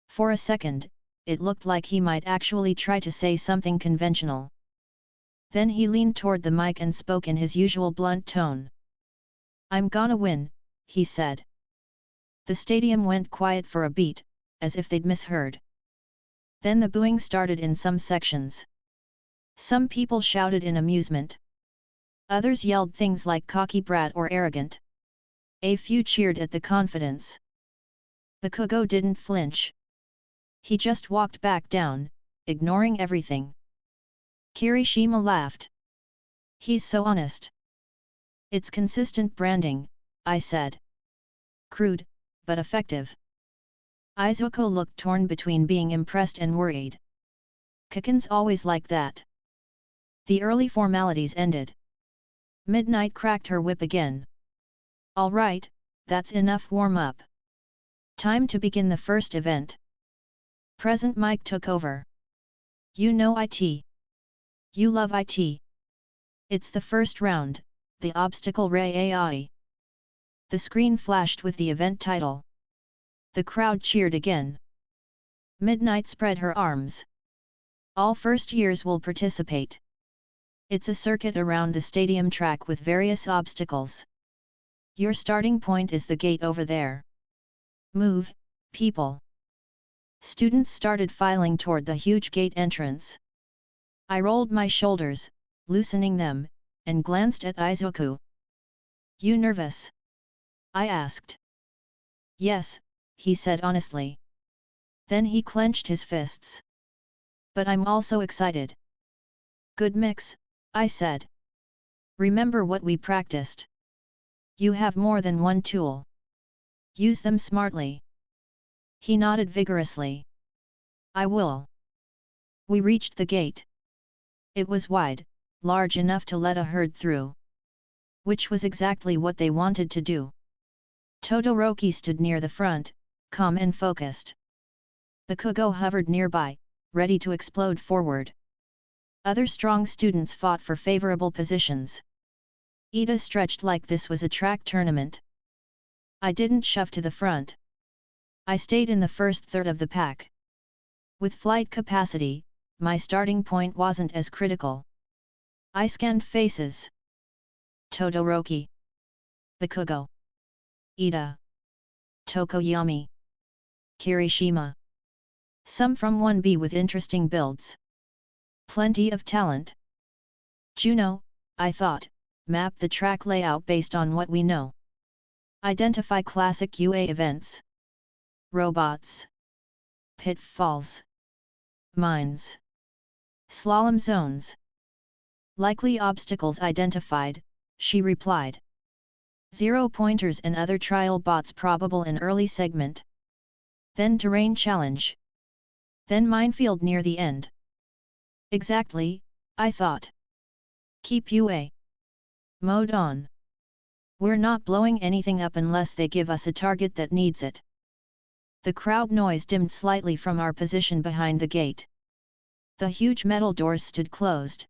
For a second, it looked like he might actually try to say something conventional. Then he leaned toward the mic and spoke in his usual blunt tone. I'm gonna win, he said. The stadium went quiet for a beat, as if they'd misheard. Then the booing started in some sections. Some people shouted in amusement. Others yelled things like cocky brat or arrogant. A few cheered at the confidence. Bakugo didn't flinch. He just walked back down, ignoring everything. Kirishima laughed. He's so honest. It's consistent branding, I said. Crude, but effective. Izuku looked torn between being impressed and worried. Kaken's always like that. The early formalities ended. Midnight cracked her whip again. All right, that's enough warm-up. Time to begin the first event. Present Mike took over. You know IT. You love IT. It's the first round, the Obstacle Ray AI. The screen flashed with the event title. The crowd cheered again. Midnight spread her arms. All first years will participate. It's a circuit around the stadium track with various obstacles. Your starting point is the gate over there. Move, people. Students started filing toward the huge gate entrance. I rolled my shoulders, loosening them, and glanced at Izuku. You nervous? I asked. Yes, he said honestly. Then he clenched his fists. But I'm also excited. Good mix, I said. Remember what we practiced. You have more than one tool. Use them smartly. He nodded vigorously. I will. We reached the gate. It was wide, large enough to let a herd through. Which was exactly what they wanted to do. Todoroki stood near the front, calm and focused. Bakugo hovered nearby, ready to explode forward. Other strong students fought for favorable positions. Ida stretched like this was a track tournament. I didn't shove to the front. I stayed in the first third of the pack. With flight capacity, my starting point wasn't as critical. I scanned faces. Todoroki. Bakugo. Ida. Tokoyami. Kirishima. Some from 1B with interesting builds. Plenty of talent. Juno, I thought, map the track layout based on what we know. Identify classic UA events. Robots. Pitfalls. Mines. Slalom zones. Likely obstacles identified, she replied. 0-pointers and other trial bots probable in early segment. Then terrain challenge. Then minefield near the end. Exactly, I thought. Keep UA mode on. We're not blowing anything up unless they give us a target that needs it. The crowd noise dimmed slightly from our position behind the gate. The huge metal doors stood closed.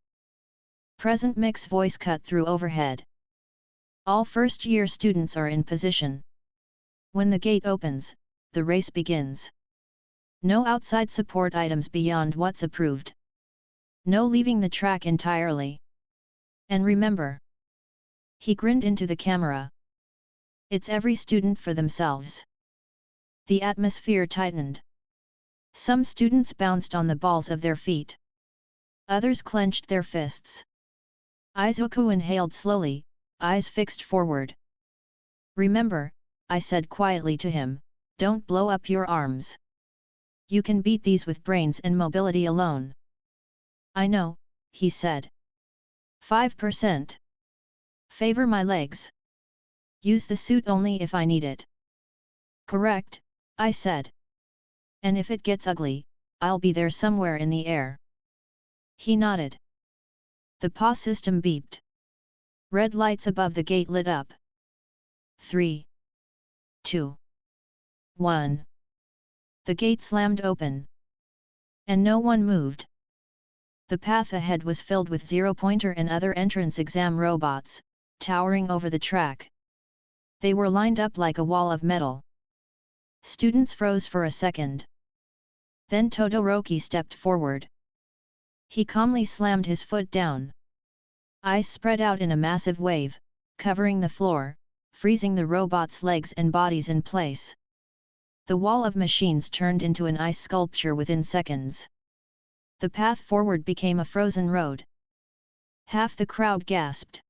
Present Mick's voice cut through overhead. All first-year students are in position. When the gate opens, the race begins. No outside support items beyond what's approved. No leaving the track entirely. And remember. He grinned into the camera. It's every student for themselves. The atmosphere tightened. Some students bounced on the balls of their feet. Others clenched their fists. Izuku inhaled slowly, eyes fixed forward. Remember, I said quietly to him, don't blow up your arms. You can beat these with brains and mobility alone. I know, he said. 5%. Favor my legs. Use the suit only if I need it. Correct, I said. And if it gets ugly, I'll be there somewhere in the air. He nodded. The PA system beeped. Red lights above the gate lit up. 3, 2, 1. The gate slammed open. And no one moved. The path ahead was filled with zero-pointer and other entrance exam robots, towering over the track. They were lined up like a wall of metal. Students froze for a second. Then Todoroki stepped forward. He calmly slammed his foot down. Ice spread out in a massive wave, covering the floor, freezing the robots' legs and bodies in place. The wall of machines turned into an ice sculpture within seconds. The path forward became a frozen road. Half the crowd gasped.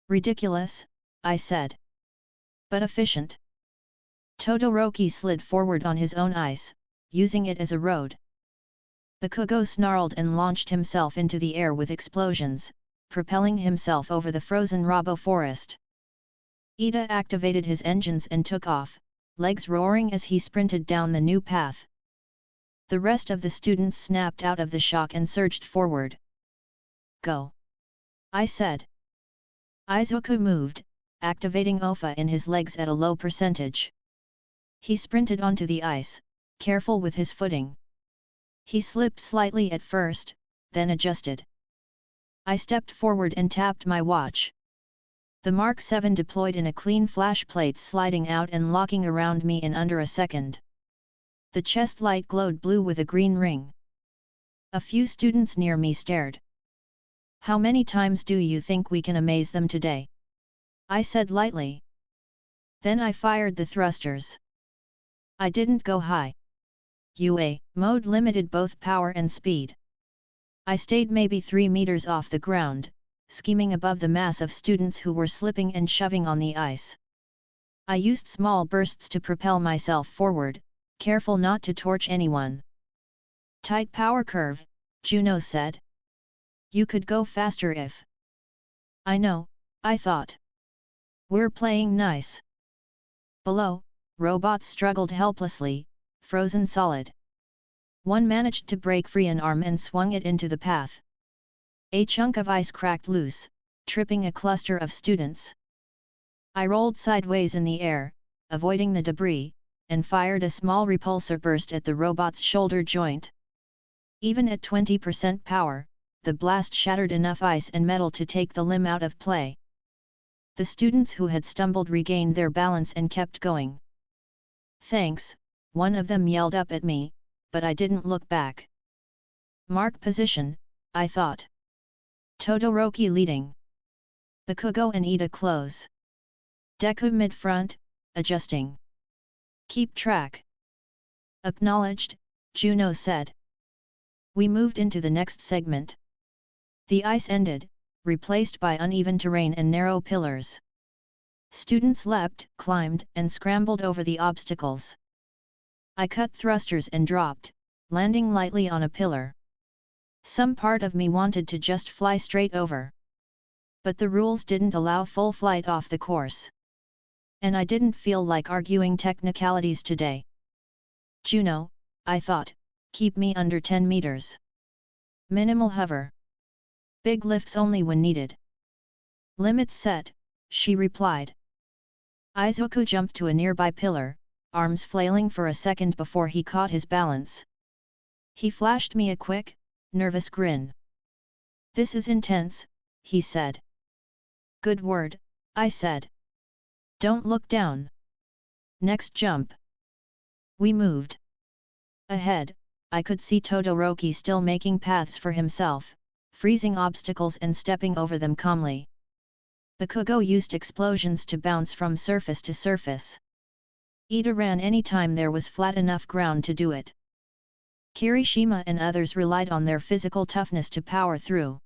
Ridiculous, I said. But efficient. Todoroki slid forward on his own ice, using it as a road. The Kugo snarled and launched himself into the air with explosions, propelling himself over the frozen Robo forest. Ida activated his engines and took off, legs roaring as he sprinted down the new path. The rest of the students snapped out of the shock and surged forward. Go! I said. Izuku moved, activating OFA in his legs at a low percentage. He sprinted onto the ice, careful with his footing. He slipped slightly at first, then adjusted. I stepped forward and tapped my watch. The Mark 7 deployed in a clean flash plate, sliding out and locking around me in under a second. The chest light glowed blue with a green ring. A few students near me stared. How many times do you think we can amaze them today? I said lightly. Then I fired the thrusters. I didn't go high. UA mode limited both power and speed. I stayed maybe 3 meters off the ground, skimming above the mass of students who were slipping and shoving on the ice. I used small bursts to propel myself forward, careful not to torch anyone. Tight power curve, Juno said. You could go faster if. I know, I thought. We're playing nice. Below, robots struggled helplessly, frozen solid. One managed to break free an arm and swung it into the path. A chunk of ice cracked loose, tripping a cluster of students. I rolled sideways in the air, avoiding the debris, and fired a small repulsor burst at the robot's shoulder joint. Even at 20% power, the blast shattered enough ice and metal to take the limb out of play. The students who had stumbled regained their balance and kept going. Thanks, one of them yelled up at me, but I didn't look back. Mark position, I thought. Todoroki leading. The Kugo and Ida close. Deku mid-front, adjusting. Keep track. Acknowledged, Juno said. We moved into the next segment. The ice ended, replaced by uneven terrain and narrow pillars. Students leapt, climbed, and scrambled over the obstacles. I cut thrusters and dropped, landing lightly on a pillar. Some part of me wanted to just fly straight over. But the rules didn't allow full flight off the course. And I didn't feel like arguing technicalities today. Juno, I thought, keep me under 10 meters. Minimal hover. Big lifts only when needed. Limits set, she replied. Izuku jumped to a nearby pillar, arms flailing for a second before he caught his balance. He flashed me a quick, nervous grin. This is intense, he said. Good word, I said. Don't look down. Next jump. We moved. Ahead, I could see Todoroki still making paths for himself, freezing obstacles and stepping over them calmly. The Kugo used explosions to bounce from surface to surface. Ida ran anytime there was flat enough ground to do it. Kirishima and others relied on their physical toughness to power through.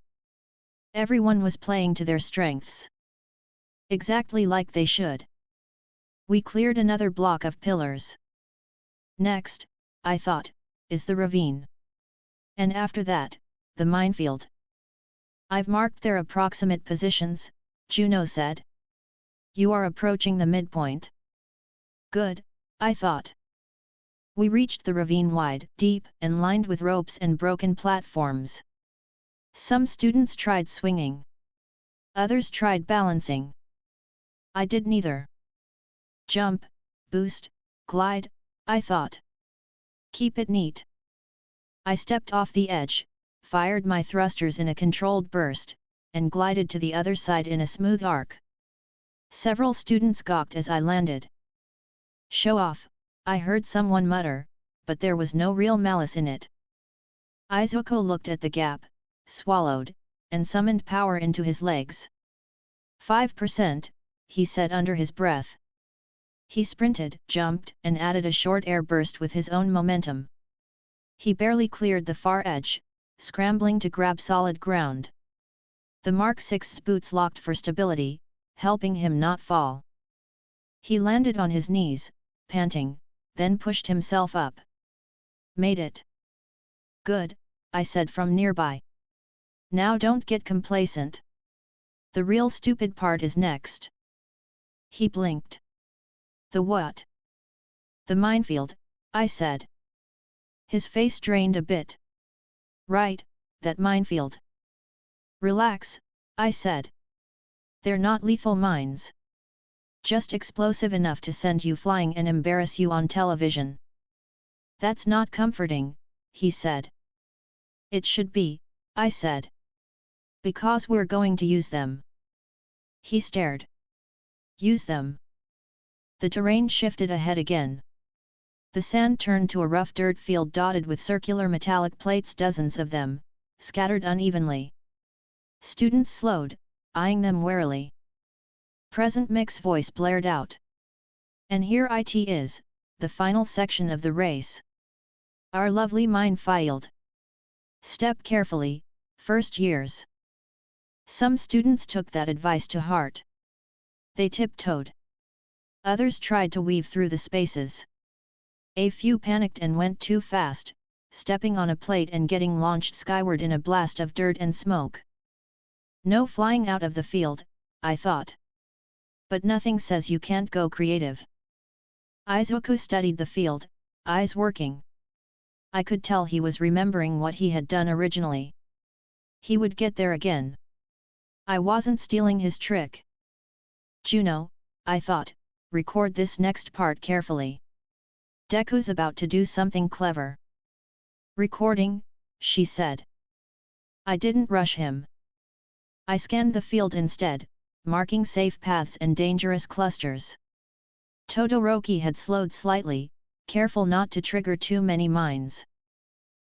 Everyone was playing to their strengths. Exactly like they should. We cleared another block of pillars. Next, I thought, is the ravine. And after that, the minefield. I've marked their approximate positions, Juno said. You are approaching the midpoint. Good, I thought. We reached the ravine wide, deep, and lined with ropes and broken platforms. Some students tried swinging. Others tried balancing. I did neither. Jump, boost, glide, I thought. Keep it neat. I stepped off the edge, fired my thrusters in a controlled burst, and glided to the other side in a smooth arc. Several students gawked as I landed. Show off, I heard someone mutter, but there was no real malice in it. Izuku looked at the gap, swallowed, and summoned power into his legs. 5%, he said under his breath. He sprinted, jumped, and added a short air burst with his own momentum. He barely cleared the far edge, scrambling to grab solid ground. The Mark 6's boots locked for stability, helping him not fall. He landed on his knees, panting, then pushed himself up. Made it. Good, I said from nearby. Now don't get complacent. The real stupid part is next. He blinked. The what? The minefield, I said. His face drained a bit. Right, that minefield. Relax, I said. They're not lethal mines. Just explosive enough to send you flying and embarrass you on television. That's not comforting, he said. It should be, I said. Because we're going to use them. He stared. Use them. The terrain shifted ahead again. The sand turned to a rough dirt field dotted with circular metallic plates, dozens of them, scattered unevenly. Students slowed, eyeing them warily. Present Mix voice blared out. And here it is, the final section of the race. Our lovely minefield. Step carefully, first years. Some students took that advice to heart. They tiptoed. Others tried to weave through the spaces. A few panicked and went too fast, stepping on a plate and getting launched skyward in a blast of dirt and smoke. No flying out of the field, I thought. But nothing says you can't go creative. Izuku studied the field, eyes working. I could tell he was remembering what he had done originally. He would get there again. I wasn't stealing his trick. Juno, I thought, record this next part carefully. Deku's about to do something clever. Recording, she said. I didn't rush him. I scanned the field instead, marking safe paths and dangerous clusters. Todoroki had slowed slightly, careful not to trigger too many mines.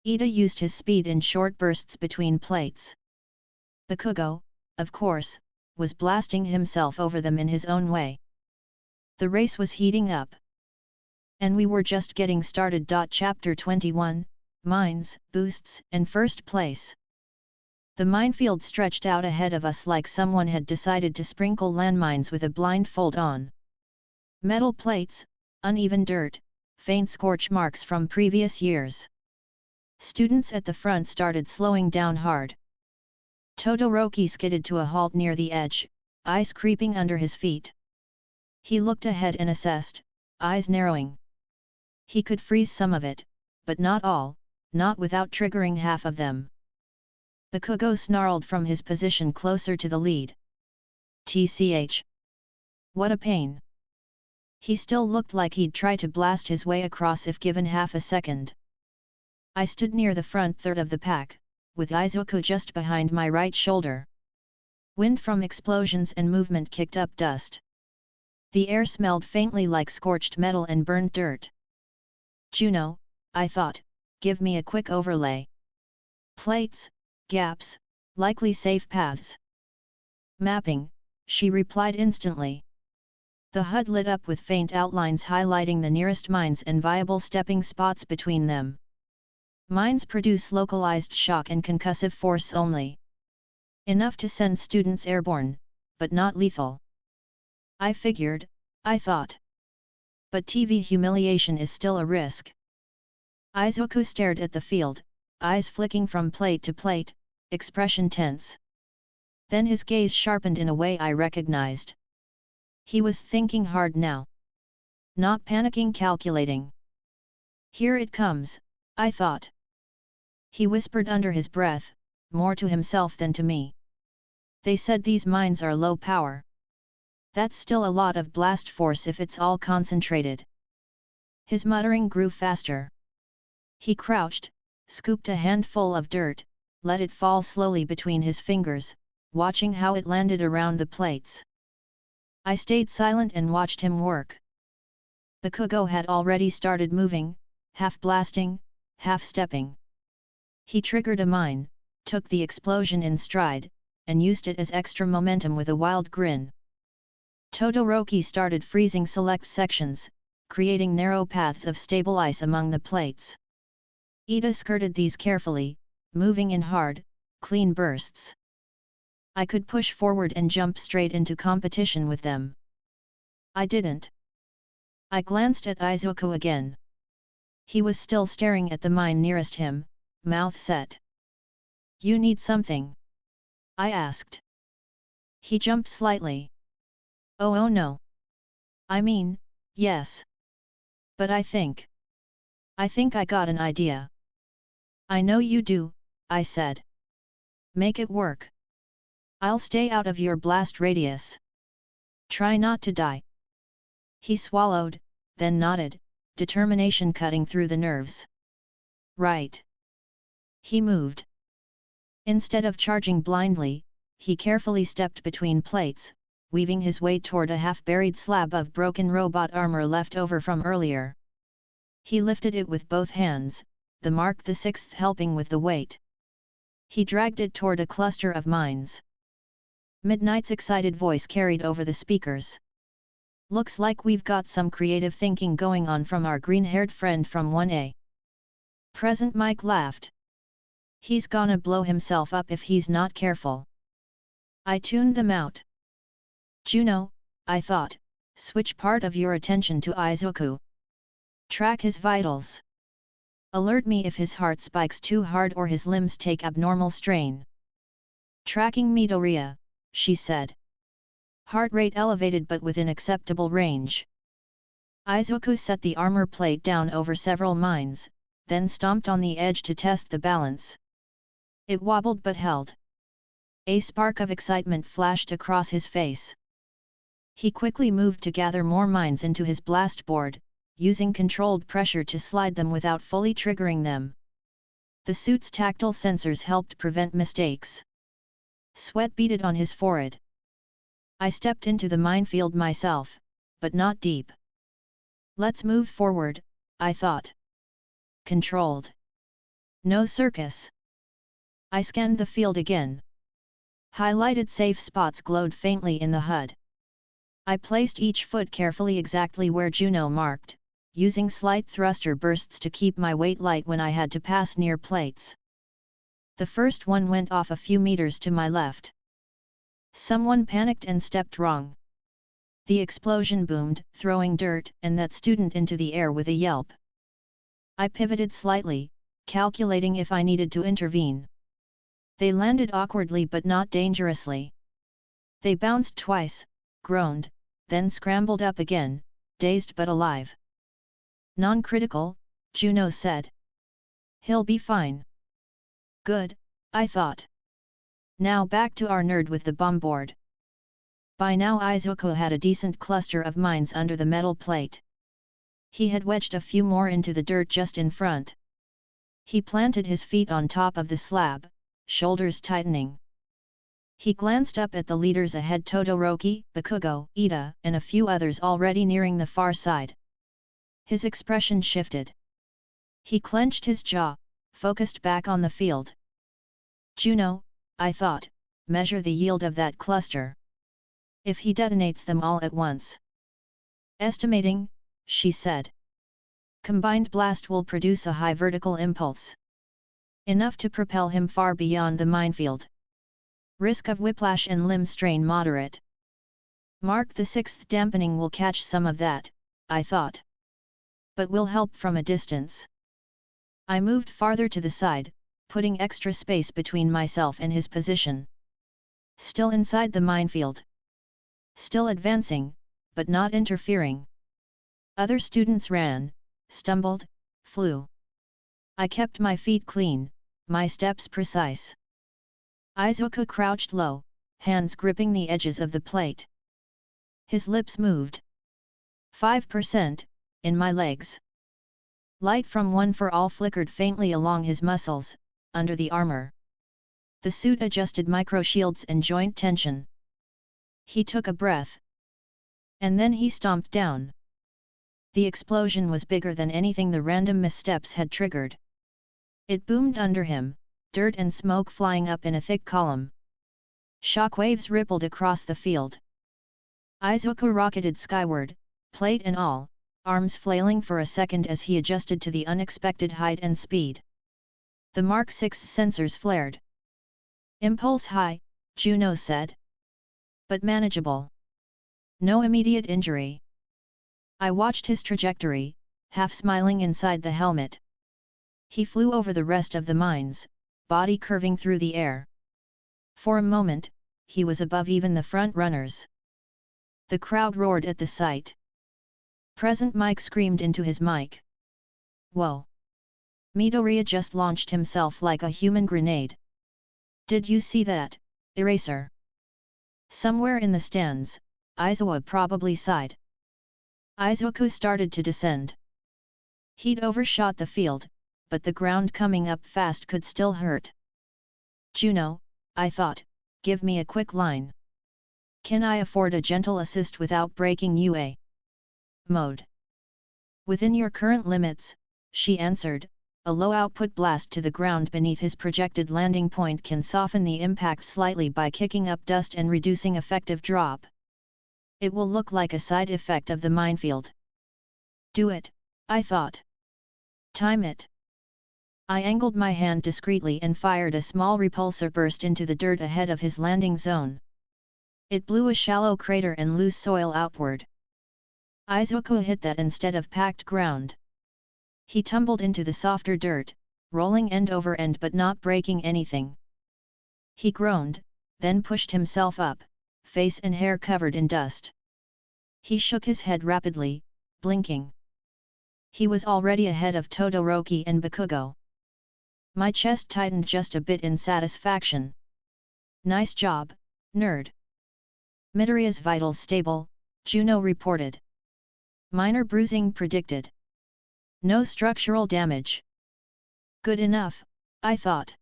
Ida used his speed in short bursts between plates. Bakugo, of course, was blasting himself over them in his own way. The race was heating up. And we were just getting started. Chapter 21, Mines, Boosts, and First Place. The minefield stretched out ahead of us like someone had decided to sprinkle landmines with a blindfold on. Metal plates, uneven dirt, faint scorch marks from previous years. Students at the front started slowing down hard. Todoroki skidded to a halt near the edge, ice creeping under his feet. He looked ahead and assessed, eyes narrowing. He could freeze some of it, but not all, not without triggering half of them. Bakugo snarled from his position closer to the lead. TCH. What a pain. He still looked like he'd try to blast his way across if given half a second. I stood near the front third of the pack, with Izuku just behind my right shoulder. Wind from explosions and movement kicked up dust. The air smelled faintly like scorched metal and burned dirt. Juno, I thought, give me a quick overlay. Plates, gaps, likely safe paths. Mapping, she replied instantly. The HUD lit up with faint outlines highlighting the nearest mines and viable stepping spots between them. Mines produce localized shock and concussive force only. Enough to send students airborne, but not lethal. I figured, I thought. But TV humiliation is still a risk. Izuku stared at the field, eyes flicking from plate to plate, expression tense. Then his gaze sharpened in a way I recognized. He was thinking hard now. Not panicking, calculating. Here it comes, I thought. He whispered under his breath, more to himself than to me. They said these mines are low power. That's still a lot of blast force if it's all concentrated. His muttering grew faster. He crouched, scooped a handful of dirt, let it fall slowly between his fingers, watching how it landed around the plates. I stayed silent and watched him work. The Kugo had already started moving, half blasting, half stepping. He triggered a mine, took the explosion in stride, and used it as extra momentum with a wild grin. Todoroki started freezing select sections, creating narrow paths of stable ice among the plates. Ida skirted these carefully, moving in hard, clean bursts. I could push forward and jump straight into competition with them. I didn't. I glanced at Izuku again. He was still staring at the mine nearest him, mouth set. "You need something?" I asked. He jumped slightly. Oh no. I mean, yes. But I think I got an idea." "I know you do," I said. "Make it work. I'll stay out of your blast radius. Try not to die." He swallowed, then nodded, determination cutting through the nerves. "Right." He moved. Instead of charging blindly, he carefully stepped between plates, weaving his way toward a half-buried slab of broken robot armor left over from earlier. He lifted it with both hands, the Mark VI helping with the weight. He dragged it toward a cluster of mines. Midnight's excited voice carried over the speakers. "Looks like we've got some creative thinking going on from our green-haired friend from 1A. Present Mike laughed. "He's gonna blow himself up if he's not careful." I tuned them out. "Juno," I thought, "switch part of your attention to Izuku. Track his vitals. Alert me if his heart spikes too hard or his limbs take abnormal strain." "Tracking Midoriya," she said. "Heart rate elevated but within acceptable range." Izuku set the armor plate down over several mines, then stomped on the edge to test the balance. It wobbled but held. A spark of excitement flashed across his face. He quickly moved to gather more mines into his blast board, using controlled pressure to slide them without fully triggering them. The suit's tactile sensors helped prevent mistakes. Sweat beaded on his forehead. I stepped into the minefield myself, but not deep. "Let's move forward," I thought. Controlled. No circus. I scanned the field again. Highlighted safe spots glowed faintly in the HUD. I placed each foot carefully exactly where Juno marked, using slight thruster bursts to keep my weight light when I had to pass near plates. The first one went off a few meters to my left. Someone panicked and stepped wrong. The explosion boomed, throwing dirt and that student into the air with a yelp. I pivoted slightly, calculating if I needed to intervene. They landed awkwardly but not dangerously. They bounced twice, groaned, then scrambled up again, dazed but alive. "Non-critical," Juno said. "He'll be fine." Good, I thought. Now back to our nerd with the bomb board. By now Izuku had a decent cluster of mines under the metal plate. He had wedged a few more into the dirt just in front. He planted his feet on top of the slab, shoulders tightening. He glanced up at the leaders ahead: Todoroki, Bakugo, Ida, and a few others already nearing the far side. His expression shifted. He clenched his jaw, focused back on the field. "Juno," I thought, "measure the yield of that cluster. If he detonates them all at once." "Estimating," she said. "Combined blast will produce a high vertical impulse. Enough to propel him far beyond the minefield. Risk of whiplash and limb strain moderate. Mark VI dampening will catch some of that," I thought. "But will help from a distance." I moved farther to the side, putting extra space between myself and his position. Still inside the minefield. Still advancing, but not interfering. Other students ran, stumbled, flew. I kept my feet clean, my steps precise. Izuku crouched low, hands gripping the edges of the plate. His lips moved. 5%, in my legs. Light from One for All flickered faintly along his muscles, under the armor. The suit adjusted micro-shields and joint tension. He took a breath. And then he stomped down. The explosion was bigger than anything the random missteps had triggered. It boomed under him, dirt and smoke flying up in a thick column. Shockwaves rippled across the field. Izuku rocketed skyward, plate and all, arms flailing for a second as he adjusted to the unexpected height and speed. The Mark 6 sensors flared. Impulse high, Juno said. But manageable. No immediate injury. I watched his trajectory, half smiling inside the helmet. He flew over the rest of the mines, body curving through the air. For a moment, he was above even the front runners. The crowd roared at the sight. Present Mike screamed into his mic. Whoa! Midoriya just launched himself like a human grenade. Did you see that, Eraser? Somewhere in the stands, Izuku probably sighed. Izuku started to descend. He'd overshot the field, but the ground coming up fast could still hurt. Juno, I thought, give me a quick line. Can I afford a gentle assist without breaking UA mode? Within your current limits, she answered. A low output blast to the ground beneath his projected landing point can soften the impact slightly by kicking up dust and reducing effective drop. It will look like a side effect of the minefield. Do it, I thought. Time it. I angled my hand discreetly and fired a small repulsor burst into the dirt ahead of his landing zone. It blew a shallow crater and loose soil outward. Izuku hit that instead of packed ground. He tumbled into the softer dirt, rolling end over end but not breaking anything. He groaned, then pushed himself up, face and hair covered in dust. He shook his head rapidly, blinking. He was already ahead of Todoroki and Bakugo. My chest tightened just a bit in satisfaction. Nice job, nerd. Midoriya's vitals stable, Juno reported. Minor bruising predicted. No structural damage. Good enough, I thought.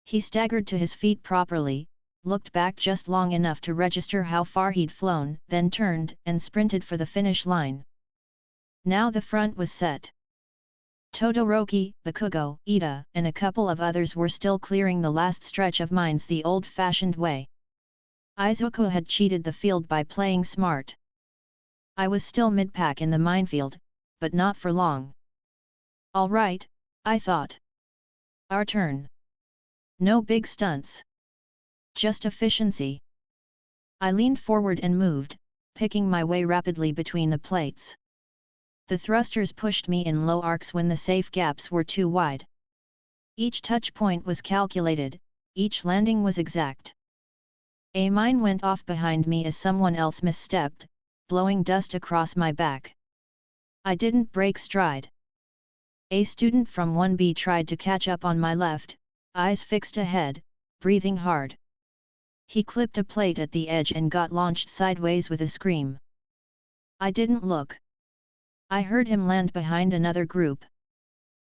He staggered to his feet properly, looked back just long enough to register how far he'd flown, then turned and sprinted for the finish line. Now the front was set. Todoroki, Bakugo, Ida, and a couple of others were still clearing the last stretch of mines the old-fashioned way. Izuku had cheated the field by playing smart. I was still mid-pack in the minefield, but not for long. All right, I thought. Our turn. No big stunts. Just efficiency. I leaned forward and moved, picking my way rapidly between the plates. The thrusters pushed me in low arcs when the safe gaps were too wide. Each touch point was calculated, each landing was exact. A mine went off behind me as someone else misstepped, blowing dust across my back. I didn't break stride. A student from 1B tried to catch up on my left, eyes fixed ahead, breathing hard. He clipped a plate at the edge and got launched sideways with a scream. I didn't look. I heard him land behind another group.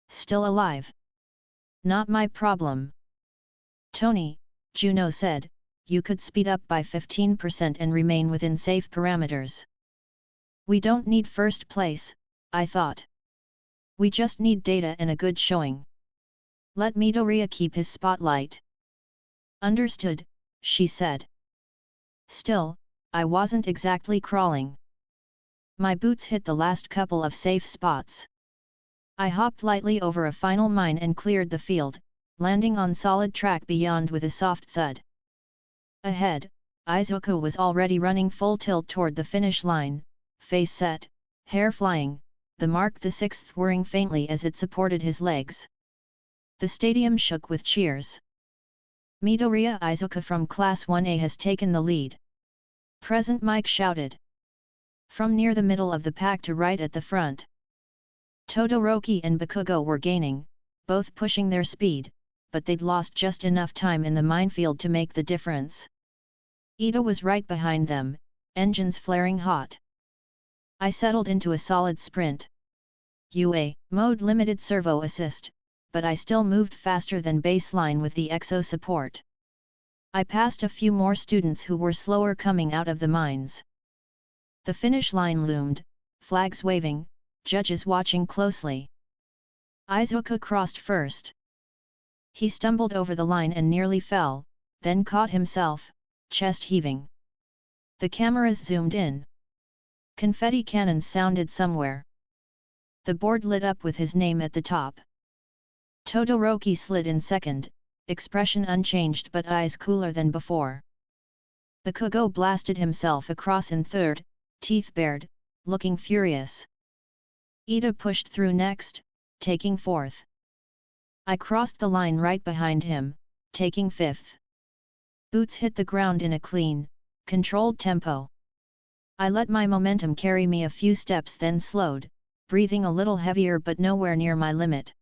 Still alive. Not my problem. Tony, Juno said, you could speed up by 15% and remain within safe parameters. We don't need first place, I thought. We just need data and a good showing. Let Midoriya keep his spotlight. Understood, she said. Still, I wasn't exactly crawling. My boots hit the last couple of safe spots. I hopped lightly over a final mine and cleared the field, landing on solid track beyond with a soft thud. Ahead, Izuku was already running full tilt toward the finish line, face set, hair flying, the Mark VI whirring faintly as it supported his legs. The stadium shook with cheers. Midoriya Izuku from Class 1A has taken the lead. Present Mike shouted. From near the middle of the pack to right at the front. Todoroki and Bakugo were gaining, both pushing their speed, but they'd lost just enough time in the minefield to make the difference. Ito was right behind them, engines flaring hot. I settled into a solid sprint. UA mode limited servo assist, but I still moved faster than baseline with the EXO support. I passed a few more students who were slower coming out of the mines. The finish line loomed, flags waving, judges watching closely. Izuku crossed first. He stumbled over the line and nearly fell, then caught himself, chest heaving. The cameras zoomed in. Confetti cannons sounded somewhere. The board lit up with his name at the top. Todoroki slid in second, expression unchanged but eyes cooler than before. Bakugo blasted himself across in third, teeth bared, looking furious. Ida pushed through next, taking fourth. I crossed the line right behind him, taking fifth. Boots hit the ground in a clean, controlled tempo. I let my momentum carry me a few steps then slowed, breathing a little heavier but nowhere near my limit.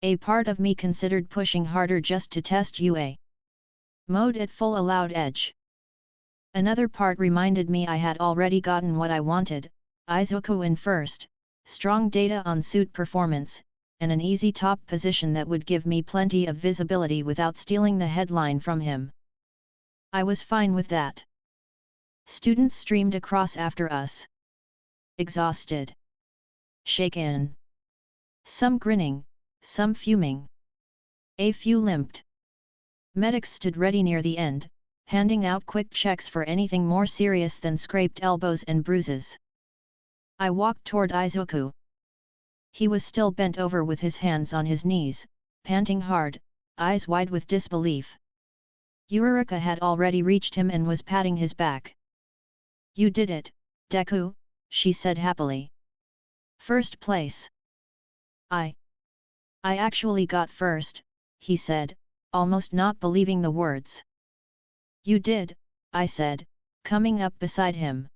A part of me considered pushing harder just to test UA mode at full allowed edge. Another part reminded me I had already gotten what I wanted, Izuku in first, strong data on suit performance, and an easy top position that would give me plenty of visibility without stealing the headline from him. I was fine with that. Students streamed across after us. Exhausted. Shaken. Some grinning, some fuming. A few limped. Medics stood ready near the end, handing out quick checks for anything more serious than scraped elbows and bruises. I walked toward Izuku. He was still bent over with his hands on his knees, panting hard, eyes wide with disbelief. Eureka had already reached him and was patting his back. "You did it, Deku," she said happily. "First place." I actually got first," he said, almost not believing the words. "You did," I said, coming up beside him.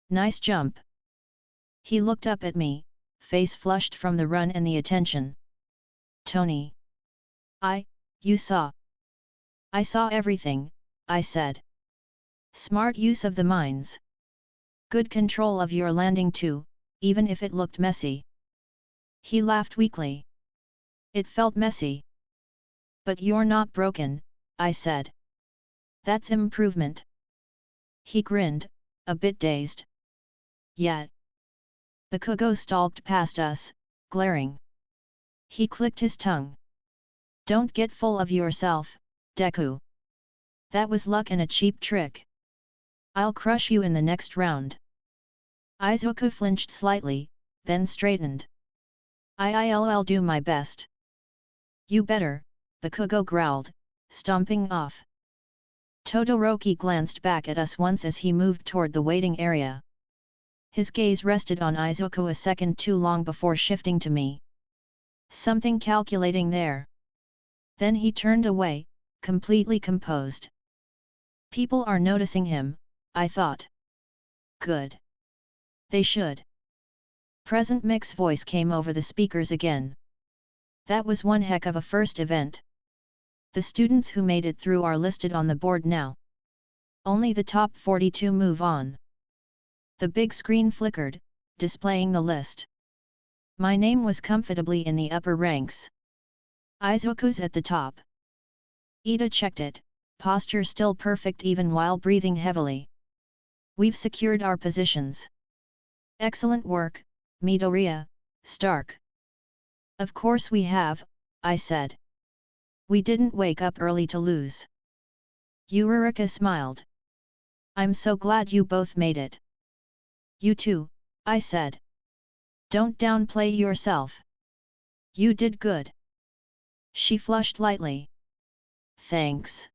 "Nice jump." He looked up at me, face flushed from the run and the attention. "Tony. You saw." "I saw everything," I said. "Smart use of the mines. Good control of your landing too, even if it looked messy." He laughed weakly. "It felt messy." "But you're not broken," I said. "That's improvement." He grinned, a bit dazed. "Yet." Bakugo stalked past us, glaring. He clicked his tongue. "Don't get full of yourself, Deku. That was luck and a cheap trick. I'll crush you in the next round." Izuku flinched slightly, then straightened. "I'll do my best." "You better," Bakugo growled, stomping off. Todoroki glanced back at us once as he moved toward the waiting area. His gaze rested on Izuku a second too long before shifting to me. Something calculating there. Then he turned away, completely composed. People are noticing him, I thought. Good. They should. Present Mick's voice came over the speakers again. That was one heck of a first event. The students who made it through are listed on the board now. Only the top 42 move on. The big screen flickered, displaying the list. My name was comfortably in the upper ranks. Izuku's at the top. Ida checked it, posture still perfect even while breathing heavily. "We've secured our positions." "Excellent work, Midoriya, Stark." "Of course we have," I said. "We didn't wake up early to lose." Eureka smiled. "I'm so glad you both made it." "You too," I said. "Don't downplay yourself. You did good." She flushed lightly. "Thanks."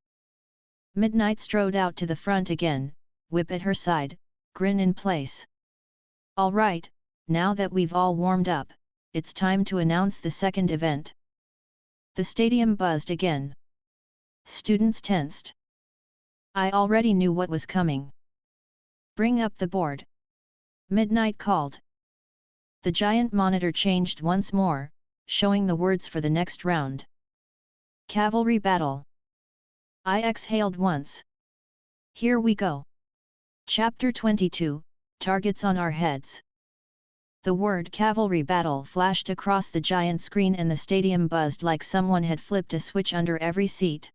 Midnight strode out to the front again, whip at her side, grin in place. "All right, now that we've all warmed up, it's time to announce the second event." The stadium buzzed again. Students tensed. I already knew what was coming. Bring up the board. Midnight called. The giant monitor changed once more, showing the words for the next round. Cavalry battle. I exhaled once. Here we go. Chapter 22, Targets on Our Heads. The word cavalry battle flashed across the giant screen and the stadium buzzed like someone had flipped a switch under every seat.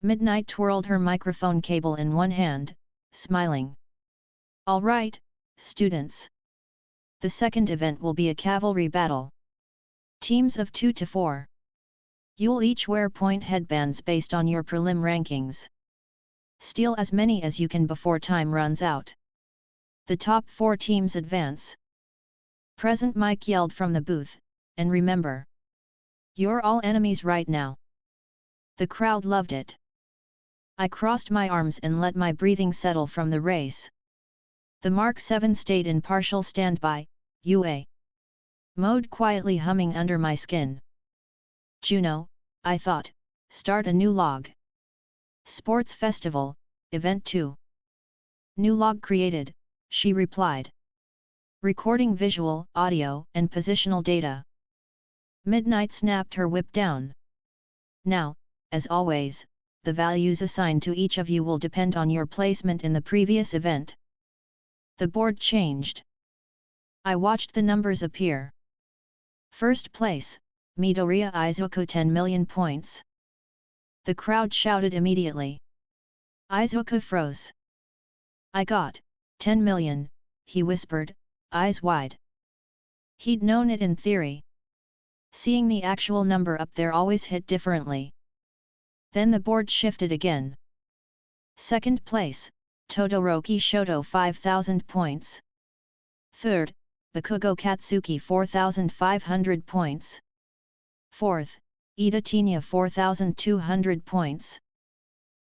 Midnight twirled her microphone cable in one hand, smiling. All right, students. The second event will be a cavalry battle. Teams of 2 to 4. You'll each wear point headbands based on your prelim rankings. Steal as many as you can before time runs out. The top 4 teams advance. Present Mike yelled from the booth, and remember. You're all enemies right now. The crowd loved it. I crossed my arms and let my breathing settle from the race. The Mark 7 stayed in partial standby, UA. Mode quietly humming under my skin. Juno, I thought, start a new log. Sports Festival, Event 2. New log created, she replied. Recording visual, audio, and positional data. Midnight snapped her whip down. Now, as always, the values assigned to each of you will depend on your placement in the previous event. The board changed. I watched the numbers appear. First place, Midoriya Izuku 10 million points. The crowd shouted immediately. Izuku froze. I got 10 million, he whispered, eyes wide. He'd known it in theory. Seeing the actual number up there always hit differently. Then the board shifted again. Second place, Todoroki Shoto 5,000 points. Third, Bakugo Katsuki 4,500 points. Fourth, Ida Tinya 4,200 points.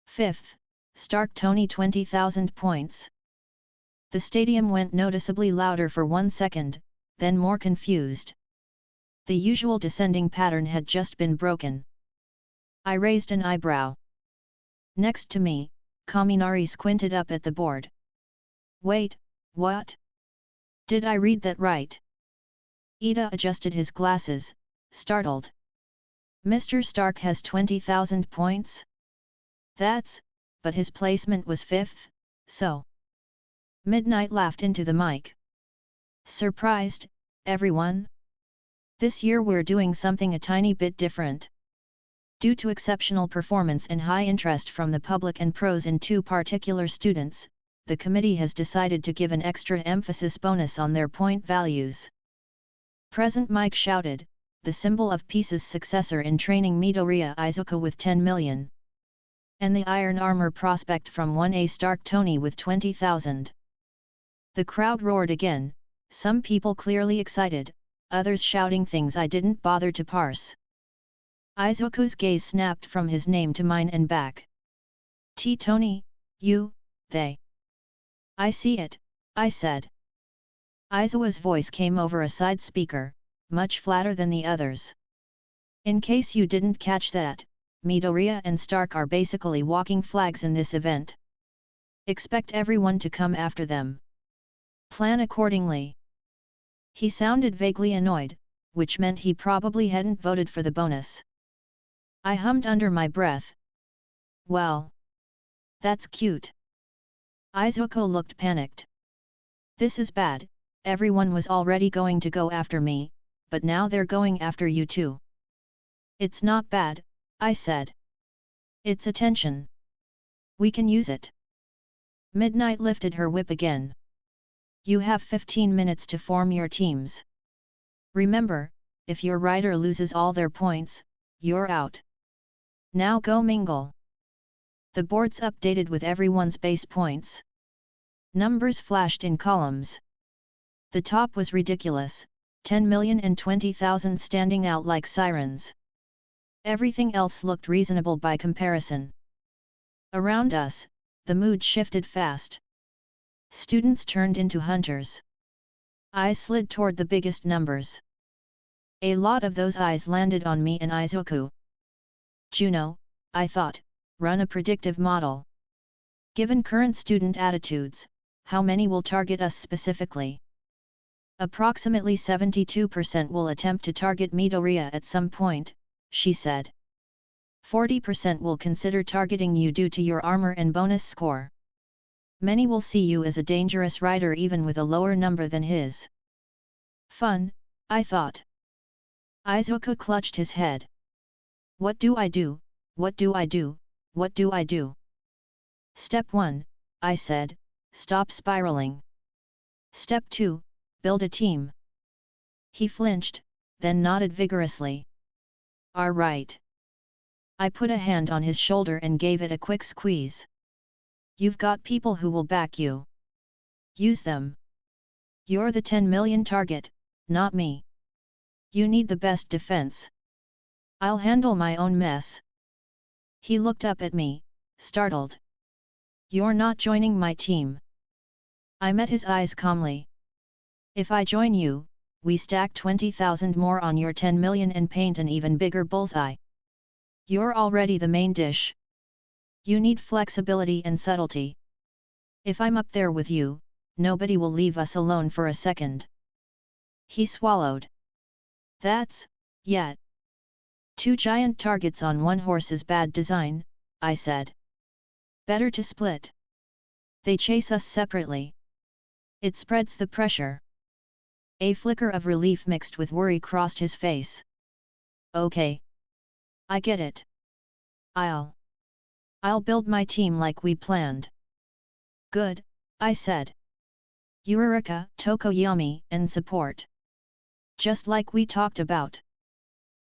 Fifth, Stark Tony 20,000 points. The stadium went noticeably louder for 1 second, then more confused. The usual descending pattern had just been broken. I raised an eyebrow. Next to me, Kaminari squinted up at the board. Wait, what? Did I read that right? Ida adjusted his glasses, startled. Mr. Stark has 20,000 points? But his placement was 5th, so. Midnight laughed into the mic. Surprised, everyone? This year we're doing something a tiny bit different. Due to exceptional performance and high interest from the public and pros in 2 particular students, the committee has decided to give an extra emphasis bonus on their point values. Present Mike shouted, the symbol of peace's successor in training Midoriya Izuku with 10 million. And the Iron Armor prospect from 1A Stark Tony with 20,000. The crowd roared again, some people clearly excited, others shouting things I didn't bother to parse. Izuku's gaze snapped from his name to mine and back. T. Tony, you, they. I see it, I said. Izuku's voice came over a side speaker, much flatter than the others. In case you didn't catch that, Midoriya and Stark are basically walking flags in this event. Expect everyone to come after them. Plan accordingly. He sounded vaguely annoyed, which meant he probably hadn't voted for the bonus. I hummed under my breath. Well. That's cute. Izuku looked panicked. This is bad, everyone was already going to go after me, but now they're going after you too. It's not bad, I said. It's attention. We can use it. Midnight lifted her whip again. You have 15 minutes to form your teams. Remember, if your rider loses all their points, you're out. Now go mingle. The boards updated with everyone's base points. Numbers flashed in columns. The top was ridiculous, 10,020,000 standing out like sirens. Everything else looked reasonable by comparison. Around us, the mood shifted fast. Students turned into hunters. Eyes slid toward the biggest numbers. A lot of those eyes landed on me and Izuku. Juno, I thought, run a predictive model. Given current student attitudes, how many will target us specifically? Approximately 72% will attempt to target Midoriya at some point, she said. 40% will consider targeting you due to your armor and bonus score. Many will see you as a dangerous rider even with a lower number than his. Fun, I thought. Izuku clutched his head. What do I do, what do I do, what do I do? Step 1, I said, stop spiraling. Step 2, build a team. He flinched, then nodded vigorously. Right. I put a hand on his shoulder and gave it a quick squeeze. You've got people who will back you. Use them. You're the 10 million target, not me. You need the best defense. I'll handle my own mess. He looked up at me, startled. You're not joining my team. I met his eyes calmly. If I join you, we stack 20,000 more on your 10 million and paint an even bigger bullseye. You're already the main dish. You need flexibility and subtlety. If I'm up there with you, nobody will leave us alone for a second. He swallowed. That's, yeah. 2 giant targets on one horse is bad design, I said. Better to split. They chase us separately. It spreads the pressure. A flicker of relief mixed with worry crossed his face. Okay. I get it. I'll build my team like we planned. Good, I said. Eureka, Tokoyami, and support. Just like we talked about.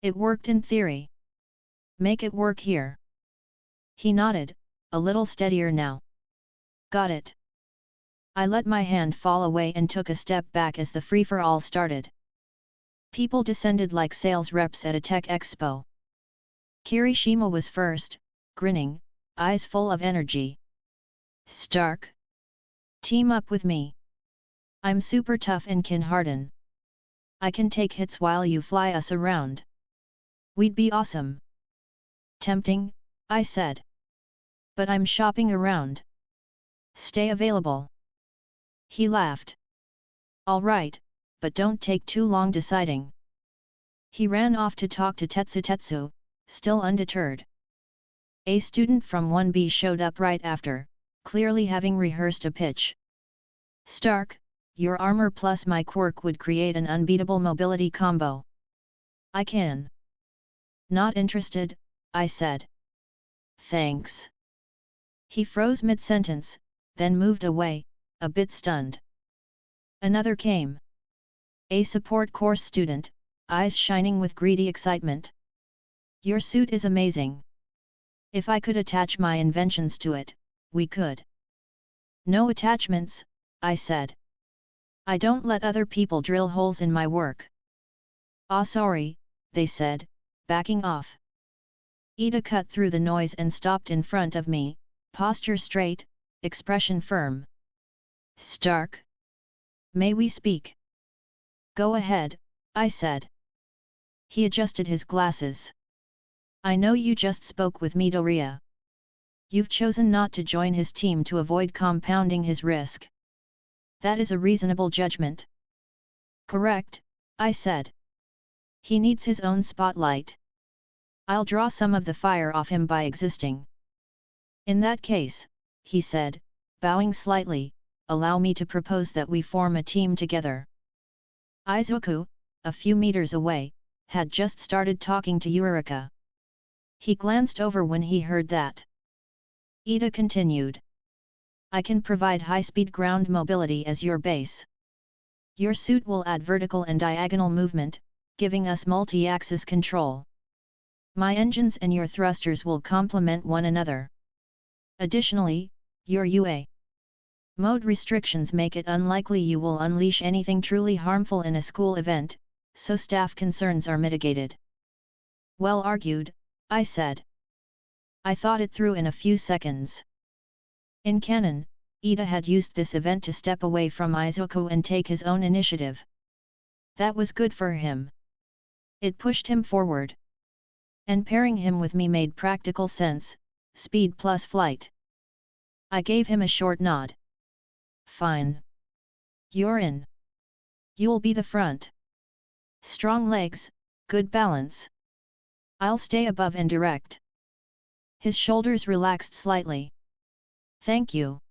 It worked in theory. Make it work here. He nodded, a little steadier now. Got it. I let my hand fall away and took a step back as the free-for-all started. People descended like sales reps at a tech expo. Kirishima was first, grinning, eyes full of energy. Stark. Team up with me. I'm super tough and can harden. I can take hits while you fly us around. We'd be awesome. Tempting, I said. But I'm shopping around. Stay available. He laughed. All right, but don't take too long deciding. He ran off to talk to Tetsu, still undeterred. A student from 1B showed up right after, clearly having rehearsed a pitch. Stark, your armor plus my quirk would create an unbeatable mobility combo. I can. Not interested, I said. Thanks. He froze mid-sentence, then moved away, a bit stunned. Another came. A support course student, eyes shining with greedy excitement. Your suit is amazing. If I could attach my inventions to it, we could. No attachments, I said. I don't let other people drill holes in my work. Sorry, they said, backing off. Ida cut through the noise and stopped in front of me, posture straight, expression firm. Stark? May we speak? Go ahead, I said. He adjusted his glasses. I know you just spoke with Midoriya. You've chosen not to join his team to avoid compounding his risk. That is a reasonable judgment. Correct, I said. He needs his own spotlight. I'll draw some of the fire off him by existing. In that case, he said, bowing slightly, allow me to propose that we form a team together. Izuku, a few meters away, had just started talking to Eureka. He glanced over when he heard that. Ida continued. I can provide high-speed ground mobility as your base. Your suit will add vertical and diagonal movement, giving us multi-axis control. My engines and your thrusters will complement one another. Additionally, your UA mode restrictions make it unlikely you will unleash anything truly harmful in a school event, so staff concerns are mitigated. Well argued, I said. I thought it through in a few seconds. In canon, Ida had used this event to step away from Izuku and take his own initiative. That was good for him. It pushed him forward. And pairing him with me made practical sense, speed plus flight. I gave him a short nod. Fine. You're in. You'll be the front. Strong legs, good balance. I'll stay above and direct. His shoulders relaxed slightly. Thank you.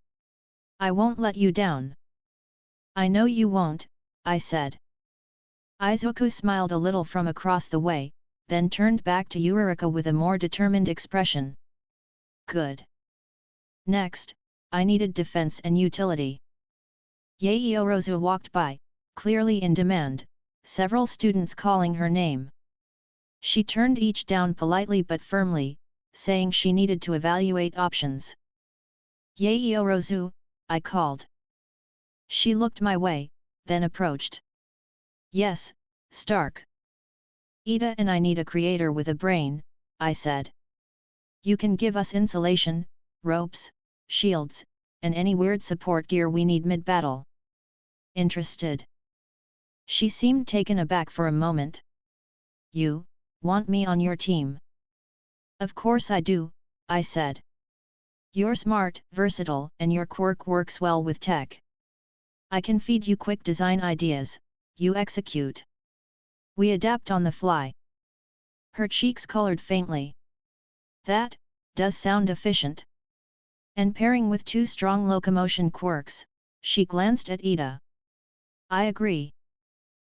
I won't let you down. I know you won't, I said. Izuku smiled a little from across the way, then turned back to Eureka with a more determined expression. Good. Next, I needed defense and utility. Yaoyorozu walked by, clearly in demand, several students calling her name. She turned each down politely but firmly, saying she needed to evaluate options. Yaoyorozu, I called. She looked my way, then approached. Yes, Stark. Ida and I need a creator with a brain, I said. You can give us insulation, ropes, shields, and any weird support gear we need mid-battle. Interested? She seemed taken aback for a moment. You want me on your team? Of course I do, I said. You're smart, versatile, and your quirk works well with tech. I can feed you quick design ideas, you execute. We adapt on the fly. Her cheeks colored faintly. That does sound efficient. And pairing with two strong locomotion quirks, she glanced at Ida. I agree.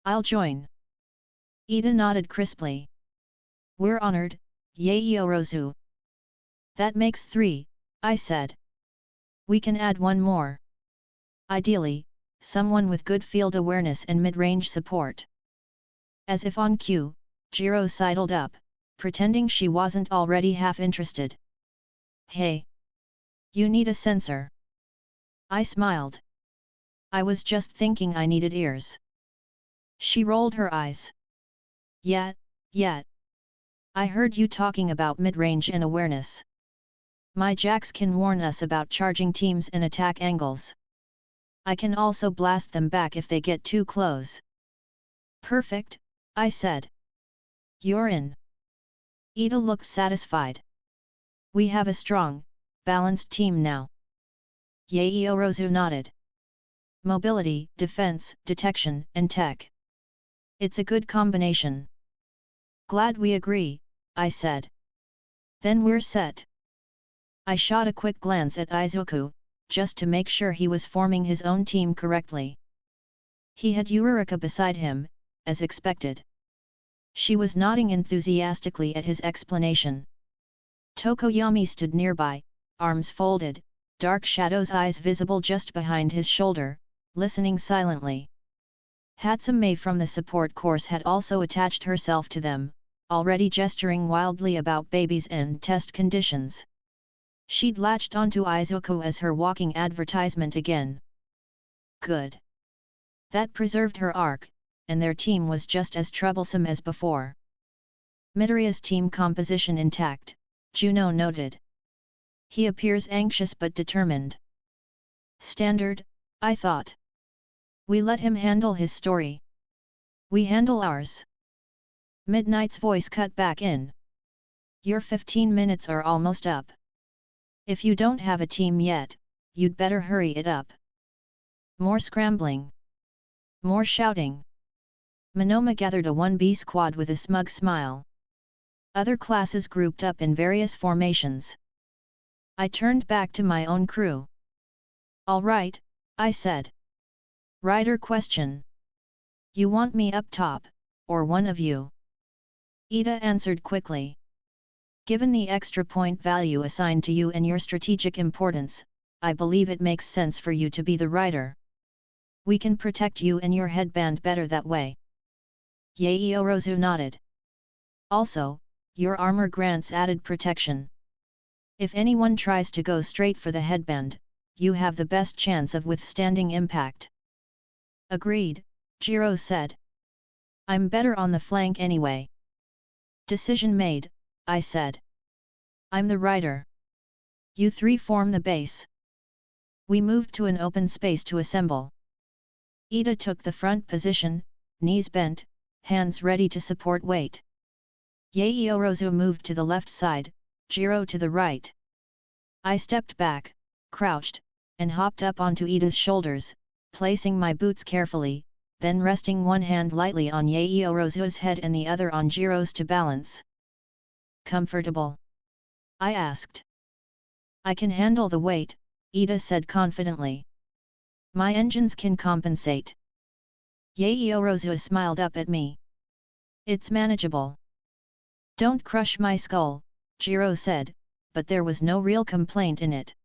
I'll join. Ida nodded crisply. We're honored, Yaoyorozu. That makes 3, I said. We can add one more. Ideally, someone with good field awareness and mid-range support. As if on cue, Jiro sidled up, pretending she wasn't already half interested. Hey! You need a sensor. I smiled. I was just thinking I needed ears. She rolled her eyes. Yet. I heard you talking about mid-range and awareness. My jacks can warn us about charging teams and attack angles. I can also blast them back if they get too close. Perfect, I said. You're in. Ida looked satisfied. We have a strong, balanced team now. Yaoyorozu nodded. Mobility, defense, detection, and tech. It's a good combination. Glad we agree, I said. Then we're set. I shot a quick glance at Izuku, just to make sure he was forming his own team correctly. He had Eureka beside him, as expected. She was nodding enthusiastically at his explanation. Tokoyami stood nearby, arms folded, dark shadows eyes visible just behind his shoulder, listening silently. Hatsume from the support course had also attached herself to them, already gesturing wildly about babies and test conditions. She'd latched onto Izuku as her walking advertisement again. Good. That preserved her arc, and their team was just as troublesome as before. Midoriya's team composition intact, Juno noted. He appears anxious but determined. Standard, I thought. We let him handle his story. We handle ours. Midnight's voice cut back in. Your 15 minutes are almost up. If you don't have a team yet, you'd better hurry it up. More scrambling. More shouting. Monoma gathered a 1B squad with a smug smile. Other classes grouped up in various formations. I turned back to my own crew. All right, I said. Rider question. You want me up top, or one of you? Ida answered quickly. Given the extra point value assigned to you and your strategic importance, I believe it makes sense for you to be the rider. We can protect you and your headband better that way. Yaoyorozu nodded. Also, your armor grants added protection. If anyone tries to go straight for the headband, you have the best chance of withstanding impact. Agreed, Jiro said. I'm better on the flank anyway. Decision made, I said. I'm the rider. You three form the base. We moved to an open space to assemble. Ida took the front position, knees bent, hands ready to support weight. Yaoyorozu moved to the left side, Jiro to the right. I stepped back, crouched, and hopped up onto Ida's shoulders, placing my boots carefully, then resting one hand lightly on Yaoyorozu's head and the other on Jiro's to balance. Comfortable? I asked. I can handle the weight, Ida said confidently. My engines can compensate. Yaoyorozu smiled up at me. It's manageable. Don't crush my skull, Jiro said, but there was no real complaint in it.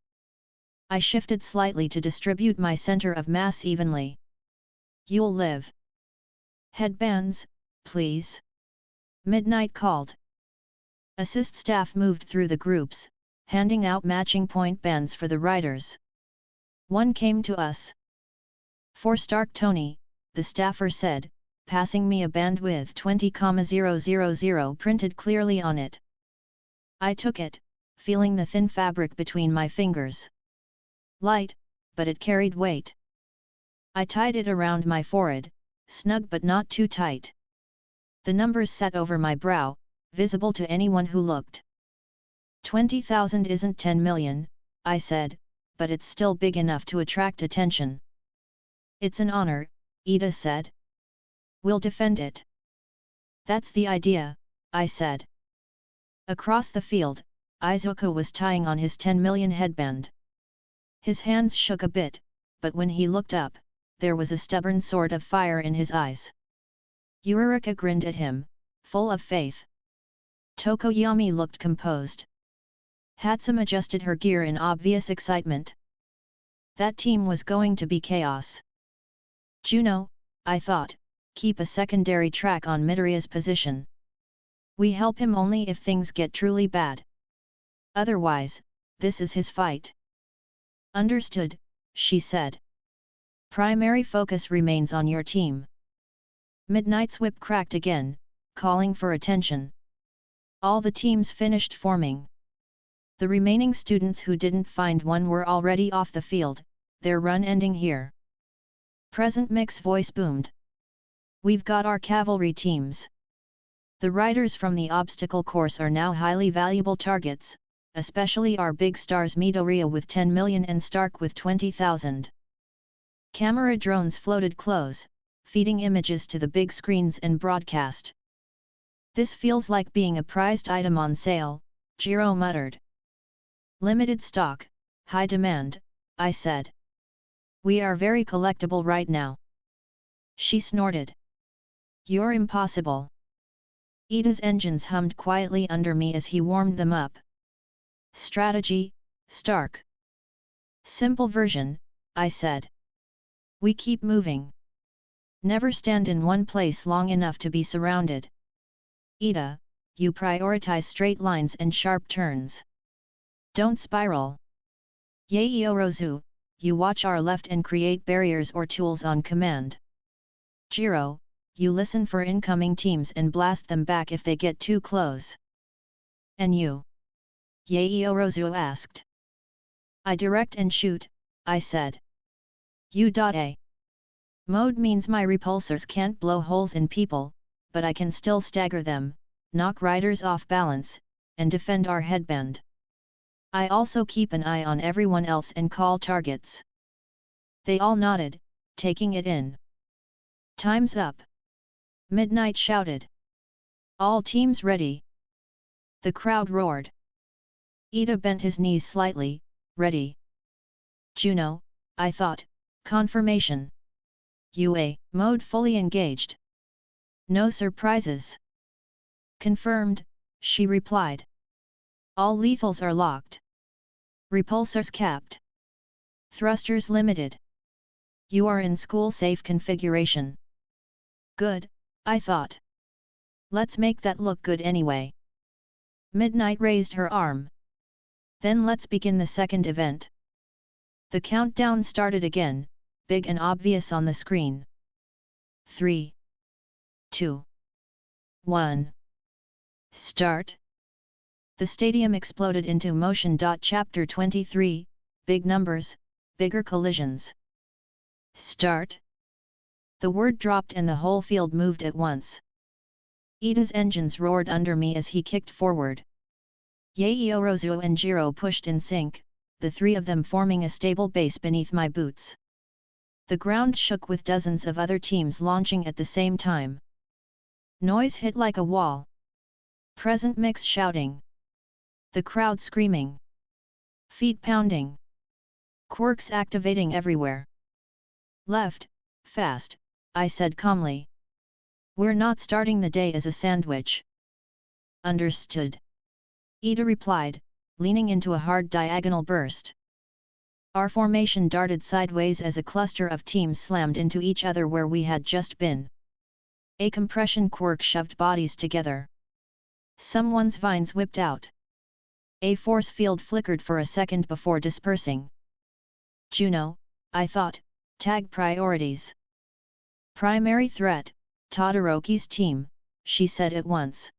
I shifted slightly to distribute my center of mass evenly. You'll live. Headbands, please. Midnight called. Assist staff moved through the groups, handing out matching point bands for the riders. One came to us. For Stark Tony, the staffer said, passing me a band with 20,000 printed clearly on it. I took it, feeling the thin fabric between my fingers. Light, but it carried weight. I tied it around my forehead, snug but not too tight. The numbers sat over my brow, visible to anyone who looked. 20,000 isn't 10 million, I said, but it's still big enough to attract attention. It's an honor, Ida said. We'll defend it. That's the idea, I said. Across the field, Izuku was tying on his 10 million headband. His hands shook a bit, but when he looked up, there was a stubborn sort of fire in his eyes. Yurika grinned at him, full of faith. Tokoyami looked composed. Hatsum adjusted her gear in obvious excitement. That team was going to be chaos. Juno, I thought, keep a secondary track on Midoriya's position. We help him only if things get truly bad. Otherwise, this is his fight. Understood, she said. Primary focus remains on your team. Midnight's whip cracked again, calling for attention. All the teams finished forming. The remaining students who didn't find one were already off the field, their run ending here. Present Mick's voice boomed. We've got our cavalry teams. The riders from the obstacle course are now highly valuable targets, especially our big stars Midoriya with 10 million and Stark with 20,000. Camera drones floated close, feeding images to the big screens and broadcast. This feels like being a prized item on sale, Jiro muttered. Limited stock, high demand, I said. We are very collectible right now. She snorted. You're impossible. Ida's engines hummed quietly under me as he warmed them up. Strategy, Stark. Simple version, I said. We keep moving. Never stand in one place long enough to be surrounded. Ida, you prioritize straight lines and sharp turns. Don't spiral. Yaoyorozu, you watch our left and create barriers or tools on command. Jiro, you listen for incoming teams and blast them back if they get too close. And you? Yaoyorozu asked. I direct and shoot, I said. U.A. Mode means my repulsors can't blow holes in people, but I can still stagger them, knock riders off balance, and defend our headband. I also keep an eye on everyone else and call targets. They all nodded, taking it in. Time's up. Midnight shouted. All teams ready. The crowd roared. Ida bent his knees slightly, ready. Juno, I thought, confirmation. UA, mode fully engaged. No surprises. Confirmed, she replied. All lethals are locked. Repulsors capped. Thrusters limited. You are in school-safe configuration. Good, I thought. Let's make that look good anyway. Midnight raised her arm. Then let's begin the second event. The countdown started again, big and obvious on the screen. 3, 2, 1. Start. The stadium exploded into motion. Chapter 23, Big Numbers, Bigger Collisions. Start. The word dropped and the whole field moved at once. Ida's engines roared under me as he kicked forward. Yaoyorozu and Jiro pushed in sync, the three of them forming a stable base beneath my boots. The ground shook with dozens of other teams launching at the same time. Noise hit like a wall. Present mix shouting. The crowd screaming. Feet pounding. Quirks activating everywhere. Left, fast, I said calmly. We're not starting the day as a sandwich. Understood. Ida replied, leaning into a hard diagonal burst. Our formation darted sideways as a cluster of teams slammed into each other where we had just been. A compression quirk shoved bodies together. Someone's vines whipped out. A force field flickered for a second before dispersing. Juno, I thought, tag priorities. Primary threat, Todoroki's team, she said at once.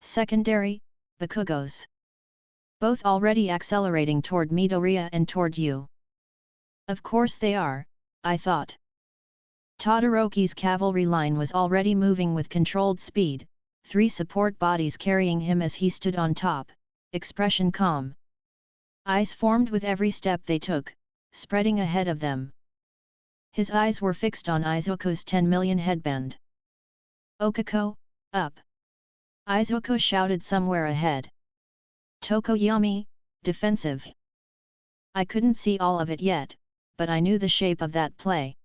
Secondary, Bakugos. Both already accelerating toward Midoriya and toward you. Of course they are, I thought. Todoroki's cavalry line was already moving with controlled speed, 3 support bodies carrying him as he stood on top, expression calm. Eyes formed with every step they took, spreading ahead of them. His eyes were fixed on Izuku's 10 million headband. Okako, up! Izuku shouted somewhere ahead. Tokoyami, defensive. I couldn't see all of it yet, but I knew the shape of that play.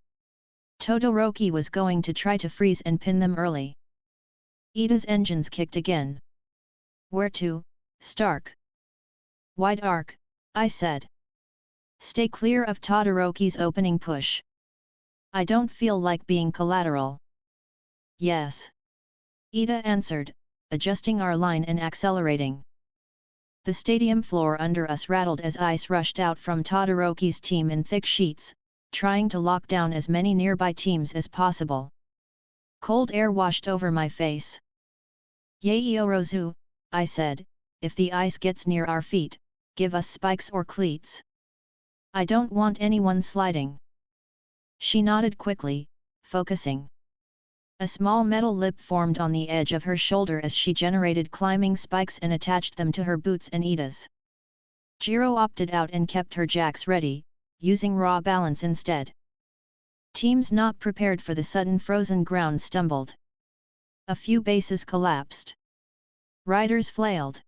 Todoroki was going to try to freeze and pin them early. Ida's engines kicked again. Where to, Stark? Wide arc, I said. Stay clear of Todoroki's opening push. I don't feel like being collateral. Yes. Ida answered, adjusting our line and accelerating. The stadium floor under us rattled as ice rushed out from Todoroki's team in thick sheets, trying to lock down as many nearby teams as possible. Cold air washed over my face. Yaoyorozu, I said, if the ice gets near our feet, give us spikes or cleats. I don't want anyone sliding. She nodded quickly, focusing. A small metal lip formed on the edge of her shoulder as she generated climbing spikes and attached them to her boots and Ida's. Jiro opted out and kept her jacks ready, using raw balance instead. Teams not prepared for the sudden frozen ground stumbled. A few bases collapsed. Riders flailed.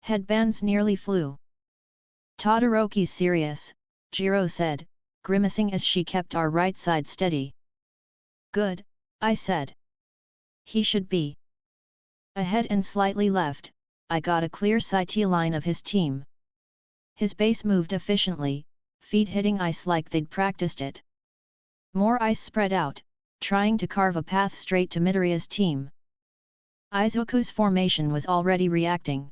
Headbands nearly flew. Todoroki's serious, Jiro said, grimacing as she kept our right side steady. Good, I said. He should be. Ahead and slightly left, I got a clear sight line of his team. His base moved efficiently, feet hitting ice like they'd practiced it. More ice spread out, trying to carve a path straight to Midoriya's team. Izuku's formation was already reacting.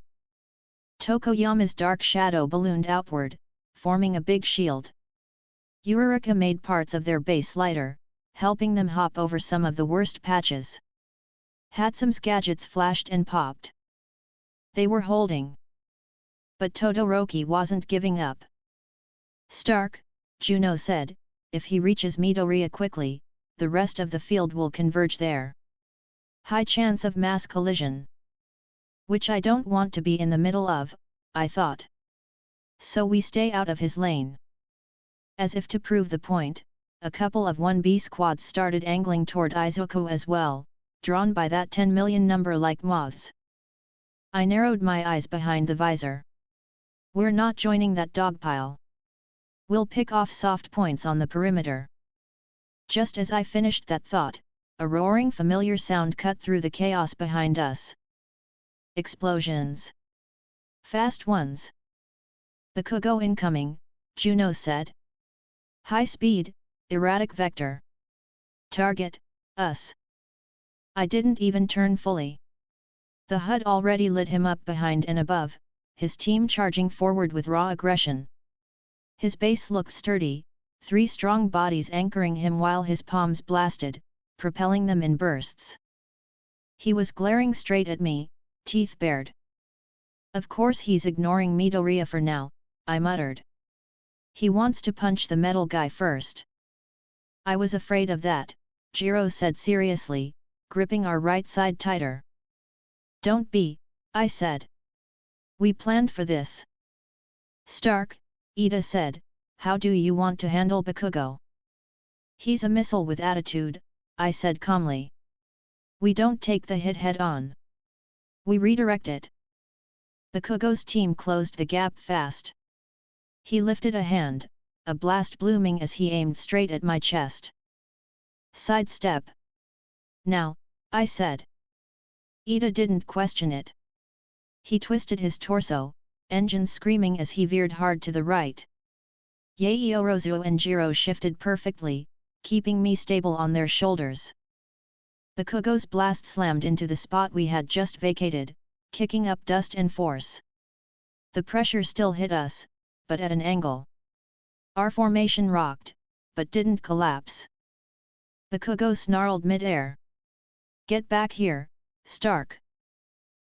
Tokoyama's dark shadow ballooned outward, forming a big shield. Uraraka made parts of their base lighter, helping them hop over some of the worst patches. Hatsume's gadgets flashed and popped. They were holding. But Todoroki wasn't giving up. Stark, Juno said, if he reaches Midoriya quickly, the rest of the field will converge there. High chance of mass collision. Which I don't want to be in the middle of, I thought. So we stay out of his lane. As if to prove the point, a couple of 1B squads started angling toward Izuku as well, drawn by that 10 million number like moths. I narrowed my eyes behind the visor. We're not joining that dogpile. We'll pick off soft points on the perimeter. Just as I finished that thought, a roaring familiar sound cut through the chaos behind us. Explosions. Fast ones. Bakugo incoming, Juno said. High speed, erratic vector. Target, us. I didn't even turn fully. The HUD already lit him up behind and above, his team charging forward with raw aggression. His base looked sturdy, 3 strong bodies anchoring him while his palms blasted, propelling them in bursts. He was glaring straight at me, teeth bared. Of course he's ignoring Midoriya for now, I muttered. He wants to punch the metal guy first. I was afraid of that, Jiro said seriously, gripping our right side tighter. "Don't be," I said. "We planned for this." "Stark," Ida said, "how do you want to handle Bakugo?" "He's a missile with attitude," I said calmly. "We don't take the hit head on. We redirect it." Bakugo's team closed the gap fast. He lifted a hand, a blast blooming as he aimed straight at my chest. "Sidestep." "Now," I said. Ida didn't question it. He twisted his torso, engine screaming as he veered hard to the right. Yaoyorozu and Jiro shifted perfectly, keeping me stable on their shoulders. Bakugo's blast slammed into the spot we had just vacated, kicking up dust and force. The pressure still hit us, but at an angle. Our formation rocked, but didn't collapse. Bakugo snarled mid-air. "Get back here, Stark."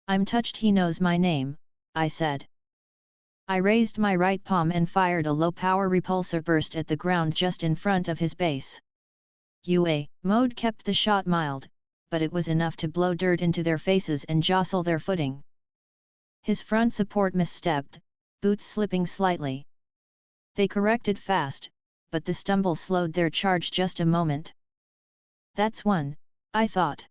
"I'm touched he knows my name," I said. I raised my right palm and fired a low-power repulsor burst at the ground just in front of his base. UA mode kept the shot mild, but it was enough to blow dirt into their faces and jostle their footing. His front support misstepped, boots slipping slightly. They corrected fast, but the stumble slowed their charge just a moment. "That's one," I thought.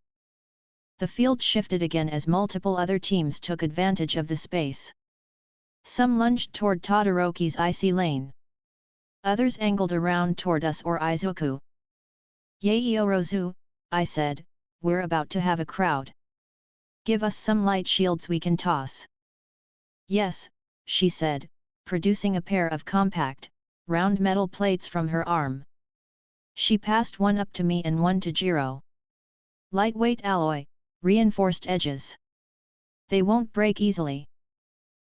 The field shifted again as multiple other teams took advantage of the space. Some lunged toward Todoroki's icy lane. Others angled around toward us or Izuku. "Yaoyorozu," I said, "we're about to have a crowd. Give us some light shields we can toss." "Yes," she said, producing a pair of compact, round metal plates from her arm. She passed one up to me and one to Jiro. "Lightweight alloy, reinforced edges. They won't break easily."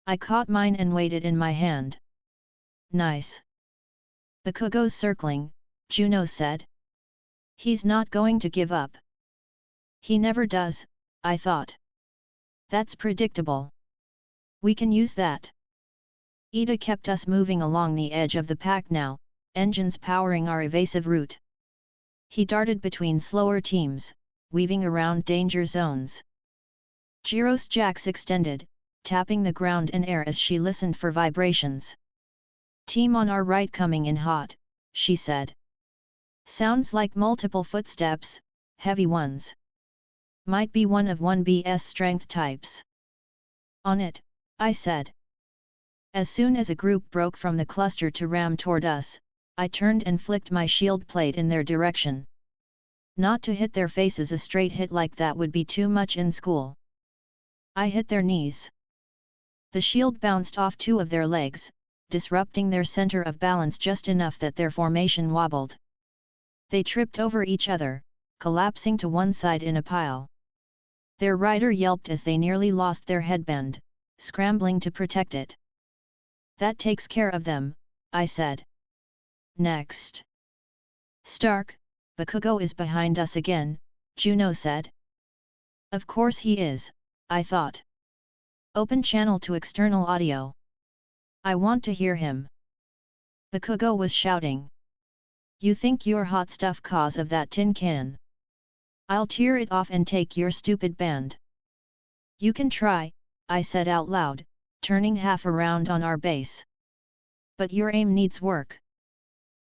I caught mine and weighed it in my hand. "Nice." "Bakugo's circling," Juno said. "He's not going to give up." "He never does," I thought. "That's predictable. We can use that." Ida kept us moving along the edge of the pack now, engines powering our evasive route. He darted between slower teams, weaving around danger zones. Jiro's jacks extended, tapping the ground and air as she listened for vibrations. "Team on our right coming in hot," she said. "Sounds like multiple footsteps, heavy ones. Might be one of 1B's strength types." "On it," I said. As soon as a group broke from the cluster to ram toward us, I turned and flicked my shield plate in their direction. Not to hit their faces a straight hit like that would be too much in school. I hit their knees. The shield bounced off two of their legs, disrupting their center of balance just enough that their formation wobbled. They tripped over each other, collapsing to one side in a pile. Their rider yelped as they nearly lost their headband, scrambling to protect it. "That takes care of them," I said. "Next." "Stark, Bakugo is behind us again," Juno said. "Of course he is," I thought. "Open channel to external audio. I want to hear him." Bakugo was shouting. "You think you're hot stuff 'cause of that tin can? I'll tear it off and take your stupid band." "You can try," I said out loud, turning half around on our base. "But your aim needs work."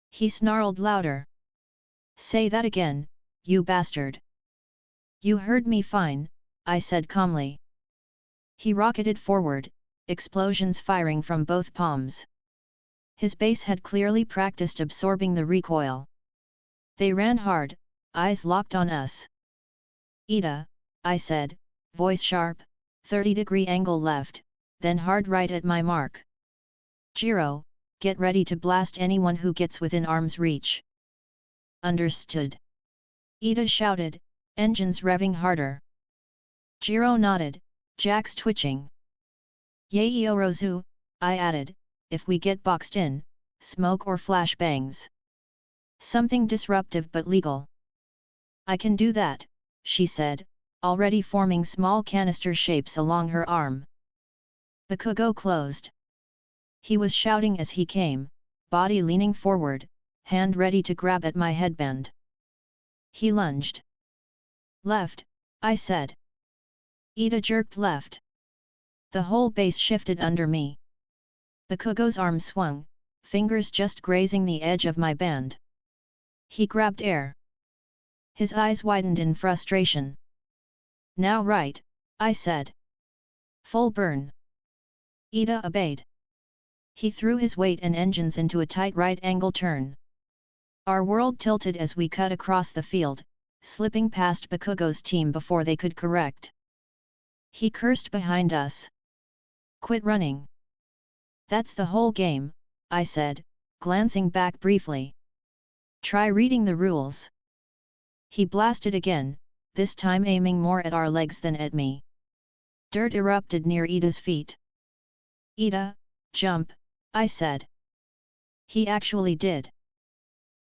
He snarled louder. "Say that again, you bastard." "You heard me fine," I said calmly. He rocketed forward, explosions firing from both palms. His base had clearly practiced absorbing the recoil. They ran hard, eyes locked on us. "Ida," I said, voice sharp, 30-degree angle left, then hard right at my mark. "Jiro, get ready to blast anyone who gets within arm's reach." "Understood." Ida shouted, engines revving harder. Jiro nodded, jacks twitching. "Yaoyorozu," I added, "if we get boxed in, smoke or flashbangs. Something disruptive but legal." "I can do that," she said, already forming small canister shapes along her arm. Bakugo closed. He was shouting as he came, body leaning forward, hand ready to grab at my headband. He lunged. Left, I said. Ida jerked left. The whole base shifted under me. Bakugo's arm swung, fingers just grazing the edge of my band. He grabbed air. His eyes widened in frustration. Now right, I said. Full burn. Ida obeyed. He threw his weight and engines into a tight right-angle turn. Our world tilted as we cut across the field, slipping past Bakugo's team before they could correct. He cursed behind us. Quit running. That's the whole game, I said, glancing back briefly. Try reading the rules. He blasted again, this time aiming more at our legs than at me. Dirt erupted near Ida's feet. Ida, jump, I said. He actually did.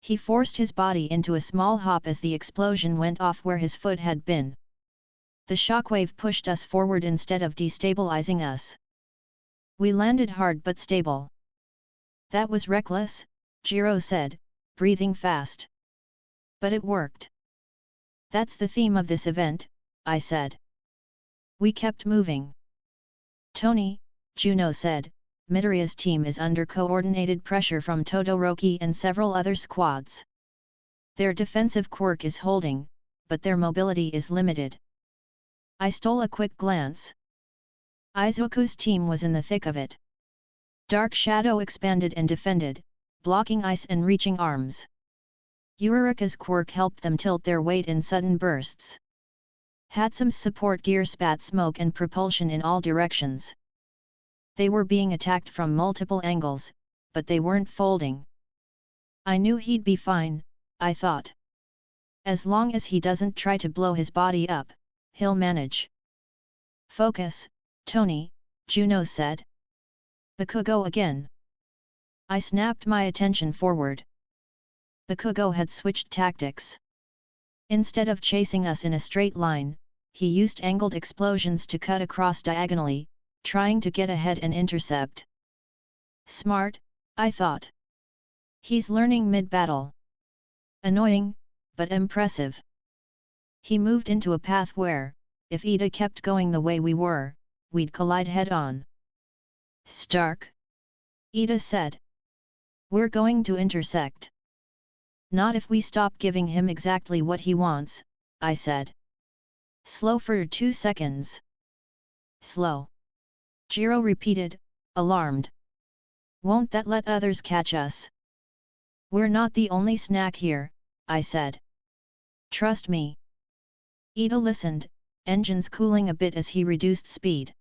He forced his body into a small hop as the explosion went off where his foot had been. The shockwave pushed us forward instead of destabilizing us. We landed hard but stable. That was reckless, Jiro said, breathing fast. But it worked. That's the theme of this event, I said. We kept moving. Tony, Juno said, Midoriya's team is under coordinated pressure from Todoroki and several other squads. Their defensive quirk is holding, but their mobility is limited. I stole a quick glance. Izuku's team was in the thick of it. Dark Shadow expanded and defended, blocking ice and reaching arms. Uraraka's quirk helped them tilt their weight in sudden bursts. Hatsume's support gear spat smoke and propulsion in all directions. They were being attacked from multiple angles, but they weren't folding. I knew he'd be fine, I thought. As long as he doesn't try to blow his body up, he'll manage. Focus, Tony, Juno said. Bakugo again. I snapped my attention forward. Bakugo had switched tactics. Instead of chasing us in a straight line, he used angled explosions to cut across diagonally, trying to get ahead and intercept. Smart, I thought. He's learning mid-battle. Annoying, but impressive. He moved into a path where, if Ida kept going the way we were, we'd collide head-on. Stark? Ida said. We're going to intersect. Not if we stop giving him exactly what he wants, I said. Slow for 2 seconds. Slow. Jiro repeated, alarmed. Won't that let others catch us? We're not the only snack here, I said. Trust me. Ida listened, engines cooling a bit as he reduced speed.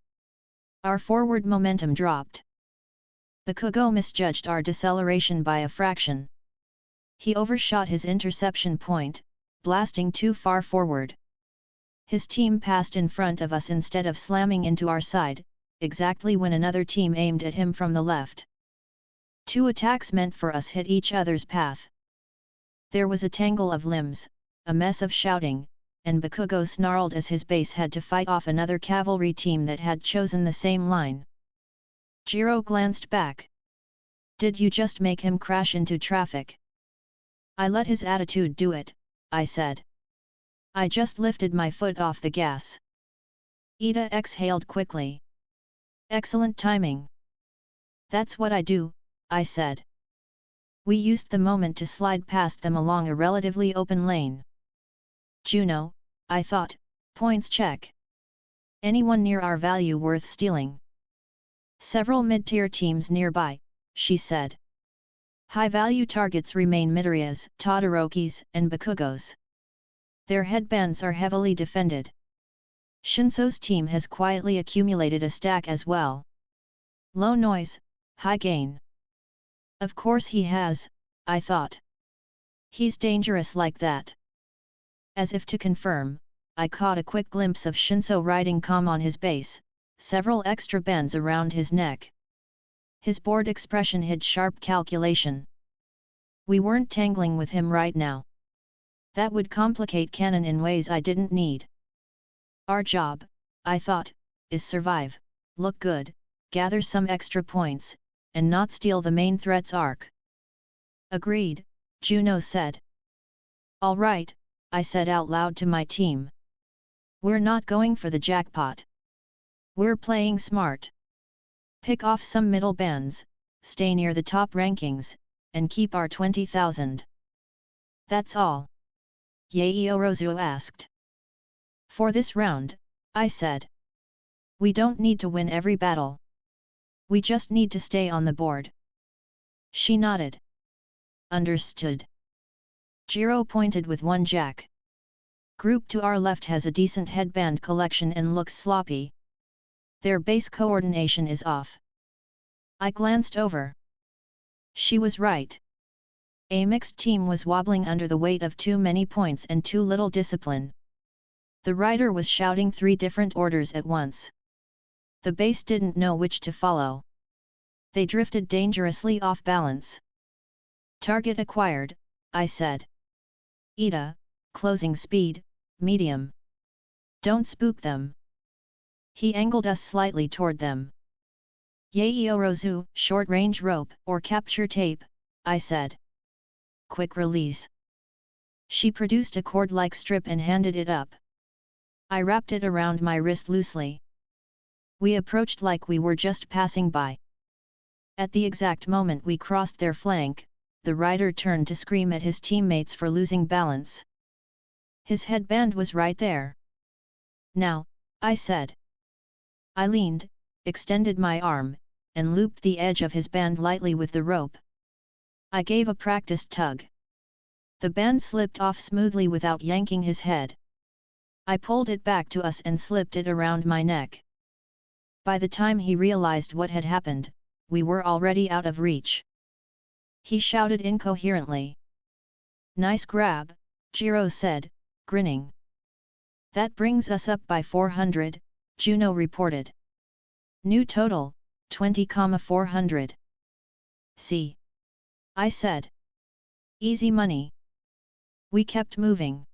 Our forward momentum dropped. Bakugo misjudged our deceleration by a fraction. He overshot his interception point, blasting too far forward. His team passed in front of us instead of slamming into our side, exactly when another team aimed at him from the left. 2 attacks meant for us hit each other's path. There was a tangle of limbs, a mess of shouting, and Bakugo snarled as his base had to fight off another cavalry team that had chosen the same line. Jiro glanced back. Did you just make him crash into traffic? I let his attitude do it, I said. I just lifted my foot off the gas. Ida exhaled quickly. Excellent timing. That's what I do, I said. We used the moment to slide past them along a relatively open lane. Juno, I thought, points check. Anyone near our value worth stealing? Several mid-tier teams nearby, she said. High-value targets remain Midoriya's, Todoroki's, and Bakugo's. Their headbands are heavily defended. Shinso's team has quietly accumulated a stack as well. Low noise, high gain. Of course he has, I thought. He's dangerous like that. As if to confirm, I caught a quick glimpse of Shinso riding calm on his base, several extra bands around his neck. His bored expression hid sharp calculation. We weren't tangling with him right now. That would complicate canon in ways I didn't need. Our job, I thought, is survive, look good, gather some extra points, and not steal the main threat's arc. Agreed, Juno said. All right, I said out loud to my team. We're not going for the jackpot. We're playing smart. Pick off some middle bands, stay near the top rankings, and keep our 20,000. That's all. Yaoyorozu asked. For this round, I said. We don't need to win every battle. We just need to stay on the board. She nodded. Understood. Jiro pointed with one jack. Group to our left has a decent headband collection and looks sloppy. Their base coordination is off. I glanced over. She was right. A mixed team was wobbling under the weight of too many points and too little discipline. The rider was shouting 3 different orders at once. The base didn't know which to follow. They drifted dangerously off balance. Target acquired, I said. Ida, closing speed, medium. Don't spook them. He angled us slightly toward them. Yaoyorozu, short-range rope or capture tape, I said. Quick release. She produced a cord-like strip and handed it up. I wrapped it around my wrist loosely. We approached like we were just passing by. At the exact moment we crossed their flank, the rider turned to scream at his teammates for losing balance. His headband was right there. Now, I said. I leaned, extended my arm, and looped the edge of his band lightly with the rope. I gave a practiced tug. The band slipped off smoothly without yanking his head. I pulled it back to us and slipped it around my neck. By the time he realized what had happened, we were already out of reach. He shouted incoherently. Nice grab, Jiro said, grinning. That brings us up by 400, Juno reported. New total, 20,400. See? I said. Easy money. We kept moving.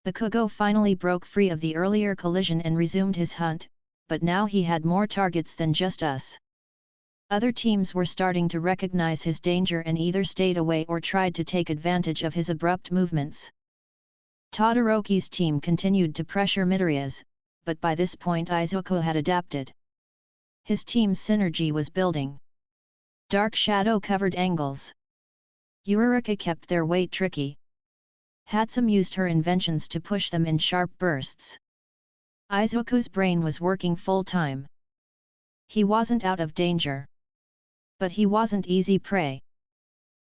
Bakugo finally broke free of the earlier collision and resumed his hunt, but now he had more targets than just us. Other teams were starting to recognize his danger and either stayed away or tried to take advantage of his abrupt movements. Todoroki's team continued to pressure Midoriya's, but by this point Izuku had adapted. His team's synergy was building. Dark shadow-covered angles. Uraraka kept their weight tricky. Hatsum used her inventions to push them in sharp bursts. Izuku's brain was working full-time. He wasn't out of danger. But he wasn't easy prey.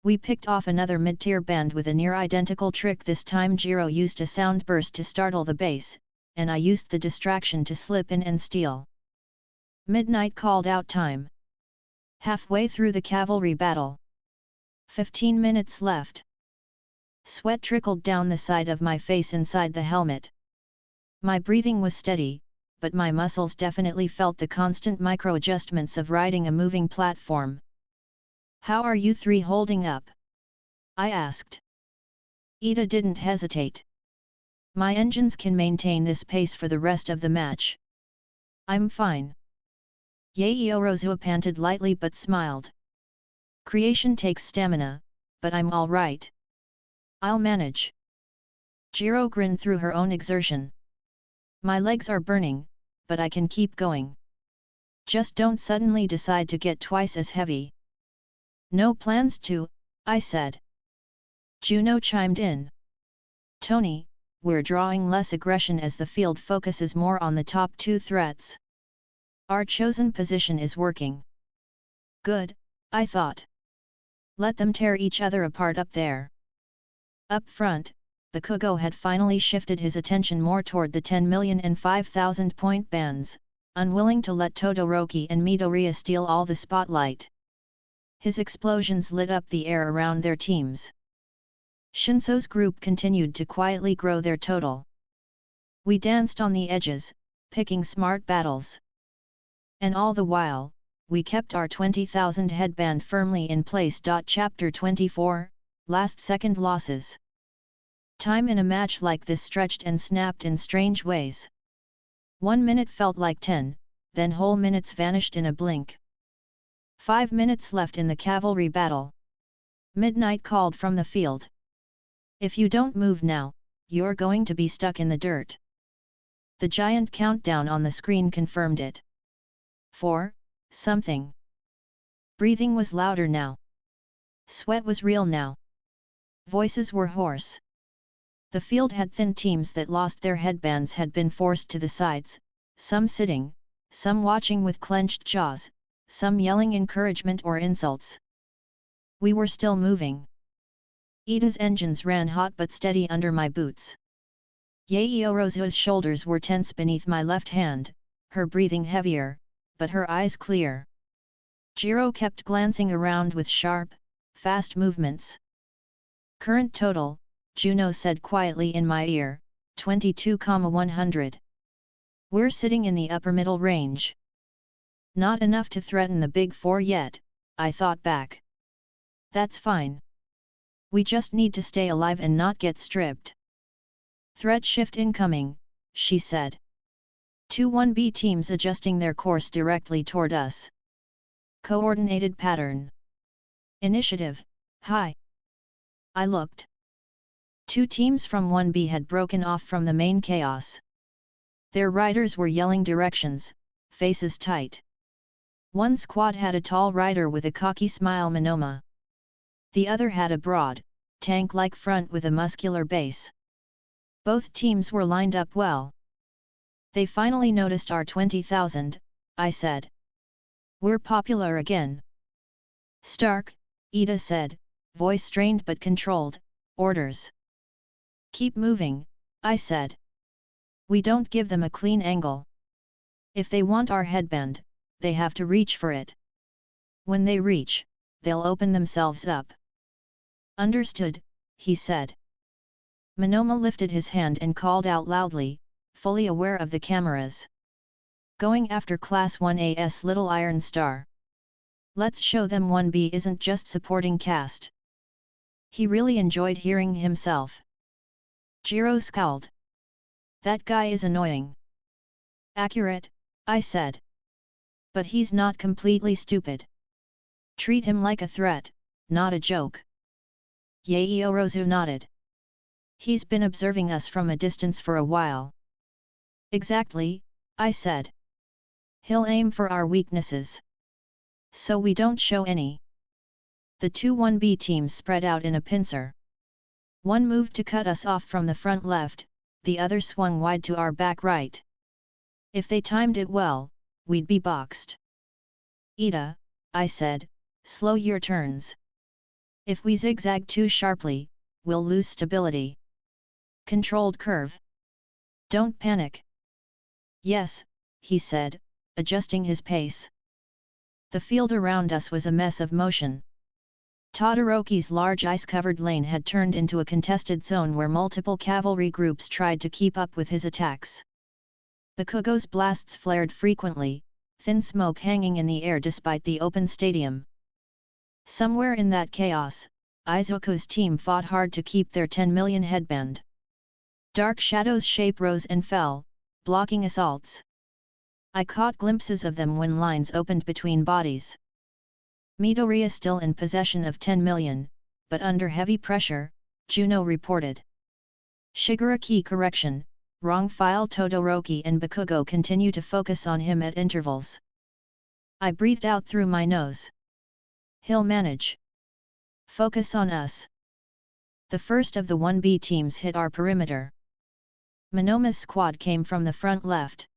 We picked off another mid-tier band with a near-identical trick. This time Jiro used a sound burst to startle the base, and I used the distraction to slip in and steal. Midnight called out time. Halfway through the cavalry battle. 15 minutes left. Sweat trickled down the side of my face inside the helmet. My breathing was steady, but my muscles definitely felt the constant micro-adjustments of riding a moving platform. How are you 3 holding up? I asked. Ida didn't hesitate. My engines can maintain this pace for the rest of the match. I'm fine. Yaoyorozu panted lightly but smiled. Creation takes stamina, but I'm all right. I'll manage. Jiro grinned through her own exertion. My legs are burning, but I can keep going. Just don't suddenly decide to get twice as heavy. No plans to, I said. Juno chimed in. Tony, we're drawing less aggression as the field focuses more on the top 2 threats. Our chosen position is working. Good, I thought. Let them tear each other apart up there. Up front, Bakugo had finally shifted his attention more toward the 10 million and 5,000 point bands, unwilling to let Todoroki and Midoriya steal all the spotlight. His explosions lit up the air around their teams. Shinso's group continued to quietly grow their total. We danced on the edges, picking smart battles. And all the while, we kept our 20,000 headband firmly in place. Chapter 24, Last Second Losses. Time in a match like this stretched and snapped in strange ways. 1 minute felt like 10, then whole minutes vanished in a blink. 5 minutes left in the cavalry battle. Midnight called from the field. If you don't move now, you're going to be stuck in the dirt. The giant countdown on the screen confirmed it. 4, something. Breathing was louder now. Sweat was real now. Voices were hoarse. The field had thin teams that lost their headbands had been forced to the sides, some sitting, some watching with clenched jaws, some yelling encouragement or insults. We were still moving. Ida's engines ran hot but steady under my boots. Yaoyorozu's shoulders were tense beneath my left hand, her breathing heavier, but her eyes clear. Jiro kept glancing around with sharp, fast movements. Current total, Juno said quietly in my ear, 22,100. We're sitting in the upper middle range. Not enough to threaten the big four yet, I thought back. That's fine. We just need to stay alive and not get stripped. Threat shift incoming, she said. 2 1B teams adjusting their course directly toward us. Coordinated pattern. Initiative, high. I looked. 2 teams from 1B had broken off from the main chaos. Their riders were yelling directions, faces tight. One squad had a tall rider with a cocky smile, Monoma. The other had a broad, tank-like front with a muscular base. Both teams were lined up well. They finally noticed our 20,000, I said. We're popular again. Stark, Ida said, voice strained but controlled, orders. Keep moving, I said. We don't give them a clean angle. If they want our headband, they have to reach for it. When they reach, they'll open themselves up. Understood, he said. Monoma lifted his hand and called out loudly, fully aware of the cameras. Going after Class 1A's Little Iron Star. Let's show them 1B isn't just supporting cast. He really enjoyed hearing himself. Jiro scowled. That guy is annoying. Accurate, I said. But he's not completely stupid. Treat him like a threat, not a joke. Yaoyorozu nodded. He's been observing us from a distance for a while. Exactly, I said. He'll aim for our weaknesses. So we don't show any. The 2 1B teams spread out in a pincer. One moved to cut us off from the front left, the other swung wide to our back right. If they timed it well, we'd be boxed. Ida, I said, slow your turns. If we zigzag too sharply, we'll lose stability. Controlled curve. Don't panic. Yes, he said, adjusting his pace. The field around us was a mess of motion. Todoroki's large ice-covered lane had turned into a contested zone where multiple cavalry groups tried to keep up with his attacks. Bakugo's blasts flared frequently, thin smoke hanging in the air despite the open stadium. Somewhere in that chaos, Izuku's team fought hard to keep their 10 million headband. Dark shadows' shape rose and fell, blocking assaults. I caught glimpses of them when lines opened between bodies. Midoriya still in possession of 10 million, but under heavy pressure, Juno reported. Shigaraki correction, wrong file. Todoroki and Bakugo continue to focus on him at intervals. I breathed out through my nose. He'll manage. Focus on us. The first of the 1B teams hit our perimeter. Monoma's squad came from the front left.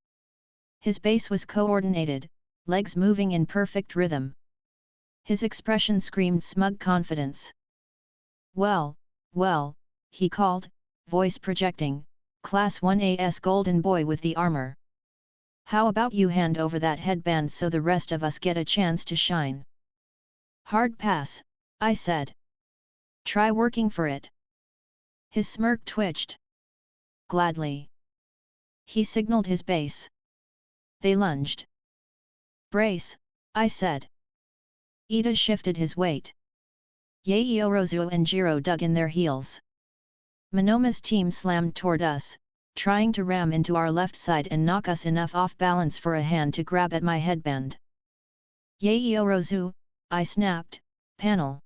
His base was coordinated, legs moving in perfect rhythm. His expression screamed smug confidence. Well, he called, voice projecting, Class 1A's golden boy with the armor. How about you hand over that headband so the rest of us get a chance to shine? Hard pass, I said. Try working for it. His smirk twitched. Gladly. He signaled his base. They lunged. Brace, I said. Ida shifted his weight. Yaoyorozu and Jiro dug in their heels. Monoma's team slammed toward us, trying to ram into our left side and knock us enough off balance for a hand to grab at my headband. Yaoyorozu, I snapped, panel.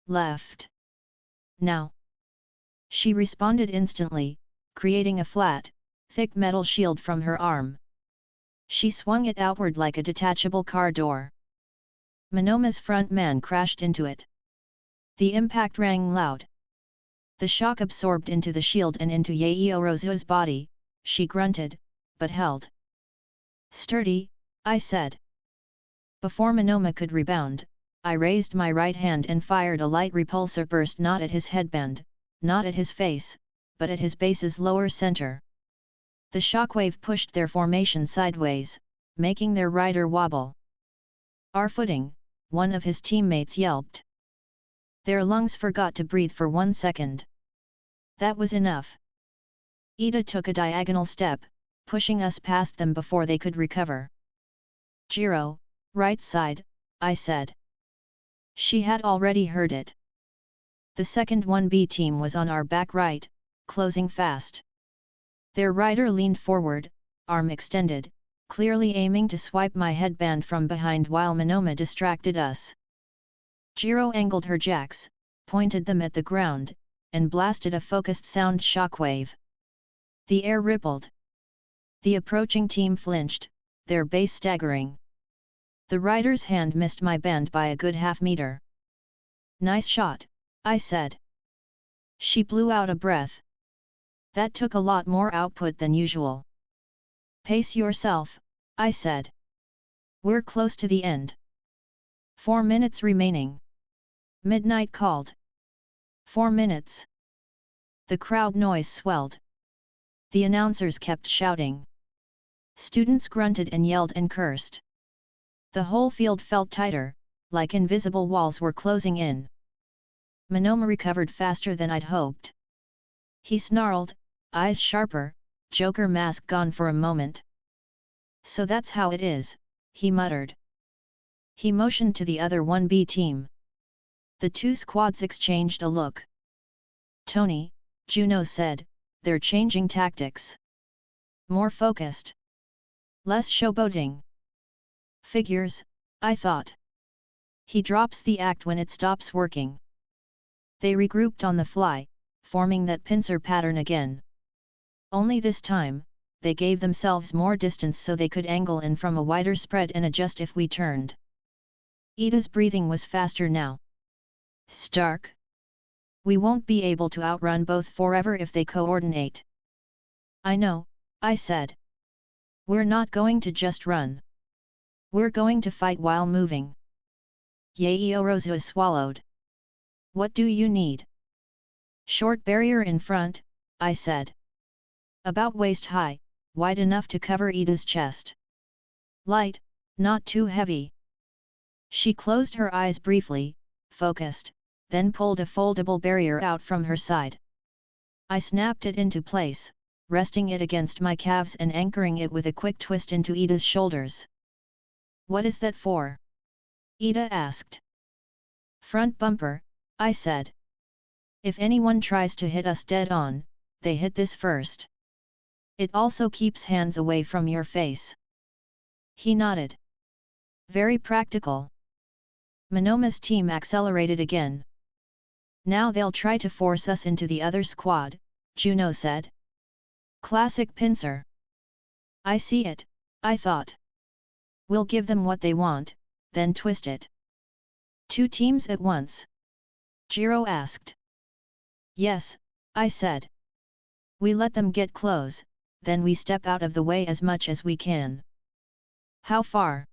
Left. Now. She responded instantly, creating a flat, thick metal shield from her arm. She swung it outward like a detachable car door. Monoma's front man crashed into it. The impact rang loud. The shock absorbed into the shield and into Yaoyorozu's body. She grunted, but held. "Sturdy," I said. Before Monoma could rebound, I raised my right hand and fired a light repulsor burst not at his headband, not at his face, but at his base's lower center. The shockwave pushed their formation sideways, making their rider wobble. "Our footing," one of his teammates yelped. Their lungs forgot to breathe for 1 second. That was enough. Ida took a diagonal step, pushing us past them before they could recover. "Jiro, right side," I said. She had already heard it. The second 1B team was on our back right, closing fast. Their rider leaned forward, arm extended, clearly aiming to swipe my headband from behind while Monoma distracted us. Jiro angled her jacks, pointed them at the ground, and blasted a focused sound shockwave. The air rippled. The approaching team flinched, their base staggering. The rider's hand missed my band by a good half-meter. "Nice shot," I said. She blew out a breath. "That took a lot more output than usual." "Pace yourself," I said. "We're close to the end." 4 minutes remaining. Midnight called. 4 minutes. The crowd noise swelled. The announcers kept shouting. Students grunted and yelled and cursed. The whole field felt tighter, like invisible walls were closing in. Monoma recovered faster than I'd hoped. He snarled, eyes sharper, Joker mask gone for a moment. "So that's how it is," he muttered. He motioned to the other 1B team. The two squads exchanged a look. "Tony," Juno said, "they're changing tactics. More focused. Less showboating." "Figures," I thought. He drops the act when it stops working. They regrouped on the fly, forming that pincer pattern again. Only this time, they gave themselves more distance so they could angle in from a wider spread and adjust if we turned. Ida's breathing was faster now. "Stark. We won't be able to outrun both forever if they coordinate." "I know," I said. "We're not going to just run. We're going to fight while moving." Yaoyorozu swallowed. "What do you need?" "Short barrier in front," I said. "About waist high, wide enough to cover Ida's chest. Light, not too heavy." She closed her eyes briefly, focused, then pulled a foldable barrier out from her side. I snapped it into place, resting it against my calves and anchoring it with a quick twist into Ida's shoulders. "What is that for?" Ida asked. "Front bumper," I said. "If anyone tries to hit us dead on, they hit this first. It also keeps hands away from your face." He nodded. "Very practical." Monoma's team accelerated again. "Now they'll try to force us into the other squad," Juno said. "Classic pincer." "I see it," I thought. "We'll give them what they want, then twist it." "Two teams at once?" Jiro asked. "Yes," I said. "We let them get close, then we step out of the way as much as we can." "How far?"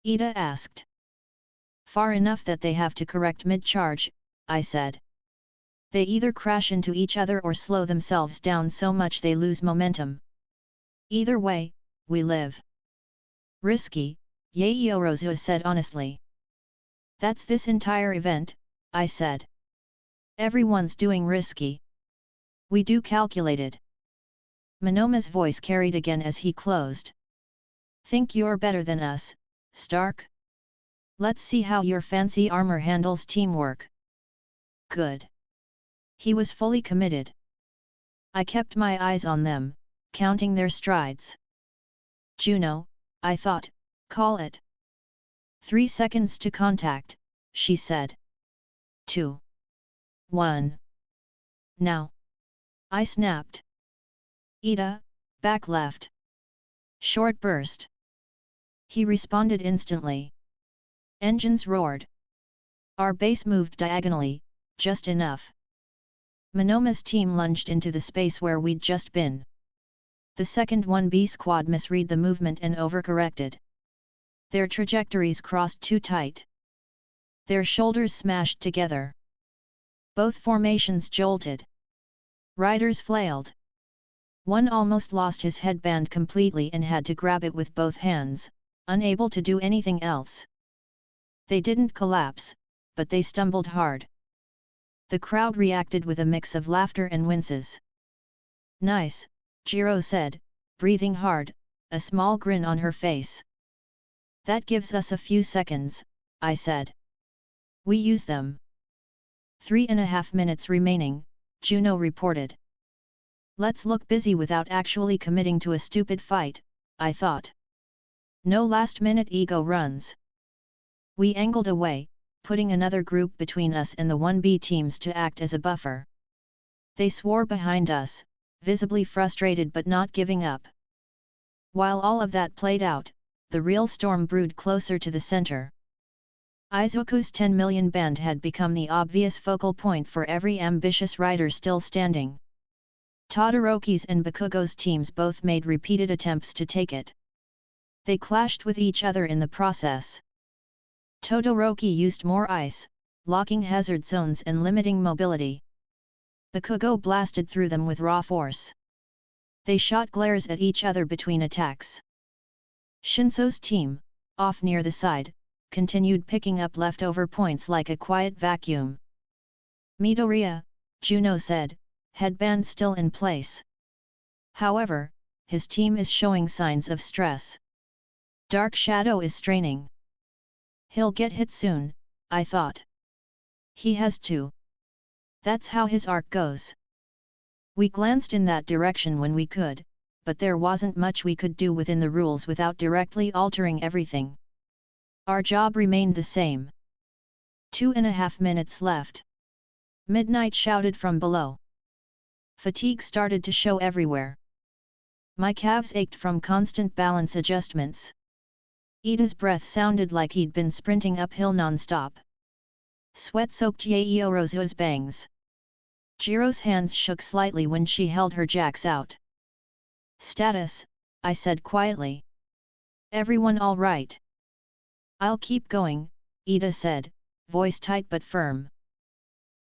Ida asked. "Far enough that they have to correct mid-charge," I said. "They either crash into each other or slow themselves down so much they lose momentum. Either way, we live." "Risky," Yaoyorozu said honestly. "That's this entire event," I said. "Everyone's doing risky. We do calculated." Monoma's voice carried again as he closed. "Think you're better than us, Stark? Let's see how your fancy armor handles teamwork." Good. He was fully committed. I kept my eyes on them, counting their strides. "Juno," I thought, "call it." 3 seconds to contact, she said. 2. 1. Now. I snapped. "Ida, Back left. Short burst. He responded instantly. Engines roared. Our base moved diagonally, just enough. Monoma's team lunged into the space where we'd just been. The second 1B squad misread the movement and overcorrected. Their trajectories crossed too tight. Their shoulders smashed together. Both formations jolted. Riders flailed. One almost lost his headband completely and had to grab it with both hands, unable to do anything else. They didn't collapse, but they stumbled hard. The crowd reacted with a mix of laughter and winces. "Nice," Jiro said, breathing hard, a small grin on her face. "That gives us a few seconds," I said. "We use them." 3.5 minutes remaining, Juno reported. Let's look busy without actually committing to a stupid fight, I thought. No last-minute ego runs. We angled away, putting another group between us and the 1B teams to act as a buffer. They swore behind us, visibly frustrated but not giving up. While all of that played out, the real storm brewed closer to the center. Izuku's 10 million band had become the obvious focal point for every ambitious rider still standing. Todoroki's and Bakugo's teams both made repeated attempts to take it. They clashed with each other in the process. Todoroki used more ice, locking hazard zones and limiting mobility. Bakugo blasted through them with raw force. They shot glares at each other between attacks. Shinso's team, off near the side, continued picking up leftover points like a quiet vacuum. "Midoriya," Juno said, headband still in place. However, his team is showing signs of stress. Dark Shadow is straining. He'll get hit soon, I thought. He has to. That's how his arc goes. We glanced in that direction when we could, but there wasn't much we could do within the rules without directly altering everything. Our job remained the same. 2.5 minutes left. Midnight shouted from below. Fatigue started to show everywhere. My calves ached from constant balance adjustments. Ida's breath sounded like he'd been sprinting uphill non-stop. Sweat soaked Yaoyorozu's bangs. Jiro's hands shook slightly when she held her jacks out. "Status," I said quietly. "Everyone all right?" "I'll keep going," Ida said, voice tight but firm.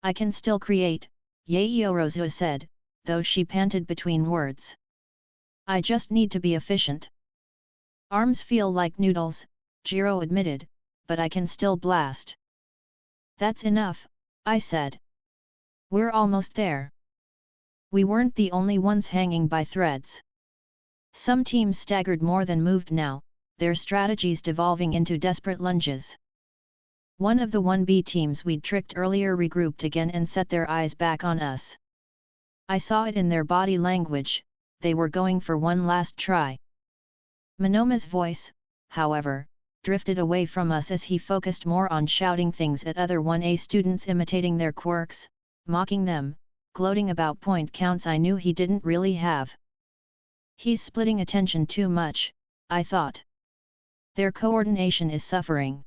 "I can still create," Yaoyorozu said, though she panted between words. "I just need to be efficient." "Arms feel like noodles," Jiro admitted, "but I can still blast." "That's enough," I said. "We're almost there." We weren't the only ones hanging by threads. Some teams staggered more than moved now, their strategies devolving into desperate lunges. One of the 1B teams we'd tricked earlier regrouped again and set their eyes back on us. I saw it in their body language, they were going for one last try. Monoma's voice, however, drifted away from us as he focused more on shouting things at other 1A students, imitating their quirks, mocking them, gloating about point counts I knew he didn't really have. He's splitting attention too much, I thought. Their coordination is suffering.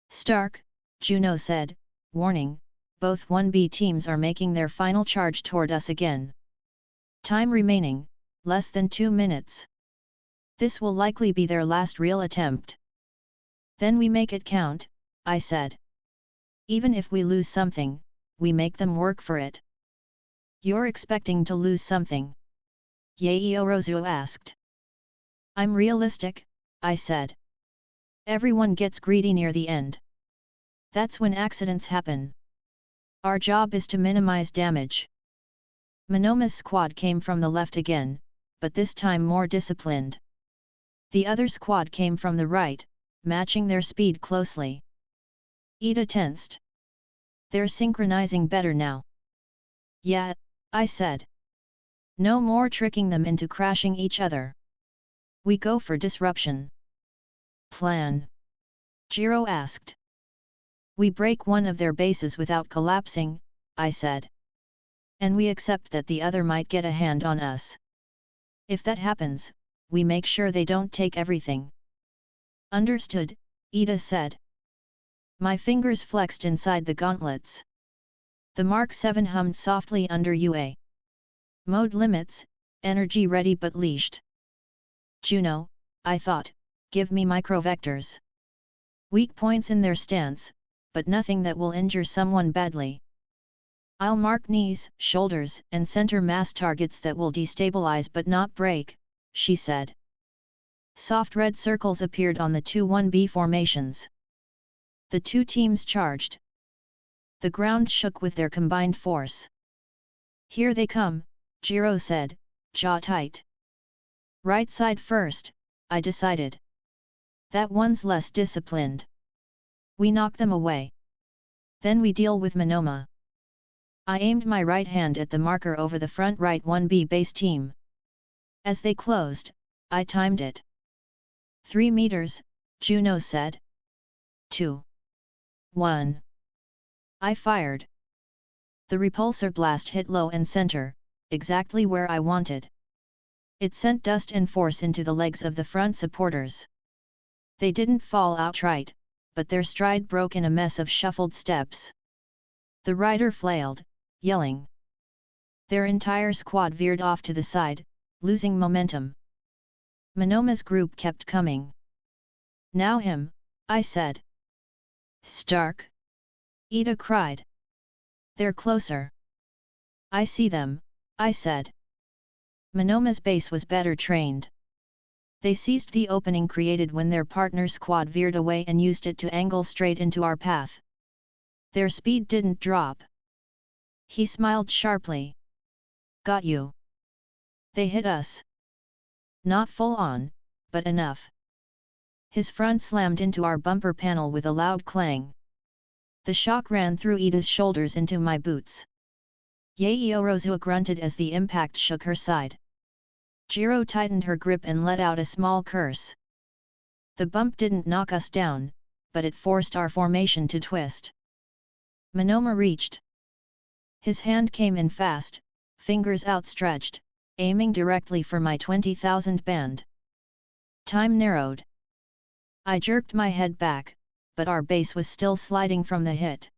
"Stark," Juno said, warning, "both 1B teams are making their final charge toward us again. Time remaining, less than 2 minutes. This will likely be their last real attempt." "Then we make it count," I said. "Even if we lose something, we make them work for it." "You're expecting to lose something?" Yaoyorozu asked. "I'm realistic," I said. "Everyone gets greedy near the end. That's when accidents happen. Our job is to minimize damage." Monoma's squad came from the left again, but this time more disciplined. The other squad came from the right, matching their speed closely. Ida tensed. "They're synchronizing better now." "Yeah," I said. "No more tricking them into crashing each other. We go for disruption." "Plan?" Jiro asked. "We break one of their bases without collapsing," I said. "And we accept that the other might get a hand on us." If that happens, we make sure they don't take everything. Understood, Ida said. My fingers flexed inside the gauntlets. The Mark 7 hummed softly under UA. Mode limits, energy ready but leashed. Juno, I thought, give me microvectors. Weak points in their stance, but nothing that will injure someone badly. I'll mark knees, shoulders, and center mass targets that will destabilize but not break, she said. Soft red circles appeared on the 2-1B formations. The two teams charged. The ground shook with their combined force. Here they come, Jiro said, jaw tight. Right side first, I decided. That one's less disciplined. We knock them away. Then we deal with Monoma. I aimed my right hand at the marker over the front right 1B base team. As they closed, I timed it. 3 meters, Juno said. 2. 1. I fired. The repulsor blast hit low and center, exactly where I wanted. It sent dust and force into the legs of the front supporters. They didn't fall outright, but their stride broke in a mess of shuffled steps. The rider flailed, yelling. Their entire squad veered off to the side, losing momentum. Monoma's group kept coming. Now him, I said. Stark! Ida cried. They're closer. I see them, I said. Monoma's base was better trained. They seized the opening created when their partner squad veered away and used it to angle straight into our path. Their speed didn't drop. He smiled sharply. Got you. They hit us. Not full on, but enough. His front slammed into our bumper panel with a loud clang. The shock ran through Ida's shoulders into my boots. Yaeyorozua grunted as the impact shook her side. Jiro tightened her grip and let out a small curse. The bump didn't knock us down, but it forced our formation to twist. Monoma reached. His hand came in fast, fingers outstretched, aiming directly for my 20,000 band. Time narrowed. I jerked my head back, but our base was still sliding from the hit.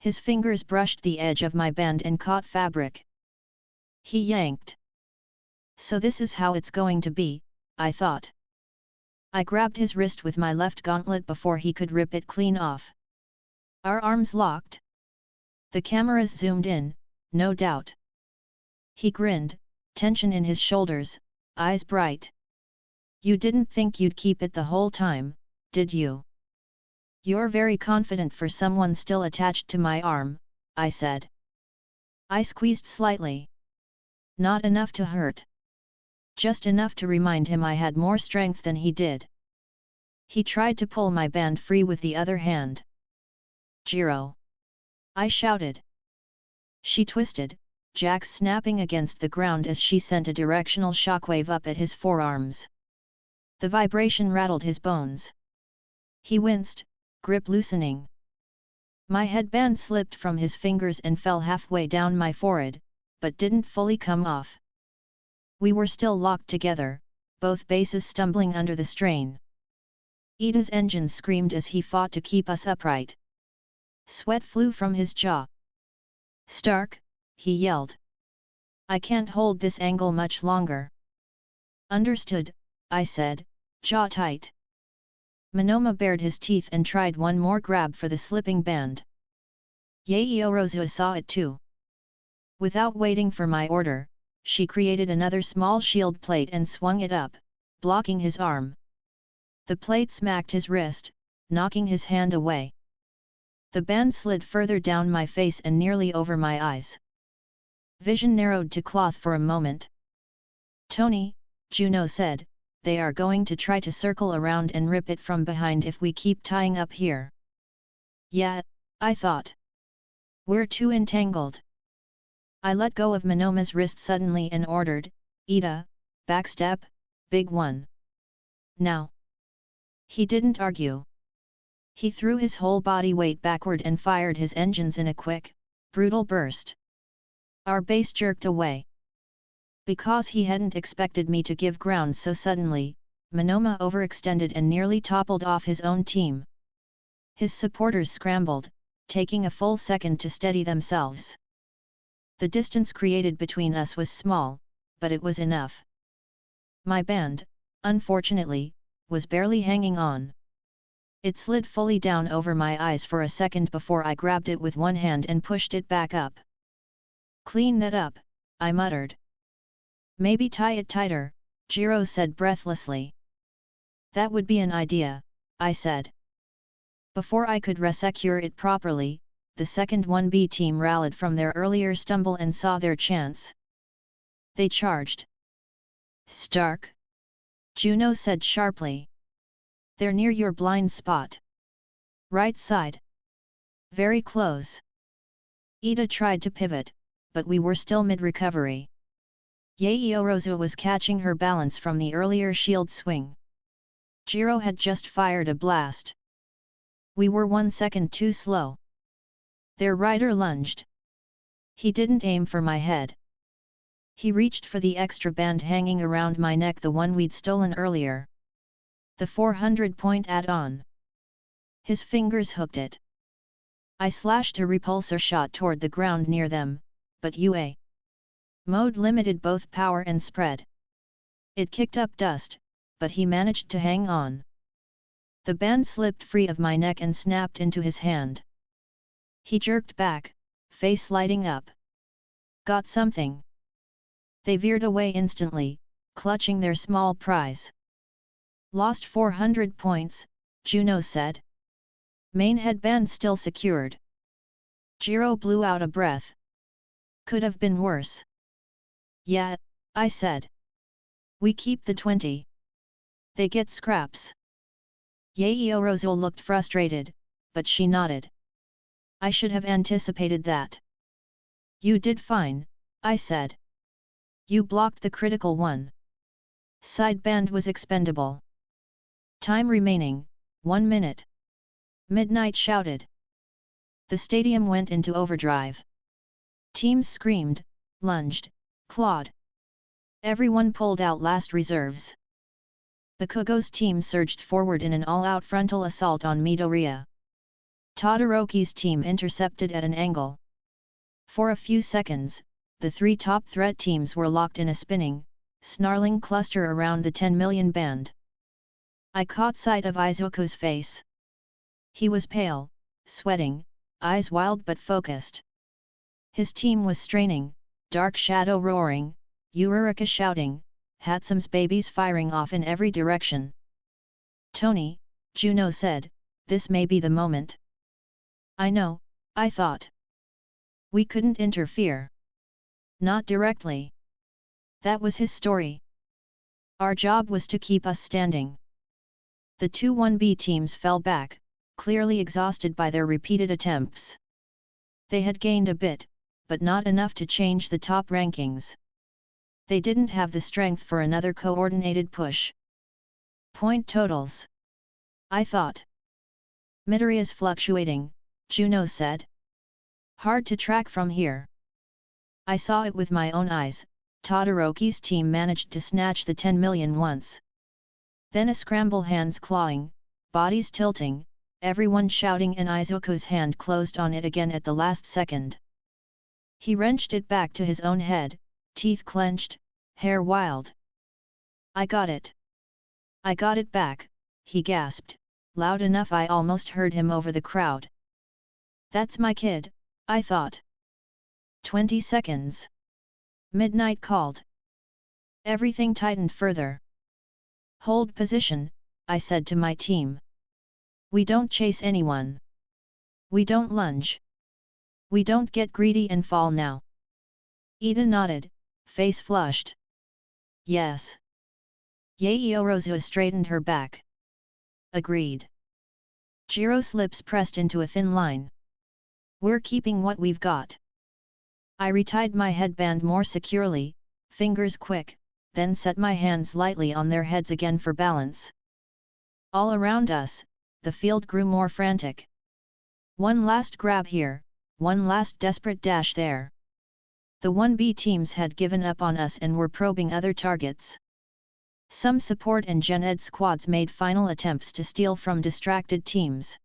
His fingers brushed the edge of my band and caught fabric. He yanked. So this is how it's going to be, I thought. I grabbed his wrist with my left gauntlet before he could rip it clean off. Our arms locked. The cameras zoomed in, no doubt. He grinned, tension in his shoulders, eyes bright. You didn't think you'd keep it the whole time, did you? You're very confident for someone still attached to my arm, I said. I squeezed slightly. Not enough to hurt. Just enough to remind him I had more strength than he did. He tried to pull my band free with the other hand. Jiro! I shouted. She twisted, jacks snapping against the ground as she sent a directional shockwave up at his forearms. The vibration rattled his bones. He winced, grip loosening. My headband slipped from his fingers and fell halfway down my forehead, but didn't fully come off. We were still locked together, both bases stumbling under the strain. Ida's engine screamed as he fought to keep us upright. Sweat flew from his jaw. Stark, he yelled. I can't hold this angle much longer. Understood, I said, jaw tight. Monoma bared his teeth and tried one more grab for the slipping band. Yaeyorozua saw it too. Without waiting for my order, she created another small shield plate and swung it up, blocking his arm. The plate smacked his wrist, knocking his hand away. The band slid further down my face and nearly over my eyes. Vision narrowed to cloth for a moment. Tony, Juno said, they are going to try to circle around and rip it from behind if we keep tying up here. Yeah, I thought. We're too entangled. I let go of Monoma's wrist suddenly and ordered, Ida, backstep, big one. Now. He didn't argue. He threw his whole body weight backward and fired his engines in a quick, brutal burst. Our base jerked away. Because he hadn't expected me to give ground so suddenly, Monoma overextended and nearly toppled off his own team. His supporters scrambled, taking a full second to steady themselves. The distance created between us was small, but it was enough. My band, unfortunately, was barely hanging on. It slid fully down over my eyes for a second before I grabbed it with one hand and pushed it back up. "Clean that up," I muttered. "Maybe tie it tighter," Jiro said breathlessly. "That would be an idea," I said. Before I could resecure it properly, the second 1B team rallied from their earlier stumble and saw their chance. They charged. "Stark," Juno said sharply. "They're near your blind spot. Right side. Very close." Ida tried to pivot, but we were still mid-recovery. Yaoyorozu was catching her balance from the earlier shield swing. Jiro had just fired a blast. We were 1 second too slow. Their rider lunged. He didn't aim for my head. He reached for the extra band hanging around my neck, the one we'd stolen earlier. The 400-point add-on. His fingers hooked it. I slashed a repulsor shot toward the ground near them, but UA mode limited both power and spread. It kicked up dust, but he managed to hang on. The band slipped free of my neck and snapped into his hand. He jerked back, face lighting up. "Got something." They veered away instantly, clutching their small prize. "Lost 400 points, Juno said. Main headband still secured." Jiro blew out a breath. "Could have been worse." "Yeah," I said. "We keep the 20. They get scraps." Yaoyorozu looked frustrated, but she nodded. "I should have anticipated that." "You did fine," I said. "You blocked the critical one." Sideband was expendable. "Time remaining, 1 minute." Midnight shouted. The stadium went into overdrive. Teams screamed, lunged, clawed. Everyone pulled out last reserves. Bakugo's team surged forward in an all-out frontal assault on Midoriya. Todoroki's team intercepted at an angle. For a few seconds, the three top threat teams were locked in a spinning, snarling cluster around the 10 million band. I caught sight of Izuku's face. He was pale, sweating, eyes wild but focused. His team was straining, Dark Shadow roaring, Uraraka shouting, Hatsume's babies firing off in every direction. "Tony," Juno said, "this may be the moment." "I know," I thought. "We couldn't interfere. Not directly." That was his story. Our job was to keep us standing. The two 1B teams fell back, clearly exhausted by their repeated attempts. They had gained a bit, but not enough to change the top rankings. They didn't have the strength for another coordinated push. Point totals. I thought. "Midoriya's fluctuating," Juno said. "Hard to track from here." I saw it with my own eyes. Todoroki's team managed to snatch the 10 million once. Then a scramble, hands clawing, bodies tilting, everyone shouting, and Izuku's hand closed on it again at the last second. He wrenched it back to his own head, teeth clenched, hair wild. "I got it! I got it back," he gasped, loud enough I almost heard him over the crowd. "That's my kid," I thought. 20 seconds. Midnight called. Everything tightened further. "Hold position," I said to my team. "We don't chase anyone. We don't lunge. We don't get greedy and fall now." Ida nodded, face flushed. "Yes." Yaoyorozu straightened her back. "Agreed." Jiro's lips pressed into a thin line. "We're keeping what we've got." I retied my headband more securely, fingers quick, then set my hands lightly on their heads again for balance. All around us, the field grew more frantic. One last grab here, one last desperate dash there. The 1B teams had given up on us and were probing other targets. Some support and Gen Ed squads made final attempts to steal from distracted teams.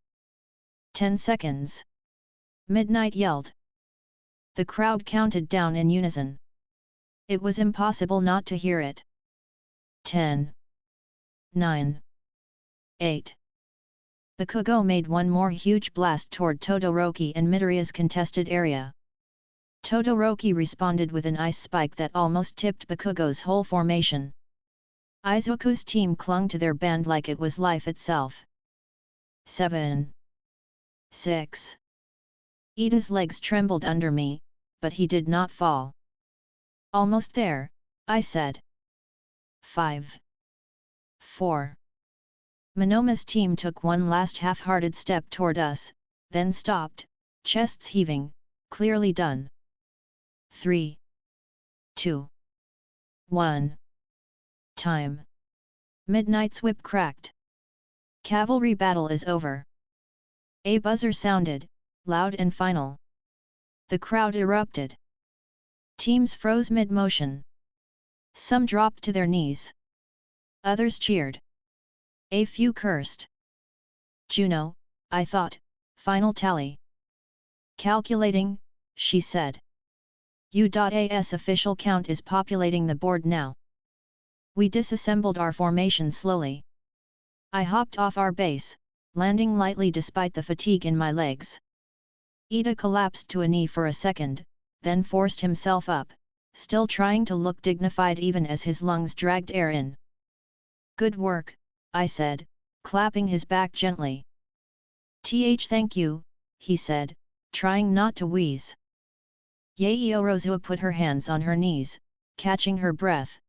10 seconds. Midnight yelled. The crowd counted down in unison. It was impossible not to hear it. 10. 9. 8. Bakugo made one more huge blast toward Todoroki and Midoriya's contested area. Todoroki responded with an ice spike that almost tipped Bakugo's whole formation. Izuku's team clung to their band like it was life itself. 7. 6. Ida's legs trembled under me, but he did not fall. Almost there, I said. 5. 4. Monoma's team took one last half-hearted step toward us, then stopped, chests heaving, clearly done. 3. 2. 1. Time. Midnight's whip cracked. Cavalry battle is over. A buzzer sounded, loud and final. The crowd erupted. Teams froze mid-motion. Some dropped to their knees. Others cheered. A few cursed. Juno, I thought, final tally. Calculating, she said. U.A.'s official count is populating the board now. We disassembled our formation slowly. I hopped off our base, landing lightly despite the fatigue in my legs. Ida collapsed to a knee for a second, then forced himself up, still trying to look dignified even as his lungs dragged air in. Good work, I said, clapping his back gently. Thank you, he said, trying not to wheeze. Yaoyorozu put her hands on her knees, catching her breath.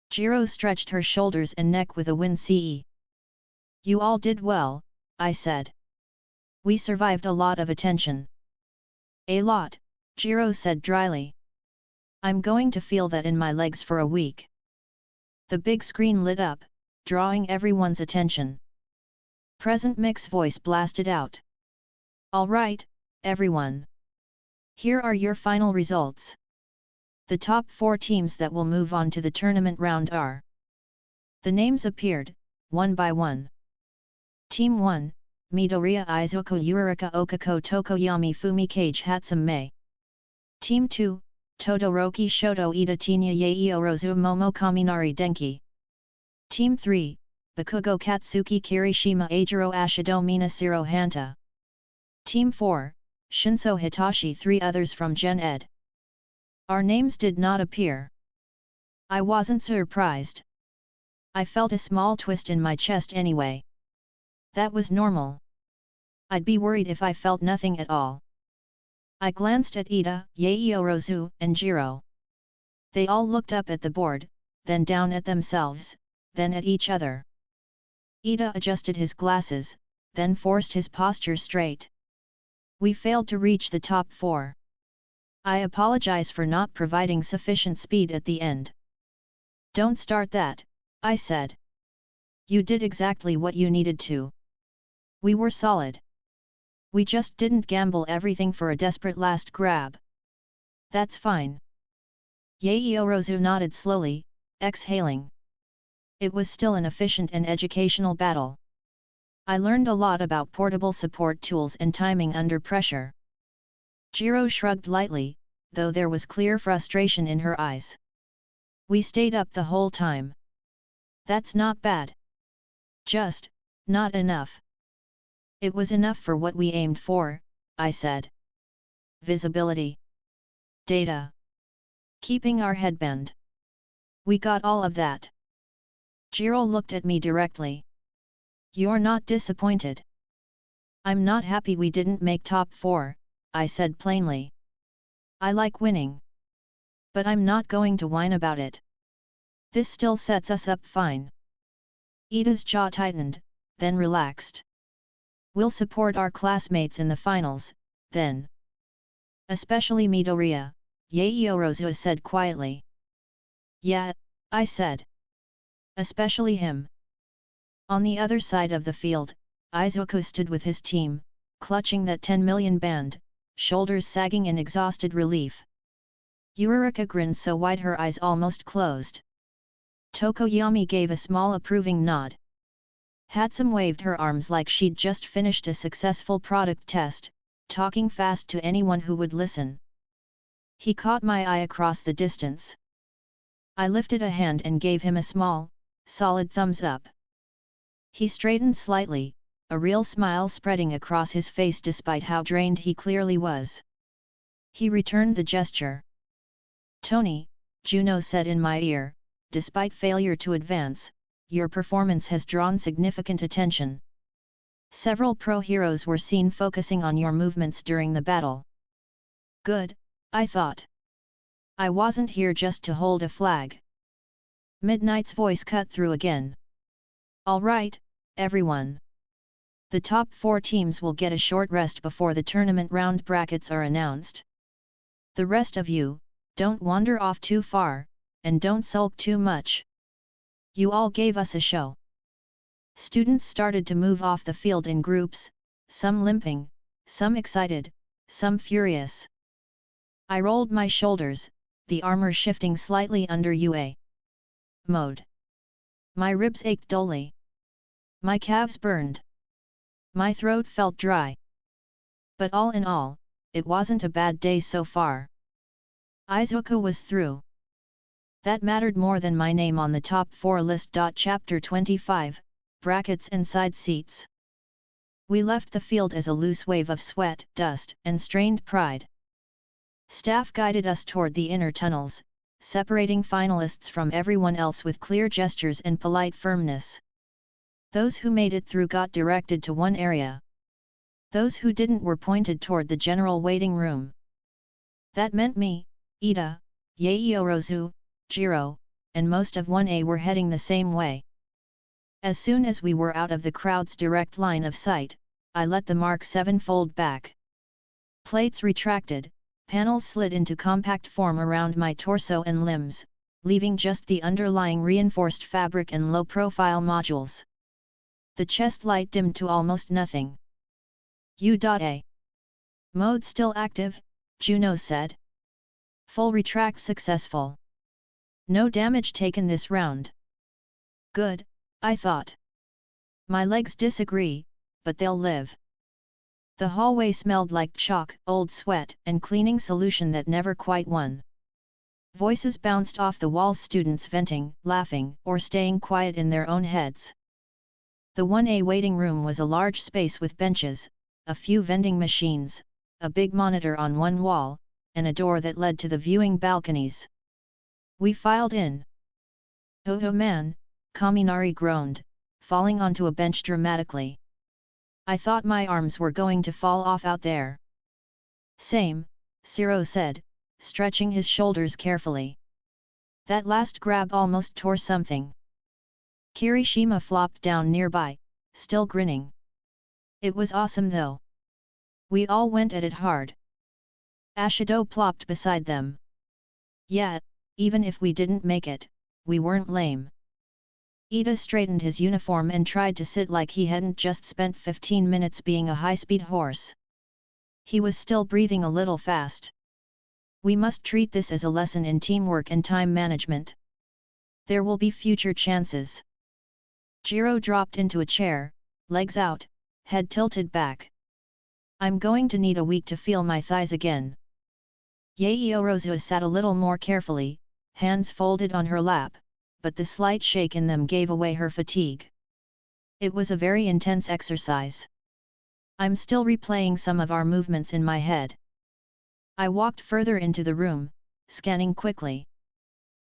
Jiro stretched her shoulders and neck with a wince. You all did well, I said. We survived a lot of attention. A lot, Jiro said dryly. I'm going to feel that in my legs for a week. The big screen lit up, drawing everyone's attention. Present Mix voice blasted out. All right, everyone. Here are your final results. The top 4 teams that will move on to the tournament round are. The names appeared, one by one. Team 1, Midoriya Izuku Yurika Okako Tokoyami Fumikage Hatsume. Team 2, Todoroki Shoto Ida Tinya Yaoyorozu Momo Kaminari Denki. Team 3, Bakugo Katsuki Kirishima Ajiro Ashido Minashiro Hanta. Team 4, Shinso Hitachi 3 others from Gen Ed. Our names did not appear. I wasn't surprised. I felt a small twist in my chest anyway. That was normal. I'd be worried if I felt nothing at all. I glanced at Ida, Yaoyorozu, and Jiro. They all looked up at the board, then down at themselves, then at each other. Ida adjusted his glasses, then forced his posture straight. We failed to reach the top 4. I apologize for not providing sufficient speed at the end. Don't start that, I said. You did exactly what you needed to. We were solid. We just didn't gamble everything for a desperate last grab. That's fine. Yaoyorozu nodded slowly, exhaling. It was still an efficient and educational battle. I learned a lot about portable support tools and timing under pressure. Jiro shrugged lightly, though there was clear frustration in her eyes. We stayed up the whole time. That's not bad. Just, not enough. It was enough for what we aimed for, I said. Visibility. Data. Keeping our headband. We got all of that. Jiro looked at me directly. You're not disappointed? I'm not happy we didn't make top 4, I said plainly. I like winning. But I'm not going to whine about it. This still sets us up fine. Ida's jaw tightened, then relaxed. We'll support our classmates in the finals, then. Especially Midoriya, Yaoyorozu said quietly. Yeah, I said. Especially him. On the other side of the field, Izuku stood with his team, clutching that 10 million band, shoulders sagging in exhausted relief. Yurika grinned so wide her eyes almost closed. Tokoyami gave a small approving nod. Hatsum waved her arms like she'd just finished a successful product test, talking fast to anyone who would listen. He caught my eye across the distance. I lifted a hand and gave him a small, solid thumbs up. He straightened slightly, a real smile spreading across his face despite how drained he clearly was. He returned the gesture. "Tony," Juno said in my ear, "despite failure to advance, your performance has drawn significant attention. Several pro heroes were seen focusing on your movements during the battle." Good, I thought. I wasn't here just to hold a flag. Midnight's voice cut through again. "All right, everyone. The top 4 teams will get a short rest before the tournament round brackets are announced. The rest of you, don't wander off too far, and don't sulk too much. You all gave us a show." Students started to move off the field in groups, some limping, some excited, some furious. I rolled my shoulders, the armor shifting slightly under UA mode. My ribs ached dully. My calves burned. My throat felt dry. But all in all, it wasn't a bad day so far. Izuku was through. That mattered more than my name on the top 4 list. Chapter 25, Brackets and Side Seats. We left the field as a loose wave of sweat, dust, and strained pride. Staff guided us toward the inner tunnels, separating finalists from everyone else with clear gestures and polite firmness. Those who made it through got directed to one area. Those who didn't were pointed toward the general waiting room. That meant me, Ida, Yaeorozu, Jiro, and most of 1A were heading the same way. As soon as we were out of the crowd's direct line of sight, I let the Mark 7 fold back. Plates retracted, panels slid into compact form around my torso and limbs, leaving just the underlying reinforced fabric and low-profile modules. The chest light dimmed to almost nothing. U.A. Mode still active, Juno said. Full retract successful. No damage taken this round. Good, I thought. My legs disagree, but they'll live. The hallway smelled like chalk, old sweat, and cleaning solution that never quite won. Voices bounced off the walls, students venting, laughing, or staying quiet in their own heads. The 1A waiting room was a large space with benches, a few vending machines, a big monitor on one wall, and a door that led to the viewing balconies. We filed in. "Oh man," Kaminari groaned, falling onto a bench dramatically. "I thought my arms were going to fall off out there." "Same," Siro said, stretching his shoulders carefully. "That last grab almost tore something." Kirishima flopped down nearby, still grinning. "It was awesome though. We all went at it hard." Ashido plopped beside them. "Yeah, even if we didn't make it, we weren't lame." Ida straightened his uniform and tried to sit like he hadn't just spent 15 minutes being a high-speed horse. He was still breathing a little fast. "We must treat this as a lesson in teamwork and time management. There will be future chances." Jiro dropped into a chair, legs out, head tilted back. "I'm going to need a week to feel my thighs again." Yaeorozu sat a little more carefully, hands folded on her lap, but the slight shake in them gave away her fatigue. It was a very intense exercise. I'm still replaying some of our movements in my head. I walked further into the room, scanning quickly.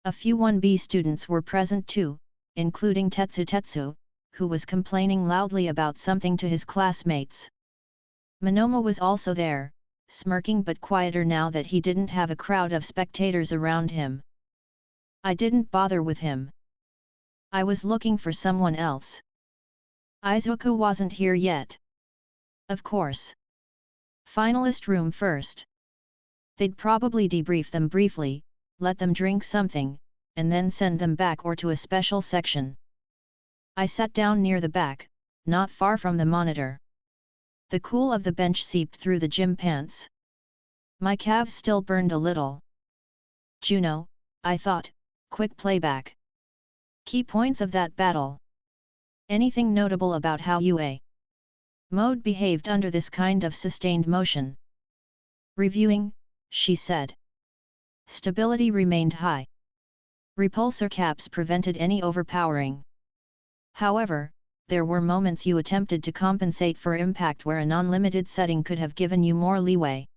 A few 1B students were present too, including Tetsu, who was complaining loudly about something to his classmates. Monoma was also there, smirking but quieter now that he didn't have a crowd of spectators around him. I didn't bother with him. I was looking for someone else. Izuku wasn't here yet. Of course. Finalist room first. They'd probably debrief them briefly, let them drink something, and then send them back or to a special section. I sat down near the back, not far from the monitor. The cool of the bench seeped through the gym pants. My calves still burned a little. Juno, I thought, quick playback. Key points of that battle. Anything notable about how UA mode behaved under this kind of sustained motion? Reviewing, she said. Stability remained high. Repulsor caps prevented any overpowering. However, there were moments you attempted to compensate for impact where a non-limited setting could have given you more leeway.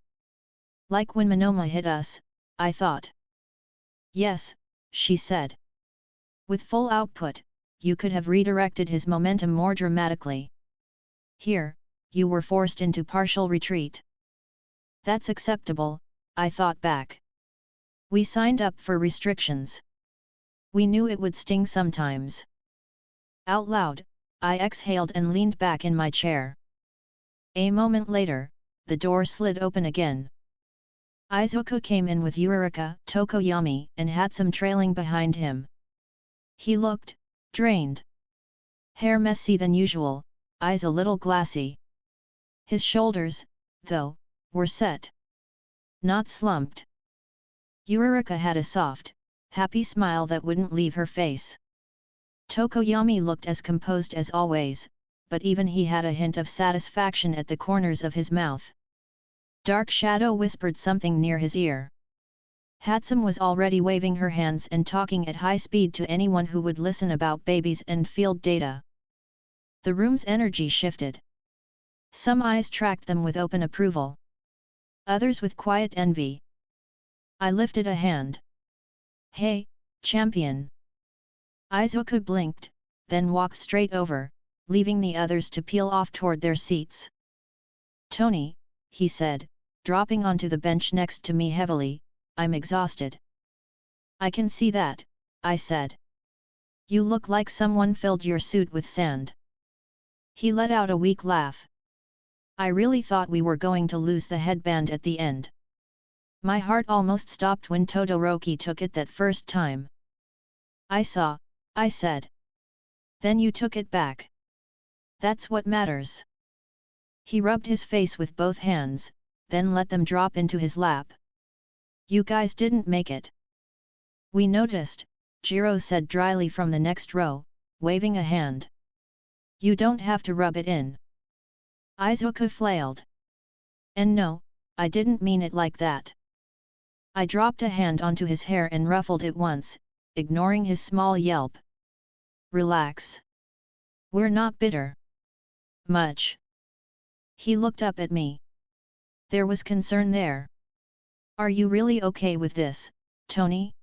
Like when Monoma hit us, I thought. Yes, she said. With full output, you could have redirected his momentum more dramatically. Here, you were forced into partial retreat. That's acceptable, I thought back. We signed up for restrictions. We knew it would sting sometimes. Out loud, I exhaled and leaned back in my chair. A moment later, the door slid open again. Izuku came in with Yurika, Tokoyami, and Hatsum trailing behind him. He looked drained. Hair messy than usual, eyes a little glassy. His shoulders, though, were set. Not slumped. Yurika had a soft, happy smile that wouldn't leave her face. Tokoyami looked as composed as always, but even he had a hint of satisfaction at the corners of his mouth. Dark Shadow whispered something near his ear. Hatsum was already waving her hands and talking at high speed to anyone who would listen about babies and field data. The room's energy shifted. Some eyes tracked them with open approval. Others with quiet envy. I lifted a hand. Hey, champion! Izuku blinked, then walked straight over, leaving the others to peel off toward their seats. Tony, he said, dropping onto the bench next to me heavily, I'm exhausted. I can see that, I said. You look like someone filled your suit with sand. He let out a weak laugh. I really thought we were going to lose the headband at the end. My heart almost stopped when Todoroki took it that first time. I saw, I said. Then you took it back. That's what matters. He rubbed his face with both hands, then let them drop into his lap. You guys didn't make it. We noticed, Jiro said dryly from the next row, waving a hand. You don't have to rub it in. Izuku flailed. And no, I didn't mean it like that. I dropped a hand onto his hair and ruffled it once, ignoring his small yelp. Relax. We're not bitter. Much. He looked up at me. There was concern there. Are you really okay with this, Tony?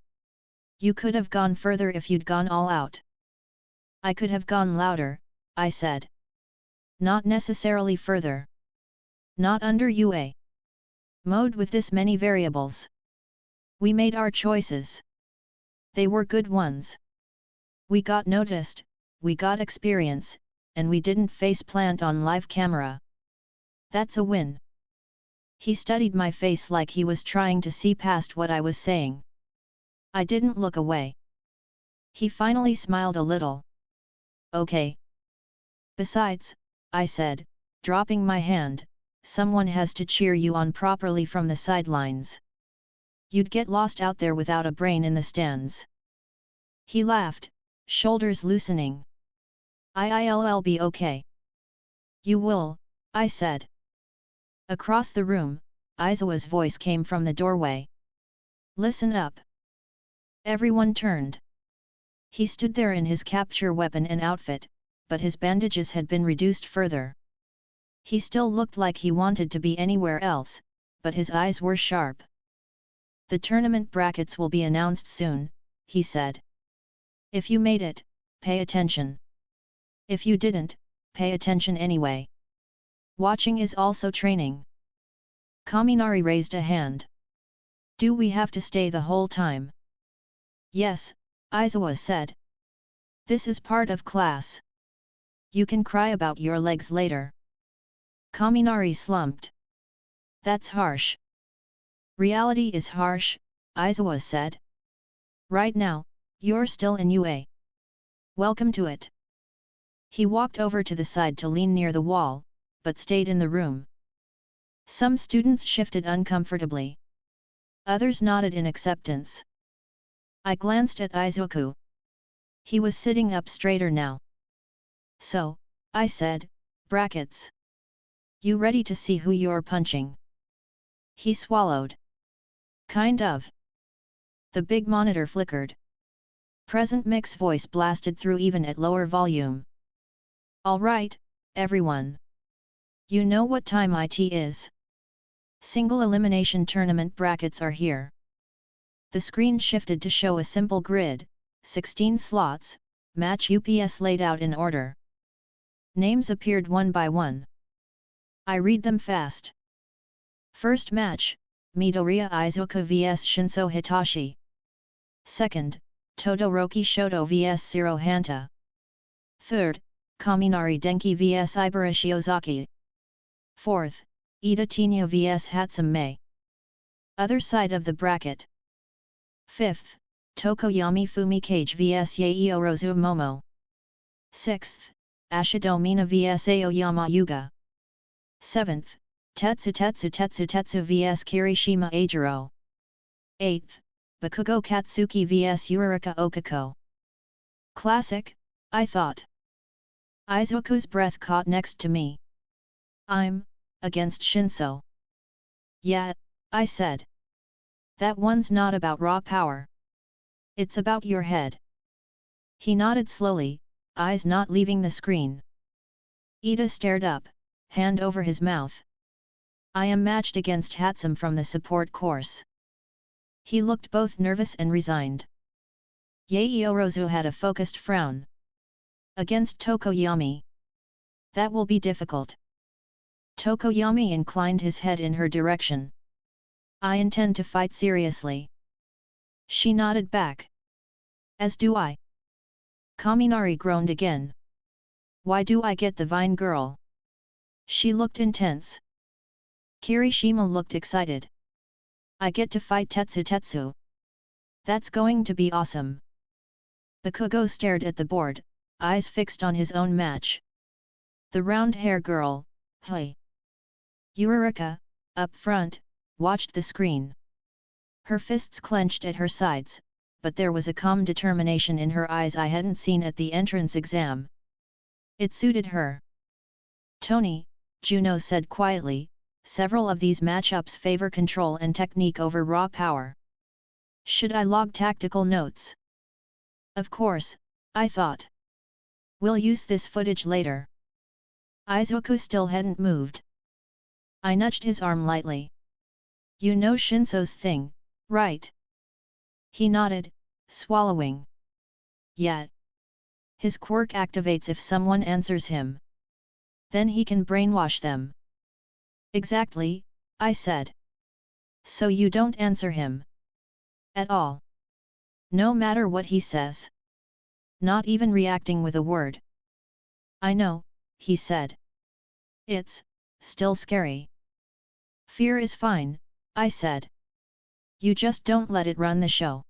You could have gone further if you'd gone all out. I could have gone louder, I said. Not necessarily further. Not under UA mode with this many variables. We made our choices. They were good ones. We got noticed, we got experience, and we didn't face plant on live camera. That's a win. He studied my face like he was trying to see past what I was saying. I didn't look away. He finally smiled a little. Okay. Besides, I said, dropping my hand, someone has to cheer you on properly from the sidelines. You'd get lost out there without a brain in the stands. He laughed, shoulders loosening. I'll be okay. You will, I said. Across the room, Izua's voice came from the doorway. Listen up. Everyone turned. He stood there in his capture weapon and outfit, but his bandages had been reduced further. He still looked like he wanted to be anywhere else, but his eyes were sharp. The tournament brackets will be announced soon, he said. If you made it, pay attention. If you didn't, pay attention anyway. Watching is also training. Kaminari raised a hand. Do we have to stay the whole time? Yes, Izuwa said. This is part of class. You can cry about your legs later. Kaminari slumped. That's harsh. Reality is harsh, Izuwa said. Right now, you're still in UA. Welcome to it. He walked over to the side to lean near the wall, but stayed in the room. Some students shifted uncomfortably. Others nodded in acceptance. I glanced at Izuku. He was sitting up straighter now. So, I said, brackets. You ready to see who you're punching? He swallowed. Kind of. The big monitor flickered. Present Mix voice blasted through even at lower volume. Alright, everyone. You know what time it is. Single elimination tournament brackets are here. The screen shifted to show a simple grid, 16 slots, match UPS laid out in order. Names appeared one by one. I read them fast. First match, Midoriya Izuku vs Shinso Hitachi. Second, Todoroki Shoto vs Zero Hanta. Third, Kaminari Denki vs Ibara Shiozaki. Fourth, Ida Tino vs Hatsume. Other side of the bracket. Fifth, Tokoyami Fumikage vs Yaio Momo. Sixth, Ashidomina vs Aoyama Yuga. Seventh, Tetsu vs Kirishima Ajiro. Eighth, Bakugo Katsuki vs Yurika Okako. Classic, I thought. Izuku's breath caught next to me. I'm against Shinso. Yeah, I said. That one's not about raw power. It's about your head. He nodded slowly, eyes not leaving the screen. Ida stared up, hand over his mouth. I am matched against Hatsume from the support course. He looked both nervous and resigned. Yaoyorozu had a focused frown. Against Tokoyami. That will be difficult. Tokoyami inclined his head in her direction. I intend to fight seriously. She nodded back. As do I. Kaminari groaned again. Why do I get the Vine girl? She looked intense. Kirishima looked excited. I get to fight Tetsu. That's going to be awesome. Bakugo stared at the board, eyes fixed on his own match. The round hair girl, hey. Yurika, up front, watched the screen. Her fists clenched at her sides, but there was a calm determination in her eyes I hadn't seen at the entrance exam. It suited her. Tony, Juno said quietly, several of these matchups favor control and technique over raw power. Should I log tactical notes? Of course, I thought. We'll use this footage later. Izuku still hadn't moved. I nudged his arm lightly. You know Shinso's thing, right? He nodded, swallowing. Yeah. His quirk activates if someone answers him. Then he can brainwash them. Exactly, I said. So you don't answer him? At all. No matter what he says. Not even reacting with a word. I know, he said. It's still scary. Fear is fine, I said. You just don't let it run the show.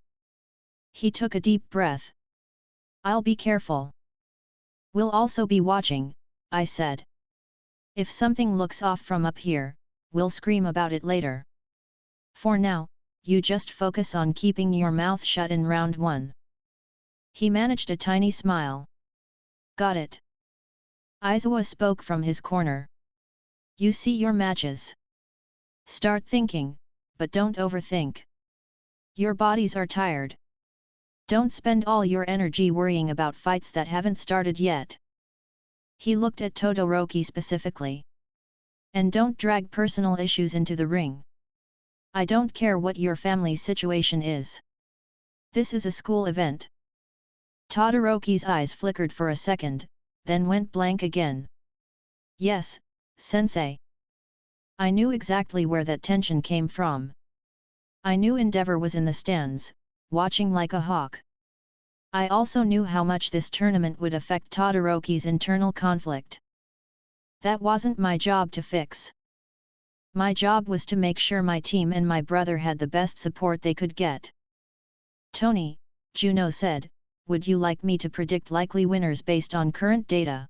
He took a deep breath. I'll be careful. We'll also be watching, I said. If something looks off from up here, we'll scream about it later. For now, you just focus on keeping your mouth shut in round 1. He managed a tiny smile. Got it. Aizawa spoke from his corner. You see your matches. Start thinking, but don't overthink. Your bodies are tired. Don't spend all your energy worrying about fights that haven't started yet. He looked at Todoroki specifically. And don't drag personal issues into the ring. I don't care what your family's situation is. This is a school event. Todoroki's eyes flickered for a second, then went blank again. Yes, sensei. I knew exactly where that tension came from. I knew Endeavor was in the stands, watching like a hawk. I also knew how much this tournament would affect Todoroki's internal conflict. That wasn't my job to fix. My job was to make sure my team and my brother had the best support they could get. Tony, Juno said, would you like me to predict likely winners based on current data?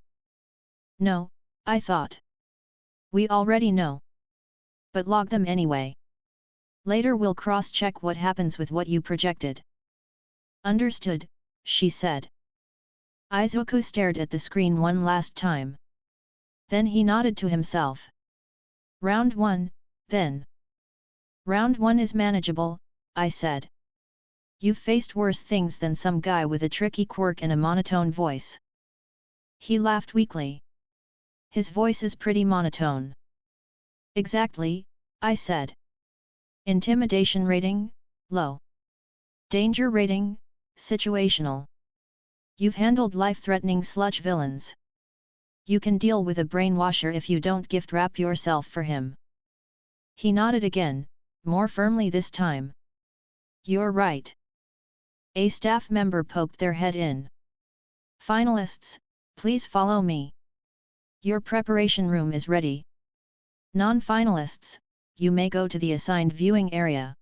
No, I thought. We already know. But log them anyway. Later we'll cross-check what happens with what you projected. Understood, she said. Izuku stared at the screen one last time. Then he nodded to himself. Round 1, then. Round 1 is manageable, I said. You've faced worse things than some guy with a tricky quirk and a monotone voice. He laughed weakly. His voice is pretty monotone. Exactly, I said. Intimidation rating, low. Danger rating, situational. You've handled life-threatening sludge villains. You can deal with a brainwasher if you don't gift wrap yourself for him. He nodded again, more firmly this time. You're right. A staff member poked their head in. Finalists, please follow me. Your preparation room is ready. Non-finalists, you may go to the assigned viewing area.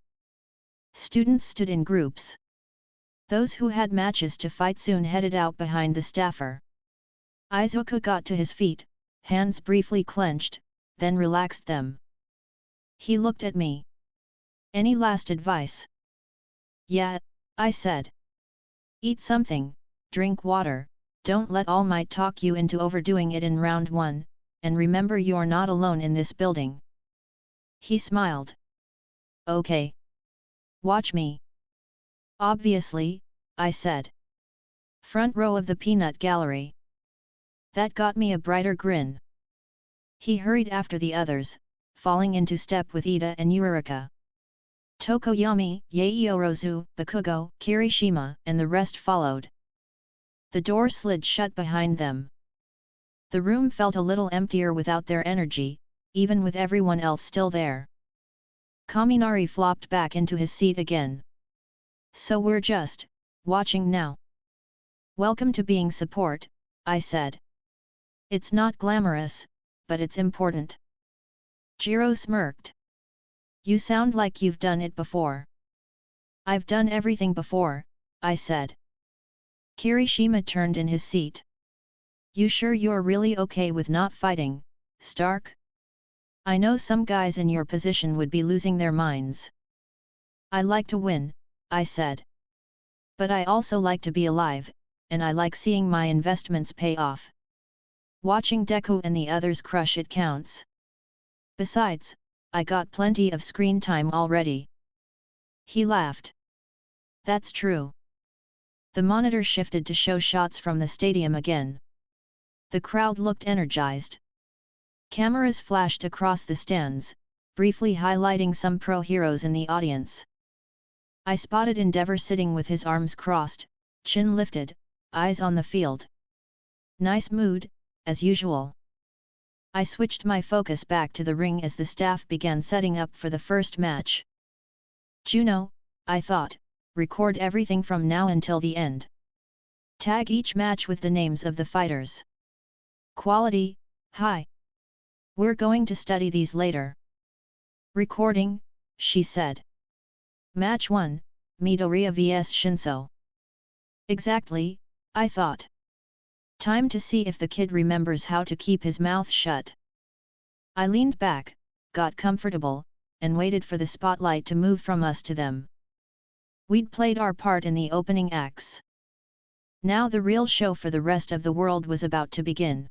Students stood in groups. Those who had matches to fight soon headed out behind the staffer. Izuku got to his feet, hands briefly clenched, then relaxed them. He looked at me. Any last advice? Yeah, I said. Eat something, drink water, don't let All Might talk you into overdoing it in round 1, and remember you're not alone in this building. He smiled. Okay. Watch me. Obviously, I said. Front row of the peanut gallery. That got me a brighter grin. He hurried after the others, falling into step with Ida and Eureka. Tokoyami, Yaeorozu, Bakugo, Kirishima, and the rest followed. The door slid shut behind them. The room felt a little emptier without their energy, even with everyone else still there. Kaminari flopped back into his seat again. So we're just watching now. Welcome to being support, I said. It's not glamorous, but it's important. Jiro smirked. You sound like you've done it before. I've done everything before, I said. Kirishima turned in his seat. You sure you're really okay with not fighting, Stark? I know some guys in your position would be losing their minds. I like to win, I said. But I also like to be alive, and I like seeing my investments pay off. Watching Deku and the others crush it counts. Besides, I got plenty of screen time already. He laughed. That's true. The monitor shifted to show shots from the stadium again. The crowd looked energized. Cameras flashed across the stands, briefly highlighting some pro heroes in the audience. I spotted Endeavor sitting with his arms crossed, chin lifted, eyes on the field. Nice mood, as usual. I switched my focus back to the ring as the staff began setting up for the first match. Juno, I thought, record everything from now until the end. Tag each match with the names of the fighters. Quality, high. We're going to study these later. Recording, she said. Match 1, Midoriya vs Shinso. Exactly, I thought. Time to see if the kid remembers how to keep his mouth shut. I leaned back, got comfortable, and waited for the spotlight to move from us to them. We'd played our part in the opening acts. Now the real show for the rest of the world was about to begin.